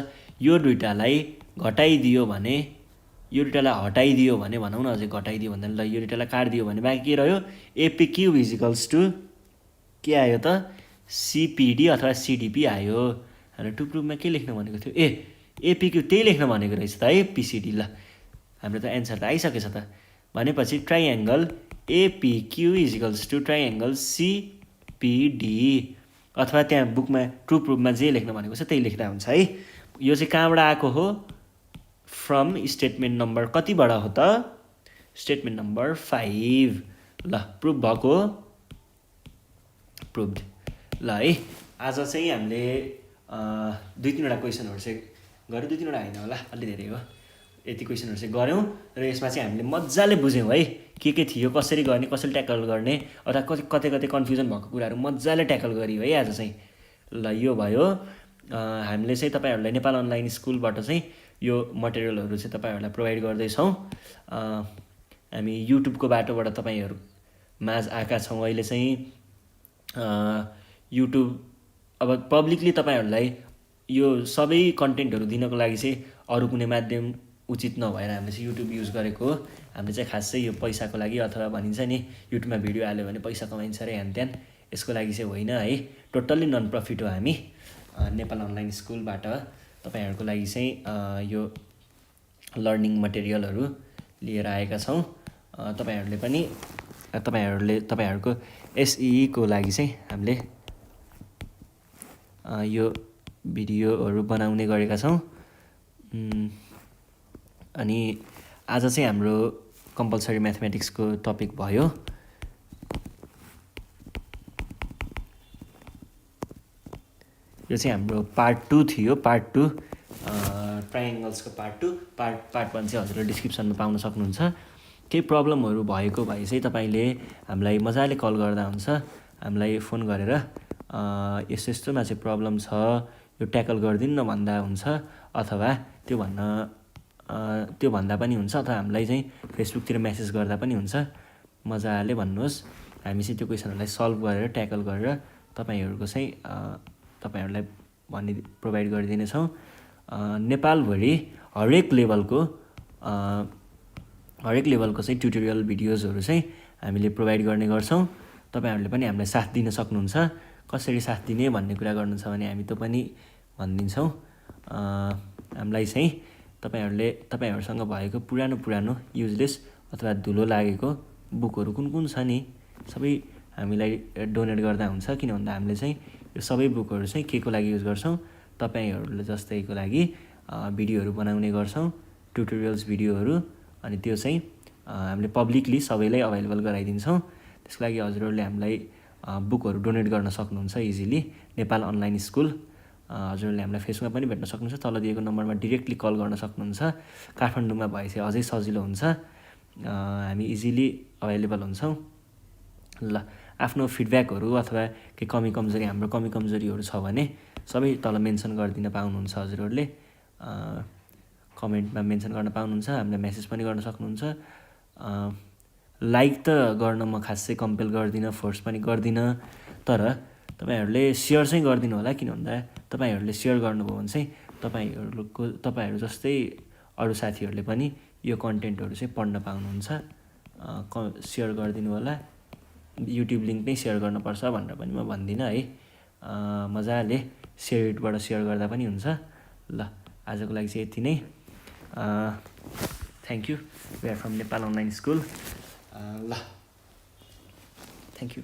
यो दुइटालाई हटाइदियो भने भनौँ न अझै घटाइदियो भन्दा ल यो दुइटालाई काटिदियो भने बाँकी के रह्यो एपिक्यू इजिकल्स टु के आयो त सिपिडी अथवा सिडिपी आयो हाम्रो टु प्रुफमा के लेख्न भनेको थियो एपिक्यू त्यही लेख्न भनेको रहेछ त है पिसिडी ल हाम्रो त एन्सर त आइसकेछ त भनेपछि ट्राइएङ्गल एपिक्यू इजिकल्स टु ट्राइएङ्गल सिपिडी अथवा त्यहाँ बुकमा ट्रु प्रुफमा जे लेख्न भनेको छ त्यही लेख्दा हुन्छ है यो चाहिँ कहाँबाट आएको हो फ्रम स्टेटमेन्ट नम्बर कतिबाट हो त स्टेटमेन्ट नम्बर 5 ल प्रुफ भएको प्रुभड ल है आज चाहिँ हामीले 2-3वटा क्वेसनहरू चाहिँ गऱ्यौँ 2-3वटा होइन होला अलि धेरै हो यति क्वेसनहरू चाहिँ गऱ्यौँ र यसमा चाहिँ हामीले मजाले बुझ्यौँ है के थियो कसरी गर्ने कसरी ट्याकल गर्ने अथवा कतै कन्फ्युजन भएको कुराहरू मजाले ट्याकल गरियो है आज चाहिँ ल यो भयो हामीले चाहिँ तपाईँहरूलाई नेपाल अनलाइन स्कुलबाट चाहिँ यो मटेरियलहरू चाहिँ तपाईँहरूलाई प्रोभाइड गर्दैछौँ हामी युट्युबको बाटोबाट तपाईँहरू माझ आएका छौँ अहिले चाहिँ युट्युब अब पब्लिकली तपाईँहरूलाई यो सबै कन्टेन्टहरू दिनको लागि चाहिँ अरू कुनै माध्यम उचित नभएर हामीले चाहिँ युट्युब युज गरेको हो हामीले चाहिँ खास चाहिँ यो पैसाको लागि अथवा भनिन्छ नि युट्युबमा भिडियो हाल्यो भने पैसा कमाइन्छ रे ह्यान त्यान यसको लागि चाहिँ होइन है टोटल्ली नन प्रफिट हो हामी नेपाल अनलाइन स्कुलबाट तपाईँहरूको लागि चाहिँ यो लर्निङ मटेरियलहरू लिएर आएका छौँ तपाईँहरूले पनि तपाईँहरूको एसईको लागि चाहिँ हामीले यो भिडियोहरू बनाउने गरेका छौँ अनि आज चाहिँ हाम्रो कम्पलसरी म्याथमेटिक्सको टपिक भयो यो चाहिँ हाम्रो पार्ट 2 थियो पार्ट 2 ट्राइएङ्गल्सको पार्ट 2 पार्ट 1 चाहिँ हजुरले डिस्क्रिप्सनमा पाउन सक्नुहुन्छ केही प्रब्लमहरू भएको भए चाहिँ तपाईँले हामीलाई मजाले कल गर्दा हुन्छ हामीलाई फोन गरेर यस्तोमा चाहिँ प्रब्लम छ यो ट्याकल गरिदिनु न भन्दा हुन्छ अथवा त्यो भन्दा पनि हुन्छ अथवा हामीलाई चाहिँ फेसबुकतिर मेसेज गर्दा पनि हुन्छ मजाले भन्नुहोस् हामी चाहिँ त्यो क्वेसनहरूलाई सल्भ गरेर ट्याकल गरेर तपाईँहरूलाई प्रोभाइड गरिदिनेछौँ नेपालभरि हरेक लेभलको चाहिँ ट्युटोरियल भिडियोजहरू चाहिँ हामीले प्रोभाइड गर्ने गर्छौँ तपाईँहरूले पनि हामीलाई साथ दिन सक्नुहुन्छ कसरी साथ दिने भन्ने कुरा गर्नुहुन्छ भने हामी त्यो पनि भनिदिन्छौँ हामीलाई चाहिँ तपाईँहरूसँग भएको पुरानो युजलेस अथवा धुलो लागेको बुकहरू कुन छ नि सबै हामीलाई डोनेट गर्दा हुन्छ किन भन्दा हामीले चाहिँ यो सबै बुकहरू चाहिँ के को लागि युज गर्छौँ तपाईँहरूले जस्तैको लागि भिडियोहरू बनाउने गर्छौँ ट्युटोरियल्स भिडियोहरू अनि त्यो चाहिँ हामीले पब्लिकली सबैलाई अभाइलेबल गराइदिन्छौँ त्यसको लागि हजुरहरूले हामीलाई बुकहरू डोनेट गर्न सक्नुहुन्छ इजिली नेपाल अनलाइन स्कुल हजुरहरूले हामीलाई फेसबुकमा पनि भेट्न सक्नुहुन्छ तल दिएको नम्बरमा डिरेक्टली कल गर्न सक्नुहुन्छ काठमाडौँमा भए चाहिँ अझै सजिलो हुन्छ हामी इजिली अभाइलेबल हुन्छौँ ल आफ्नो फिडब्याकहरू अथवा केही कमी कमजोरी हाम्रो कमी कमजोरीहरू छ भने सबै तल मेन्सन गरिदिन पाउनुहुन्छ हजुरहरूले। कमेन्टमा मेन्सन गर्न पाउनुहुन्छ, हामीलाई मेसेज पनि गर्न सक्नुहुन्छ। लाइक त गर्न म खासै कम्पेल गर्दिनँ, फोर्स पनि गर्दिनँ, तर तपाईँहरूले सेयर चाहिँ गरिदिनु होला। किन भन्दा तपाईँहरूले सेयर गर्नुभयो भने चाहिँ तपाईँहरू जस्तै अरू साथीहरूले पनि यो कन्टेन्टहरू चाहिँ पढ्न पाउनुहुन्छ। सेयर गरिदिनु होला। युट्युब लिङ्क नै सेयर गर्नुपर्छ भनेर पनि म भन्दिनँ है। मजाले सेयरबाट सेयर गर्दा पनि हुन्छ। ल आजको लागि चाहिँ यति नै। Thank you. We are from Nepal online school. ल थ्याङ्क यू।